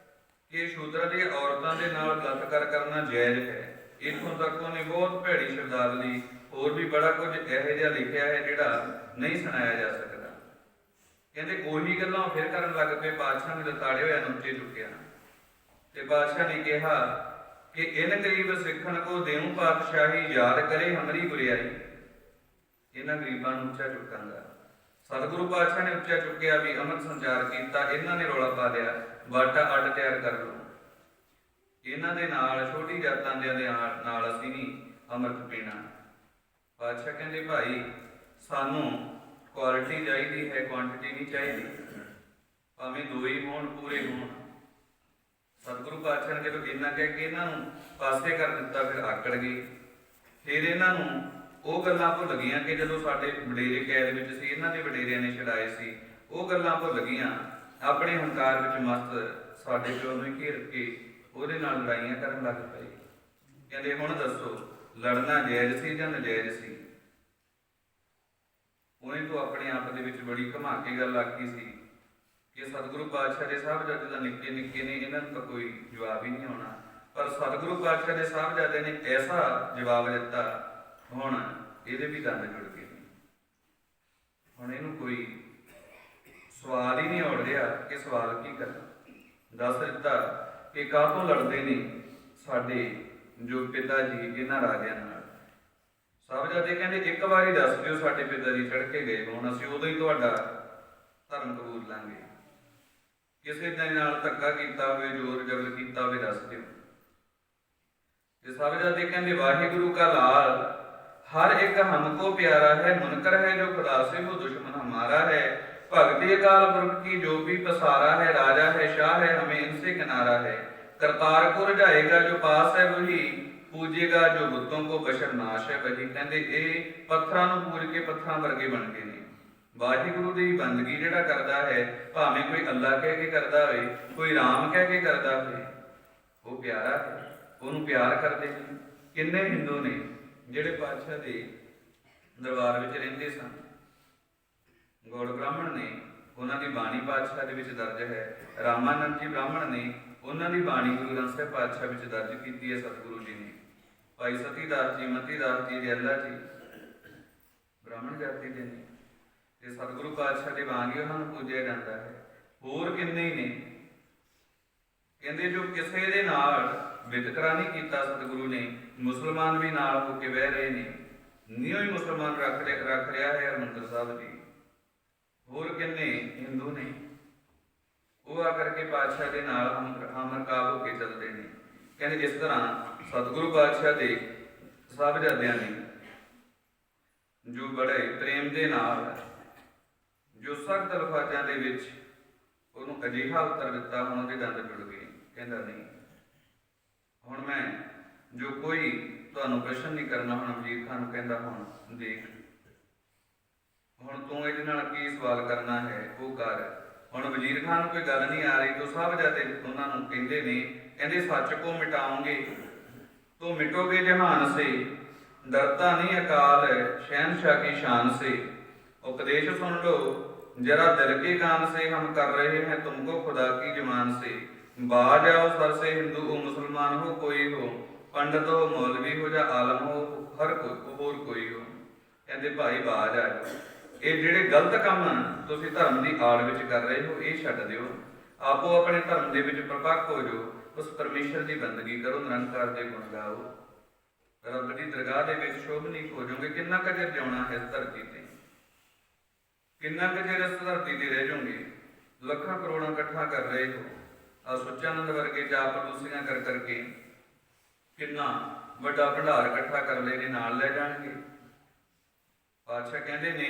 ਕਿ ਸ਼ੂਦਰਾਂ ਦੀਆਂ ਔਰਤਾਂ ਦੇ ਨਾਲ ਬਲਾਤਕਾਰ ਕਰਨਾ ਜਾਇਜ਼ ਹੈ। ਇੱਥੋਂ ਤੱਕ ਉਹਨੇ ਬਹੁਤ ਭੈੜੀ ਸ਼ਬਦਾਵਲੀ, ਹੋਰ ਵੀ ਬੜਾ ਕੁਝ ਇਹੋ ਜਿਹਾ ਲਿਖਿਆ ਹੈ ਜਿਹੜਾ ਨਹੀਂ ਸੁਣਾਇਆ ਜਾ ਸਕਦਾ। ਕਹਿੰਦੇ ਉਹੀ ਗੱਲਾਂ ਫਿਰ ਕਰਨ ਲੱਗ ਪਏ। ਪਾਤਸ਼ਾਹ ਨੇ ਲਤਾੜੇ ਹੋਇਆ ਨੂੰ ਉੱਚੇ ਚੁੱਕਿਆ ਤੇ ਪਾਤਸ਼ਾਹ ਨੇ ਕਿਹਾ ਕਿ ਇਨ ਗਰੀਬ ਸਿੱਖਣ ਕੋ ਦੇਉ ਪਾਤਸ਼ਾਹੀ, ਯਾਦ ਕਰੇ ਹਮਰੀ ਗੁਰਿਆਈ। ਇਹਨਾਂ ਗਰੀਬਾਂ ਨੂੰ ਉੱਚਾ ਚੁੱਕਾਂਗਾ। ਸਤਿਗੁਰੂ ਪਾਤਸ਼ਾਹ ਨੇ ਉੱਚਾ ਚੁੱਕਿਆ ਵੀ ਅੰਮ੍ਰਿਤ ਸੰਚਾਰ ਕੀਤਾ। ਇਹਨਾਂ ਨੇ ਰੌਲਾ ਪਾ ਲਿਆ, ਬਾਟਾ ਅੱਡ ਤਿਆਰ ਕਰ ਲਓ, ਇਹਨਾਂ ਦੇ ਨਾਲ ਛੋਟੀ ਜਾਤਾਂ ਦੇ ਨਾਲ ਅਸੀਂ ਨਹੀਂ ਅੰਮ੍ਰਿਤ ਪੀਣਾ। ਪਾਤਸ਼ਾਹ ਕਹਿੰਦੇ ਭਾਈ ਸਾਨੂੰ ਕੁਆਲਿਟੀ ਚਾਹੀਦੀ ਹੈ, ਕੁਆਂਟਿਟੀ ਨਹੀਂ ਚਾਹੀਦੀ। ਭਾਵੇਂ 2 ਹੀ ਹੋਣ, ਪੂਰੇ ਹੋਣ। ਸਤਿਗੁਰੂ ਪਾਤਸ਼ਾਹ ਨੇ ਜਦੋਂ ਇੰਨਾ ਕਹਿ ਕੇ ਇਹਨਾਂ ਨੂੰ ਪਾਸੇ ਕਰ ਦਿੱਤਾ, ਫਿਰ ਆਕੜ ਗਏ। ਫਿਰ ਇਹਨਾਂ ਨੂੰ ਉਹ ਗੱਲਾਂ ਭੁੱਲ ਗਈਆਂ ਕਿ ਜਦੋਂ ਸਾਡੇ ਵਡੇਰੇ ਕੈਦ ਵਿੱਚ ਸੀ, ਇਹਨਾਂ ਦੇ ਵਡੇਰਿਆਂ ਨੇ ਛਡਾਏ ਸੀ। ਉਹ ਗੱਲਾਂ ਭੁੱਲ ਗਈਆਂ। ਆਪਣੇ ਹੰਕਾਰ ਵਿੱਚ ਮਸਤ ਸਾਡੇ ਪਿਓ ਨੂੰ ਘੇਰ ਕੇ ਉਹਦੇ ਨਾਲ ਲੜਾਈਆਂ ਕਰਨ ਲੱਗ ਪਏ। ਕਹਿੰਦੇ ਹੁਣ ਦੱਸੋ ਲੜਨਾ ਜਾਇਜ਼ ਸੀ ਜਾਂ ਨਜਾਇਜ਼ ਸੀ? ਉਹਨੇ ਤੋਂ ਆਪਣੇ ਆਪ ਦੇ ਵਿੱਚ ਬੜੀ ਘੁਮਾ ਕੇ ਗੱਲ ਆਖੀ ਸੀ ਕਿ ਸਤਿਗੁਰੂ ਪਾਤਸ਼ਾਹ ਦੇ ਸਾਹਿਬਜ਼ਾਦੇ ਤਾਂ ਨਿੱਕੇ ਨਿੱਕੇ ਨੇ, ਇਹਨਾਂ ਨੂੰ ਤਾਂ ਕੋਈ ਜਵਾਬ ਹੀ ਨਹੀਂ ਆਉਣਾ। ਪਰ ਸਤਿਗੁਰੂ ਪਾਤਸ਼ਾਹ ਦੇ ਸਾਹਿਬਜ਼ਾਦੇ ਨੇ ਐਸਾ ਜਵਾਬ ਦਿੱਤਾ ਹੁਣ ਇਹਦੇ ਵੀ ਦੰਦ ਜੁੜ ਗਏ ਨੇ। ਹੁਣ ਇਹਨੂੰ ਕੋਈ ਸਵਾਲ ਹੀ ਨਹੀਂ ਆਉਣ ਰਿਹਾ ਕਿ ਸਵਾਲ ਕੀ ਕਰਨਾ। ਦੱਸ ਦਿੱਤਾ ਕਿ ਕਾਹਤੋਂ ਲੜਦੇ ਨੇ ਸਾਡੇ ਜੋ ਪਿਤਾ ਜੀ ਇਹਨਾਂ ਰਾਜਿਆਂ ਨਾਲ। ਸਾਹਿਬਜ਼ਾਦੇ ਕਹਿੰਦੇ ਇੱਕ ਵਾਰੀ ਦੱਸ ਦਿਓ ਸਾਡੇ ਪਿਤਾ ਜੀ ਚੜ੍ਹ ਕੇ ਗਏ ਹੋਣ, ਅਸੀਂ ਉਦੋਂ ਹੀ ਤੁਹਾਡਾ ਧਰਮ ਕਬੂਲ ਲਾਂਗੇ। ਕਿਸੇ ਦੇ ਨਾਲ ਧੱਕਾ ਕੀਤਾ ਹੋਵੇ, ਜ਼ੋਰ ਜ਼ਬਰ ਕੀਤਾ ਹੋਵੇ, ਦੱਸ ਦਿਓ। ਤੇ ਸਾਹਿਬਜ਼ਾਦੇ ਕਹਿੰਦੇ ਵਾਹਿਗੁਰੂ ਕਾ ਲਾਲ हर एक हमको प्यारा है, मुनकर है जो खुदा से वो दुश्मन हमारा है। भक्ति अकाल पुरख की जो भी पसारा है, राजा है शाह है हमें इनसे किनारा है। करतारपुर जाएगा जो पास है वही, पूजेगा जो बुतों को बशर नाश है वही। कहते ये पत्थरां नूं पूज के पत्थरां वर्गे बन गए ने। वाहिगुरू दी बंदगी जिहड़ा करदा है, भावें कोई अल्लाह कह के करदा होए, कोई राम कह के करदा होए, वो प्यारा है, ਉਹਨੂੰ प्यार करते हैं। किन्ने हिंदू ने ਜਿਹੜੇ ਪਾਤਸ਼ਾਹ ਦੇ ਦਰਬਾਰ ਵਿੱਚ ਰਹਿੰਦੇ ਸਨ, ਗੌੜ ਬ੍ਰਾਹਮਣ ਨੇ, ਉਹਨਾਂ ਦੀ ਬਾਣੀ ਪਾਤਸ਼ਾਹ ਦੇ ਵਿੱਚ ਦਰਜ ਹੈ। ਰਾਮਾਨੰਦ ਜੀ ਬ੍ਰਾਹਮਣ ਨੇ, ਉਹਨਾਂ ਦੀ ਬਾਣੀ ਗੁਰੂ ਗ੍ਰੰਥ ਸਾਹਿਬ ਪਾਤਸ਼ਾਹ ਵਿੱਚ ਦਰਜ ਕੀਤੀ ਹੈ ਸਤਿਗੁਰੂ ਜੀ ਨੇ। ਭਾਈ ਸਤੀਦਾਸ ਜੀ, ਮਤੀਦਾਸ ਜੀ, ਰਿਆਲਾ ਜੀ ਬ੍ਰਾਹਮਣ ਜਾਤੀ ਦੇ ਨੇ, ਤੇ ਸਤਿਗੁਰੂ ਪਾਤਸ਼ਾਹ ਦੇ ਵਾਂਗ ਹੀ ਉਹਨਾਂ ਨੂੰ ਪੂਜਿਆ ਜਾਂਦਾ ਹੈ। ਹੋਰ ਕਿੰਨੇ ਹੀ ਨੇ। ਕਹਿੰਦੇ ਜੋ ਕਿਸੇ ਦੇ ਨਾਲ ਵਿਤਕਰਾ ਨਹੀਂ ਕੀਤਾ ਸਤਿਗੁਰੂ ਨੇ, ਮੁਸਲਮਾਨ ਵੀ ਨਾਲ ਹੋ ਕੇ ਬਹਿ ਰਹੇ ਨੇ, ਨਿਉ ਹੀ ਮੁਸਲਮਾਨ ਰੱਖ ਰਿਹਾ ਹੈ ਹਰਿਮੰਦਰ ਸਾਹਿਬ ਜੀ। ਹੋਰ ਕਿੰਨੇ ਹਿੰਦੂ ਨੇ, ਉਹ ਆ ਕਰਕੇ ਪਾਤਸ਼ਾਹ ਦੇ ਨਾਲ ਹਮਰਕਾਬ ਹੋ ਕੇ ਚੱਲਦੇ ਨੇ। ਕਹਿੰਦੇ ਇਸ ਤਰ੍ਹਾਂ ਸਤਿਗੁਰੂ ਪਾਤਸ਼ਾਹ ਦੇ ਸਾਹਿਬਜ਼ਾਦਿਆਂ ਨੇ ਜੋ ਬੜੇ ਪ੍ਰੇਮ ਦੇ ਨਾਲ ਜੋ ਸਖਤ ਅਲਫਾਜ਼ਾਂ ਦੇ ਵਿੱਚ ਉਹਨੂੰ ਅਜਿਹਾ ਉੱਤਰ ਦਿੱਤਾ, ਹੁਣ ਉਹਦੇ ਦੰਦ ਜੁੜ ਗਏ। ਕਹਿੰਦਾ ਨਹੀਂ, ਹੁਣ ਮੈਂ ਜੋ ਕੋਈ ਤੁਹਾਨੂੰ ਪ੍ਰਸ਼ਨ ਨਹੀਂ ਕਰਨਾ। ਹੁਣ ਵਜ਼ੀਰ ਖਾਨ ਨੂੰ ਕਹਿੰਦਾ ਹੁਣ ਦੇਖ, ਹੁਣ ਤੂੰ ਇਹਦੇ ਨਾਲ ਕੀ ਸਵਾਲ ਕਰਨਾ ਹੈ ਉਹ ਕਰ। ਹੁਣ ਵਜ਼ੀਰ ਖਾਨ ਨੂੰ ਕੋਈ ਗੱਲ ਨਹੀਂ ਆ ਰਹੀ, ਤਾਂ ਸਾਹਿਬਜ਼ਾਦੇ ਉਹਨਾਂ ਨੂੰ ਕਹਿੰਦੇ ਨੇ, ਕਹਿੰਦੇ ਸੱਚ ਕੋ ਮਿਟਾਓਗੇ तो मिटोगे जहान से, डरता नहीं अकाल शहनशाह की शान से। उपदेश सुन लो जरा दिल के कान से, हम कर रहे हैं तुमको खुदा की जमान से। बाज आओ सर से हिंदू हो मुसलमान हो कोई हो, पंडित हो मौलवी हो या आलम हो, हर होर कोई हो। कहते भाई बाज आ जाओ, ये ਜਿਹੜੇ ਗਲਤ ਕੰਮ ਤੁਸੀਂ ਧਰਮ ਦੀ ਆੜ ਵਿੱਚ ਕਰ ਰਹੇ ਹੋ ਇਹ ਛੱਡ ਦਿਓ, ਆਪੋ ਆਪਣੇ ਧਰਮ ਦੇ ਵਿੱਚ ਪ੍ਰਪੱਕ ਹੋ ਜਾਓ, ਉਸ ਪਰਮੇਸ਼ਰ ਦੀ ਬੰਦਗੀ ਕਰੋ, ਨਿਰੰਕਾਰ ਦੇ ਗੁਣ ਗਾਓ, ਰੱਬ ਦੀ ਦਰਗਾਹ ਦੇ ਵਿੱਚ ਸ਼ੋਭਨੀਕ ਹੋ ਜਾਓਗੇ। ਕਿੰਨਾ ਕੁ ਚਿਰ ਜਿਉਣਾ ਹੈ ਇਸ ਧਰਤੀ ਤੇ, ਕਿੰਨਾ ਕੁ ਚਿਰ ਇਸ ਧਰਤੀ ਤੇ ਰਹਿ ਜਾਓਗੇ। ਲੱਖਾਂ ਕਰੋੜਾਂ ਇਕੱਠਾ ਕਰ ਰਹੇ ਹੋ, ਆ ਸੁੱਚਾਨੰਦ ਵਰਗੇ ਜਾਪ ਪ੍ਰਦੂਸੀਆਂ ਕਰ ਕਰਕੇ ਕਿੰਨਾ ਵੱਡਾ ਭੰਡਾਰ ਇਕੱਠਾ ਕਰ ਲਏ ਨੇ, ਨਾਲ ਲੈ ਜਾਣਗੇ। ਪਾਤਸ਼ਾਹ ਕਹਿੰਦੇ ਨੇ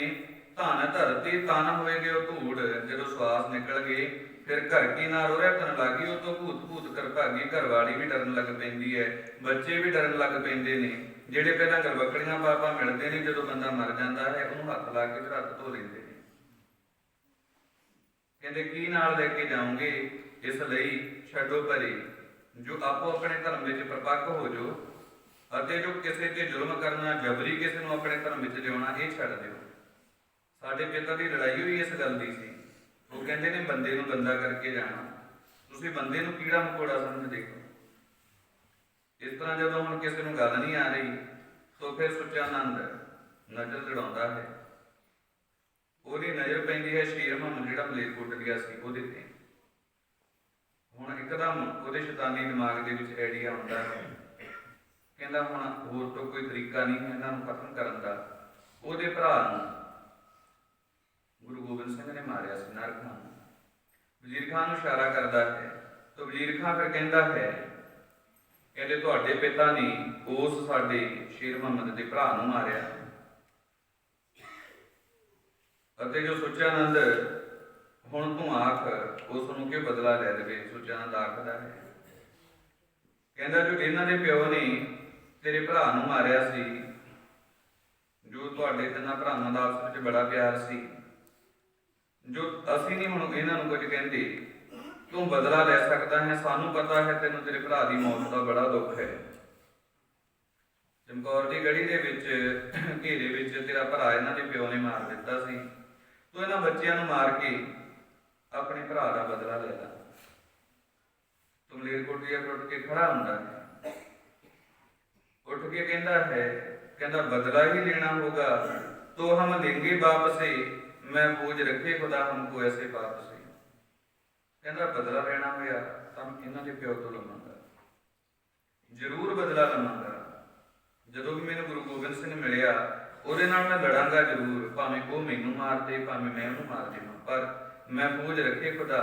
ਧਨ ਧਰਤੀ ਤਨ ਹੋਏਗੇ ਉਹ ਧੂੜ, ਜਦੋਂ ਸਵਾਸ ਨਿਕਲ ਗਏ ਫਿਰ ਘਰ ਕੀ ਨਾ ਰੋਇਆ ਤਨ ਲੱਗੀ, ਉਹ ਤੋਂ ਭੂਤ ਭੂਤ ਕਰ ਭਾਗੀ। ਘਰਵਾਲੀ ਵੀ ਡਰਨ ਲੱਗ ਪੈਂਦੀ ਹੈ, ਬੱਚੇ ਵੀ ਡਰਨ ਲੱਗ ਪੈਂਦੇ ਨੇ। ਜਿਹੜੇ ਪਹਿਲਾਂ ਗਰਭਖੜੀਆਂ ਪਾਪਾ ਮਿਲਦੇ ਨੇ, ਜਦੋਂ ਬੰਦਾ ਮਰ ਜਾਂਦਾ ਹੈ ਉਹਨੂੰ ਹੱਥ ਲਾ ਕੇ ਹੱਥ ਧੋ ਲੈਂਦੇ ਨੇ। ਕਹਿੰਦੇ ਕੀ ਨਾਲ ਲੈ ਕੇ ਜਾਓਗੇ, ਇਸ ਲਈ ਛੱਡੋ ਪਰੇ, ਜੋ ਆਪੋ ਆਪਣੇ ਧਰਮ ਵਿੱਚ ਪ੍ਰਪੱਕ ਹੋ ਜਾਓ, ਅਤੇ ਜੋ ਕਿਸੇ ਤੇ ਜ਼ੁਲਮ ਕਰਨਾ, ਜਬਰੀ ਕਿਸੇ ਨੂੰ ਆਪਣੇ ਧਰਮ ਵਿੱਚ ਲਿਆਉਣਾ, ਇਹ ਛੱਡ ਦਿਓ। ਸਾਡੇ ਪਿਤਾ ਦੀ ਲੜਾਈ ਹੋਈ ਇਸ ਗੱਲ ਦੀ ਸੀ। ਉਹ ਕਹਿੰਦੇ ਨੇ ਬੰਦੇ ਨੂੰ ਬੰਦਾ ਕਰਕੇ ਜਾਣਾ, ਤੁਸੀਂ ਬੰਦੇ ਨੂੰ ਕੀੜਾ ਮਕੌੜਾ ਸਮਝਦੇ ਹੋ। ਇਸ ਤਰ੍ਹਾਂ ਜਦੋਂ ਹੁਣ ਕਿਸੇ ਨੂੰ ਗੱਲ ਨਹੀਂ ਆ ਰਹੀ ਤਾਂ ਫਿਰ ਸੁੱਚਾਨੰਦ ਨਜ਼ਰ ਲੜਾਉਂਦਾ ਹੈ। ਉਹਦੀ ਨਜ਼ਰ ਪੈਂਦੀ ਹੈ ਸ਼ੇਰ ਮੁਹੰਮਦ ਜਿਹੜਾ ਮਲੇਰਕੋਟਲੀਆ ਸੀ ਉਹਦੇ ਤੇ। ਹੁਣ ਇੱਕਦਮ ਉਹਦੇ ਸ਼ੈਤਾਨੀ ਦਿਮਾਗ ਦੇ ਵਿੱਚ ਆਈਡੀਆ ਆਉਂਦਾ ਹੈ, ਕਹਿੰਦਾ ਹੁਣ ਹੋਰ ਤੋਂ ਕੋਈ ਤਰੀਕਾ ਨਹੀਂ ਹੈ ਇਹਨਾਂ ਨੂੰ ਖਤਮ ਕਰਨ ਦਾ। ਉਹਦੇ ਭਰਾ ਨੂੰ ਗੁਰੂ ਗੋਬਿੰਦ ਸਿੰਘ ਨੇ ਮਾਰਿਆ ਸੀ, ਨਰ ਖਾਨ ਨੂੰ। ਵਜ਼ੀਰ ਖਾਨ ਨੂੰ ਇਸ਼ਾਰਾ ਕਰਦਾ ਹੈ ਤਾਂ ਵਜ਼ੀਰ ਖਾਨ ਫਿਰ ਕਹਿੰਦਾ ਹੈ, ਕਹਿੰਦੇ ਤੁਹਾਡੇ ਪਿਤਾ ਨੇ ਉਸ ਸਾਡੇ ਸ਼ੇਰ ਮੁਹੰਮਦ ਦੇ ਭਰਾ ਨੂੰ ਮਾਰਿਆ, ਅਤੇ ਜੋ ਸੁੱਚਾਨੰਦ ਹੁਣ ਤੂੰ ਆਖ ਉਸ ਨੂੰ ਕਿ ਬਦਲਾ ਲੈ ਦੇਵੇ। ਸੁੱਚਾਨੰਦ ਆਖਦਾ ਹੈ, ਕਹਿੰਦਾ ਜੋ ਇਹਨਾਂ ਦੇ ਪਿਓ ਨੇ ਤੇਰੇ ਭਰਾ ਨੂੰ ਮਾਰਿਆ ਸੀ, ਜੋ ਤੁਹਾਡੇ ਤਿੰਨਾਂ ਭਰਾਵਾਂ ਦਾ ਆਪਸ ਵਿੱਚ ਬੜਾ ਪਿਆਰ ਸੀ, ਜੋ ਅਸੀਂ ਨਹੀਂ ਹੁਣ ਇਹਨਾਂ ਨੂੰ ਕੁਝ ਕਹਿੰਦੇ, ਤੂੰ ਬਦਲਾ ਲੈ ਸਕਦਾ ਹੈ। ਸਾਨੂੰ ਪਤਾ ਹੈ ਤੈਨੂੰ ਤੇਰੇ ਭਰਾ ਦੀ ਮੌਤ ਦਾ ਬੜਾ ਦੁੱਖ ਹੈ। ਚਮਕੌਰ ਦੀ ਗੜੀ ਦੇ ਵਿੱਚ ਘੇਰੇ ਵਿੱਚ ਤੇਰਾ ਭਰਾ ਇਹਨਾਂ ਦੇ ਪਿਓ ਨੇ ਮਾਰ ਦਿੱਤਾ ਸੀ, ਤੂੰ ਇਹਨਾਂ ਬੱਚਿਆਂ ਨੂੰ ਮਾਰ ਕੇ ਆਪਣੇ ਭਰਾ ਦਾ ਬਦਲਾ ਲੈ ਲੈ। ਤੂੰ ਮਲੇਰਕੋਟਲੀਆ ਟੁੱਟ ਕੇ ਖੜਾ ਹੁੰਦਾ ਹੈ, ਉੱਠ ਕੇ ਕਹਿੰਦਾ ਹੈ कहता बदला ही लेना होगा तो हम लेंगे बाप से, मैं पूज रखे खुदा हमको ऐसे बाप से। कहता बदला लेना होया तो इन्हां दे प्यो तो लवांगा, जरूर बदला लवांगा। जदों भी मैनूं गुरु गोबिंद सिंह मिलिया ਉਹਦੇ ਨਾਲ मैं लड़ांगा जरूर, भावें वो मैनू मार दे भावें मैं उन्होंने मार देवां, पर मैं पूज रखे खुदा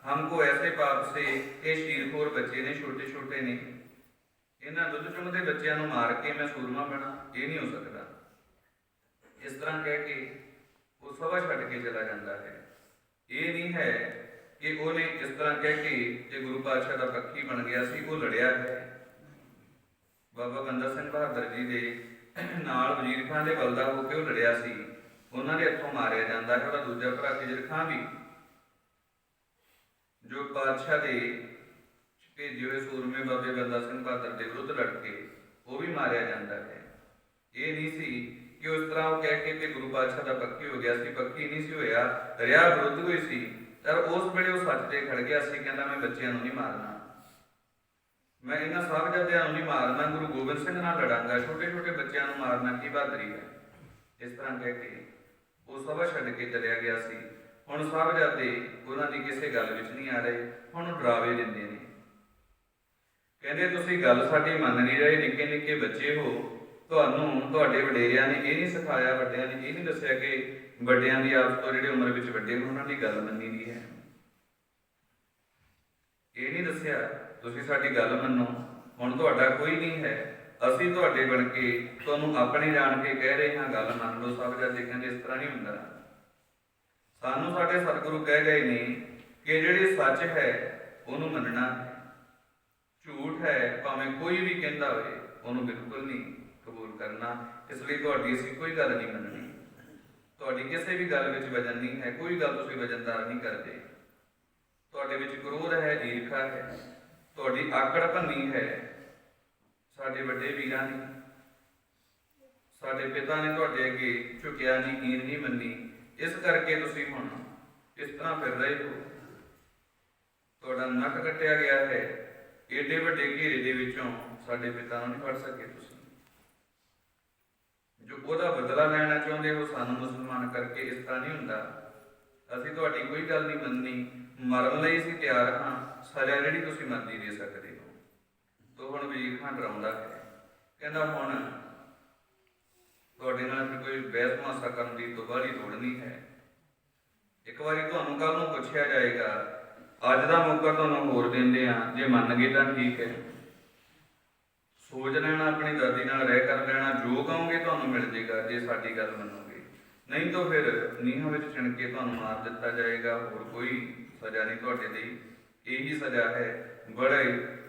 हमको ऐसे पाप से। ये शीरखोर बच्चे ने, छोटे छोटे ने, इन्हां दुੱਧ चुंगदे बच्चों को मार के मैं सूरमा बना, ये नहीं हो सकता। इस तरह कह के वो सभा छड्ड के चला जाता है। ये नहीं है कि उन्हें इस तरह कह के जे गुरु पातशाह का पक्षी बन गया सी, वो लड़िया है। बाबा बंदा सिंह बहादुर जी के नाल वजीर खां दे बलदा होकर वो लड़िया सी, उन्होंने इत्थों मारिया जाता है। वह दूजा भरा खिजर खां भी जो पातशाह के भेजे हुए सूरमे बाबे बंदा सिंह बहादुर के विरुद्ध लड़के वो भी मारिया जाता है। ये नहीं सी कि उस तरह वो कह के गुरु पातशाह का पक्षी हो गया सी, पक्षी नहीं सी होया, रिहा विरुद्ध हुई सी। पर उस वेले वो सच ते खड़ गया सी, कहता मैं बच्चों नहीं मारना, मैं इन्हां साहिबजादियां नहीं मारना, गुरु गोबिंद सिंह नाल लड़ांगा, छोटे छोटे बच्चों को मारना की बहादुरी है। इस तरह कह के वो सभा छड्ड के चलिया गया सी। हुण साहिबजादे उन्हां दी किसी गल विच नहीं आ रहे, हुण डरावे दिंदे ने, कहंदे तुसीं गल साडी मंन नहीं रहे, निक्के निक्के बच्चे हो, तुहानूं तुहाडे वडेरियां ने ये नहीं सिखाया, वड्डियां ने ये नहीं दस्सिया कि वड्डियां दी आपस तो जिहड़े उम्र विच वड्डे ने उन्हां दी गल मन्नी दी है, ये नहीं दस्सिया तुसीं साडी गल मन्नो, हुण तुहाडा कोई नहीं है, असीं तुहाडे बन के तुहानूं अपने जान के कह रहे हां, गल मन लो। साहिबजादे कहंदे इस तरह नहीं हुंदा, सानूं साडे सतगुरु कह गए ने कि जिहड़ी सच है उहनूं मन्नना है, झूठ है भावें कोई भी कहंदा होवे उहनूं बिल्कुल नहीं कबूल करना। इसलिए तुहाडी असीं कोई गल नहीं मन्ननी, तुहाडी किसी भी गल विच वजन नहीं है, कोई गल तुसीं वजनदार नहीं करदे, तुहाडे विच क्रोध है, ईर्खा है, तुहाडी आकड़ भन्नी है। साडे वड्डे वीरां ने, साडे पिता ने तुहाडे अगे झुकिया नहीं, हीन नहीं मन्नी, इस करके तुसीं हुण इस तरह फिर रहे हो, तुहाडा नक कट्टिया गया है। एडे वड्डे घेरे दे विचों साडे पिता नूं नहीं फड़ सके तुसीं, जो ਉਹਦਾ बदला ਲੈਣਾ ਚਾਹੁੰਦੇ ਹੋ ਸਾਨੂੰ मुसलमान करके। इस तरह नहीं हुंदा, ਅਸੀਂ ਤੁਹਾਡੀ कोई गल नहीं मन्ननी, मरन ਲਈ ਅਸੀਂ ਤਿਆਰ ਹਾਂ, ਸਜ਼ਾ ਜਿਹੜੀ ਤੁਸੀਂ ਮਰਜ਼ੀ ਦੇ ਸਕਦੇ ਹੋ। तो ਹੁਣ ਵਜ਼ੀਰ ਖਾਨ ਡਰਾਉਂਦਾ ਹੈ, ਕਹਿੰਦਾ ਹੁਣ ਤੁਹਾਡੇ ਨਾਲ ਫਿਰ ਕੋਈ ਬਹਿਸ ਮੁਹਾਸਾ ਕਰਨ ਦੀ ਤੋਂ ਬਾਹਲੀ ਲੋੜ ਨਹੀਂ ਹੈ। ਇੱਕ ਵਾਰੀ ਤੁਹਾਨੂੰ ਕੱਲ ਨੂੰ ਪੁੱਛਿਆ ਜਾਏਗਾ, ਅੱਜ ਦਾ ਮੌਕਾ ਤੁਹਾਨੂੰ ਹੋਰ ਦਿੰਦੇ ਆ, ਜੇ ਮੰਨ ਗਏ ਤਾਂ ਠੀਕ ਹੈ, सोच लेना, अपनी दादी नाल रह कर लेना, जो कहोगे तुहानूं मिल जाएगा जे साडी गल मन्नोगे, नहीं तो फिर नीहां विच चिण के तुहानूं मार दिता जाएगा, होर कोई सज़ा नहीं तुहाडे लई, यही सज़ा है। बड़े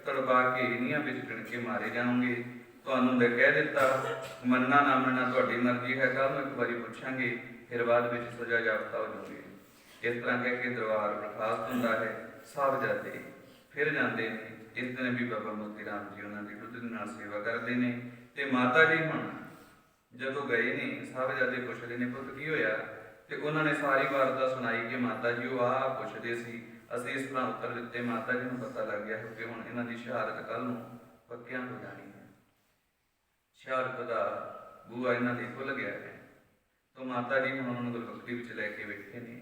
तड़पा के नीहां विच चिण के मारे जाओगे, तुहानूं दे कह दिता, मन्नना ना मन्नना तुहाडी मर्जी है, कल नूं एक बारी पुछांगे, फिर बाद विच सज़ा याफ्ता हो जाओगे। इस तरह कह के दरबार बर्खास्त हुंदा है, साहिबजादे फिर जाते हैं। इस दिन भी बाबा मोती राम जी उन्होंने दुध नाल सेवा करते हैं। तो माता जी हुण जदों गए ने, साहिबजादे पुछदे ने पुत की होया, तो उन्होंने सारी वारता सुनाई कि माता जी वो आ पुछदे सी, असीं इस तरह उत्तर दिते। माता जी नूं पता लग गया कि हुण इन्हां दी शहादत कल नूं पक्कियां हो जानी है, शहादत दा बूआ इन्हां दे खुल गया है। तो माता जी हुण उन्हां नूं गुरबखड़ी विच लैके बैठे ने,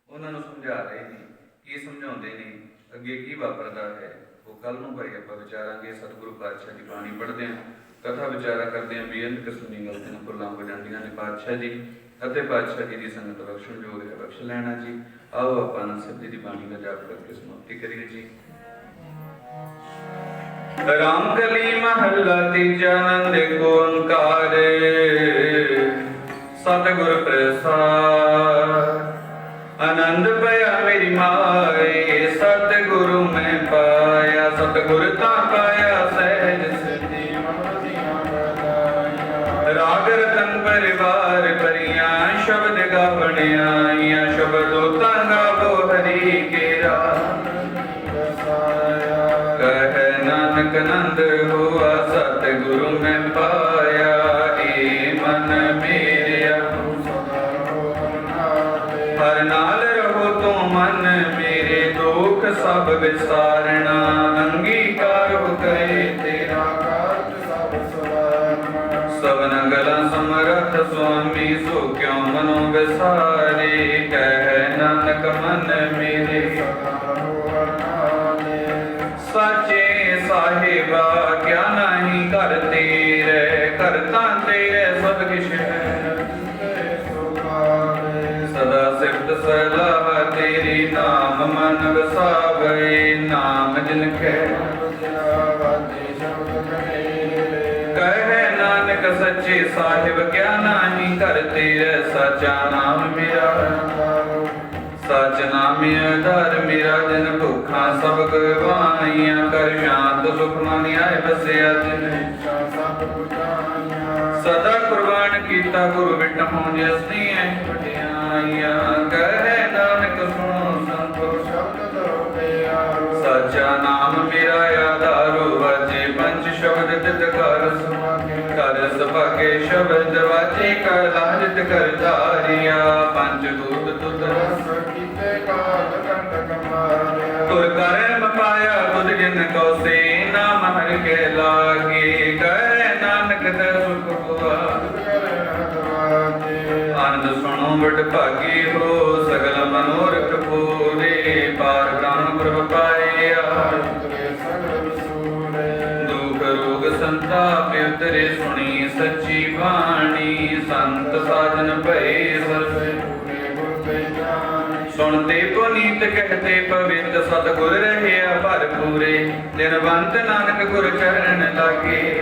उन्हां नूं समझा रहे ने, की समझाउंदे ने, अगे की वापरदा है वो कल नूं भाई आपां विचारांगे। सतगुरु पातशाह की बाणी पढ़दे हां, कथा विचारा करदे हां, बेअंत किस्म दी गलतियां भुल्लां हो जांदियां ने। पातशाह जी अते पातशाह जी दी संगत बख्शण जोग है, बख्श लैना जी। आओ आपां नानक जी दी बाणी दा जाप करके समाप्ति करिए जी। राम कली महला तीजा, आनंद ओंकार सतगुर प्रसाद। आनंद पया मेरी माए, सतगुरु मैं पाया, सतगुर ता पाया सहज सिद्धि राग रतन परिवार परियां, शब्द गावण आईयां, शब्दों ता गावो हरि केरा। कह नानक नंद हुआ, सतगुरु मैं पाया, ए मन मेरा हर नाल रहो तो मन मेरे, दुख सब विसारना, अंगीकार हो करे तेरा कार्य सब सवारना। सवन गला ਸੁਆਮੀ ਸੋ ਕਿਉ ਮਨੋ ਵਿਸਾਰੇ ਕਹਿ ਨਾਨਕ ਮਨ ਮੇਰੇ ਸਾਚੇ ਸਾਹਿਬਾ ਕਿਆ ਨਹੀਂ ਘਰ ਤੇਰੇ ਘਰ ਤਾਂ ਤੇਰੇ ਸਭ ਕਿਛ ਹੈ ਸਦਾ ਸਿਫਤ ਸਲਾਹ ਤੇਰੀ ਨਾਮ ਮਨ ਵਸਾਵੇ ਨਾਮ ਜਿਨ ਕੈ ਕਹੇ ਨਾਨਕ ਸੱਚੇ ਸਾਹਿਬ ਕਿਆ ਨਾਹੀ ਘਰ ਤੇਰੇ ਸਾਚਾ ਨਾਮ ਮੇਰਾ ਸਚ ਨਾਮ ਆਧਾਰ ਮੇਰਾ ਜਨ ਭੁੱਖਾਂ ਸਭ ਗਵਾਈਆਂ ਕਰ ਸ਼ਾਂਤ ਸੁਖ ਮਨ ਆਏ ਬਸਿਆ ਜਿਨ ਸਦਾ ਕੁਰਬਾਨ ਕੀਤਾ ਗੁਰੂ ਵਿਟਹੁ ਜਸਨੀ ਐ ਵਡਿਆਈਆਂ ਕਹੇ ਨਾਨਕ ਸੁਣੋ ਸੰਤੋ ਸ਼ਬਦ ਸਾਚਾ ਨਾਮ ਮੇਰਾ ਆਧਾਰੋ ਵਾਜੇ ਪੰਜ ਸ਼ਬਦ ਤਿਤ ਕਰ ਕਰ ਸੁਭਾਗੇ ਸ਼ਬਦ ਵਾਜੇ ਕਰ ਲਾਜਤ ਕਰ ਧਾਰਿਆ ਪੰਜ ਦੂਤ ਤੁਧ ਰਸ ਕੀਤੇ ਕਾਲ ਕੰਟਕ ਮਾਰਿਆ ਤੁਰ ਕਰਮ ਪਾਇਆ ਤੁਧ ਜਿਨ ਕੋ ਸੇ ਨਾਮ ਹਰਿ ਕੇ ਲਾਗੇ ਕਹੇ ਨਾਨਕ ਤੇ ਸੁਖ ਹੁਆ ਆਨੰਦ ਸੁਣੋ ਵਡ ਭਾਗੀ ਹੋ ਸਗਲ ਮਨੋਰਥ ਪੂਰੇ ਪਾਰ ਬ੍ਰਹਮ ਪ੍ਰਭ ਪਾਇਆ ਦੁਖ ਰੋਗ ਸੰਤਾਪ ਉਤਰੇ ਸੁਣੀ ਸੱਚੀ ਬਾਣੀ ਸੰਤ ਸਾਜਨ ਭਏ ਸਰਸੇ ਸੁਣਤੇ ਪੁਨੀਤ ਕਹਤੇ ਪਵਿੱਤ ਸਤਿਗੁਰ ਰਹਿਆ ਭਰਪੂਰੇ ਦਿਨਵੰਤ ਨਾਨਕ ਗੁਰ ਚਰਨ ਲਾਗੇ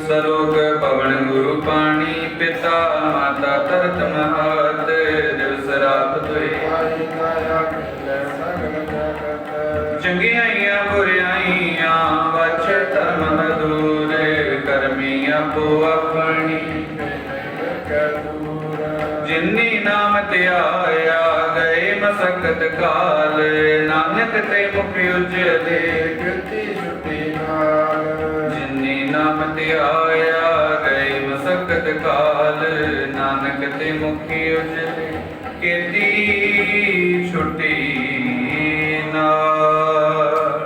ਸਲੋਕ ਪਵਨ ਗੁਰੂ ਪਾਣੀ ਪਿਤਾ ਮਾਤਾ ਤਰਤ ਮਹਤ ਦਿਵਸ ਰਾਤ ਤੋਏ ਚੰਗਿਆਈਆਂ ਬੁਰਿਆਈਆਂ ਵਛ ਧਰਮ ਦੂਰ ਕਰਮੀ ਆਪੋ ਆਪਣੀ ਜਿਨਨੀ ਨਾਮ ਧਿਆਇਆ ਗਏ ਮਸਕਤ ਕਾਲ ਨਾਨਕ ਤੇ ਮੁਖ ਉਜਲੇ ਕਿਰਤੀ ਛੁਟੀ ਨਾਲ ਜਿਨਨੀ ਨਾਮ ਧਿਆਇਆ ਗਏ ਮਸਕਤ ਕਾਲ ਨਾਨਕ ਤੇ ਮੁਖ ਉਜਲੇ ਕਿਰਤੀ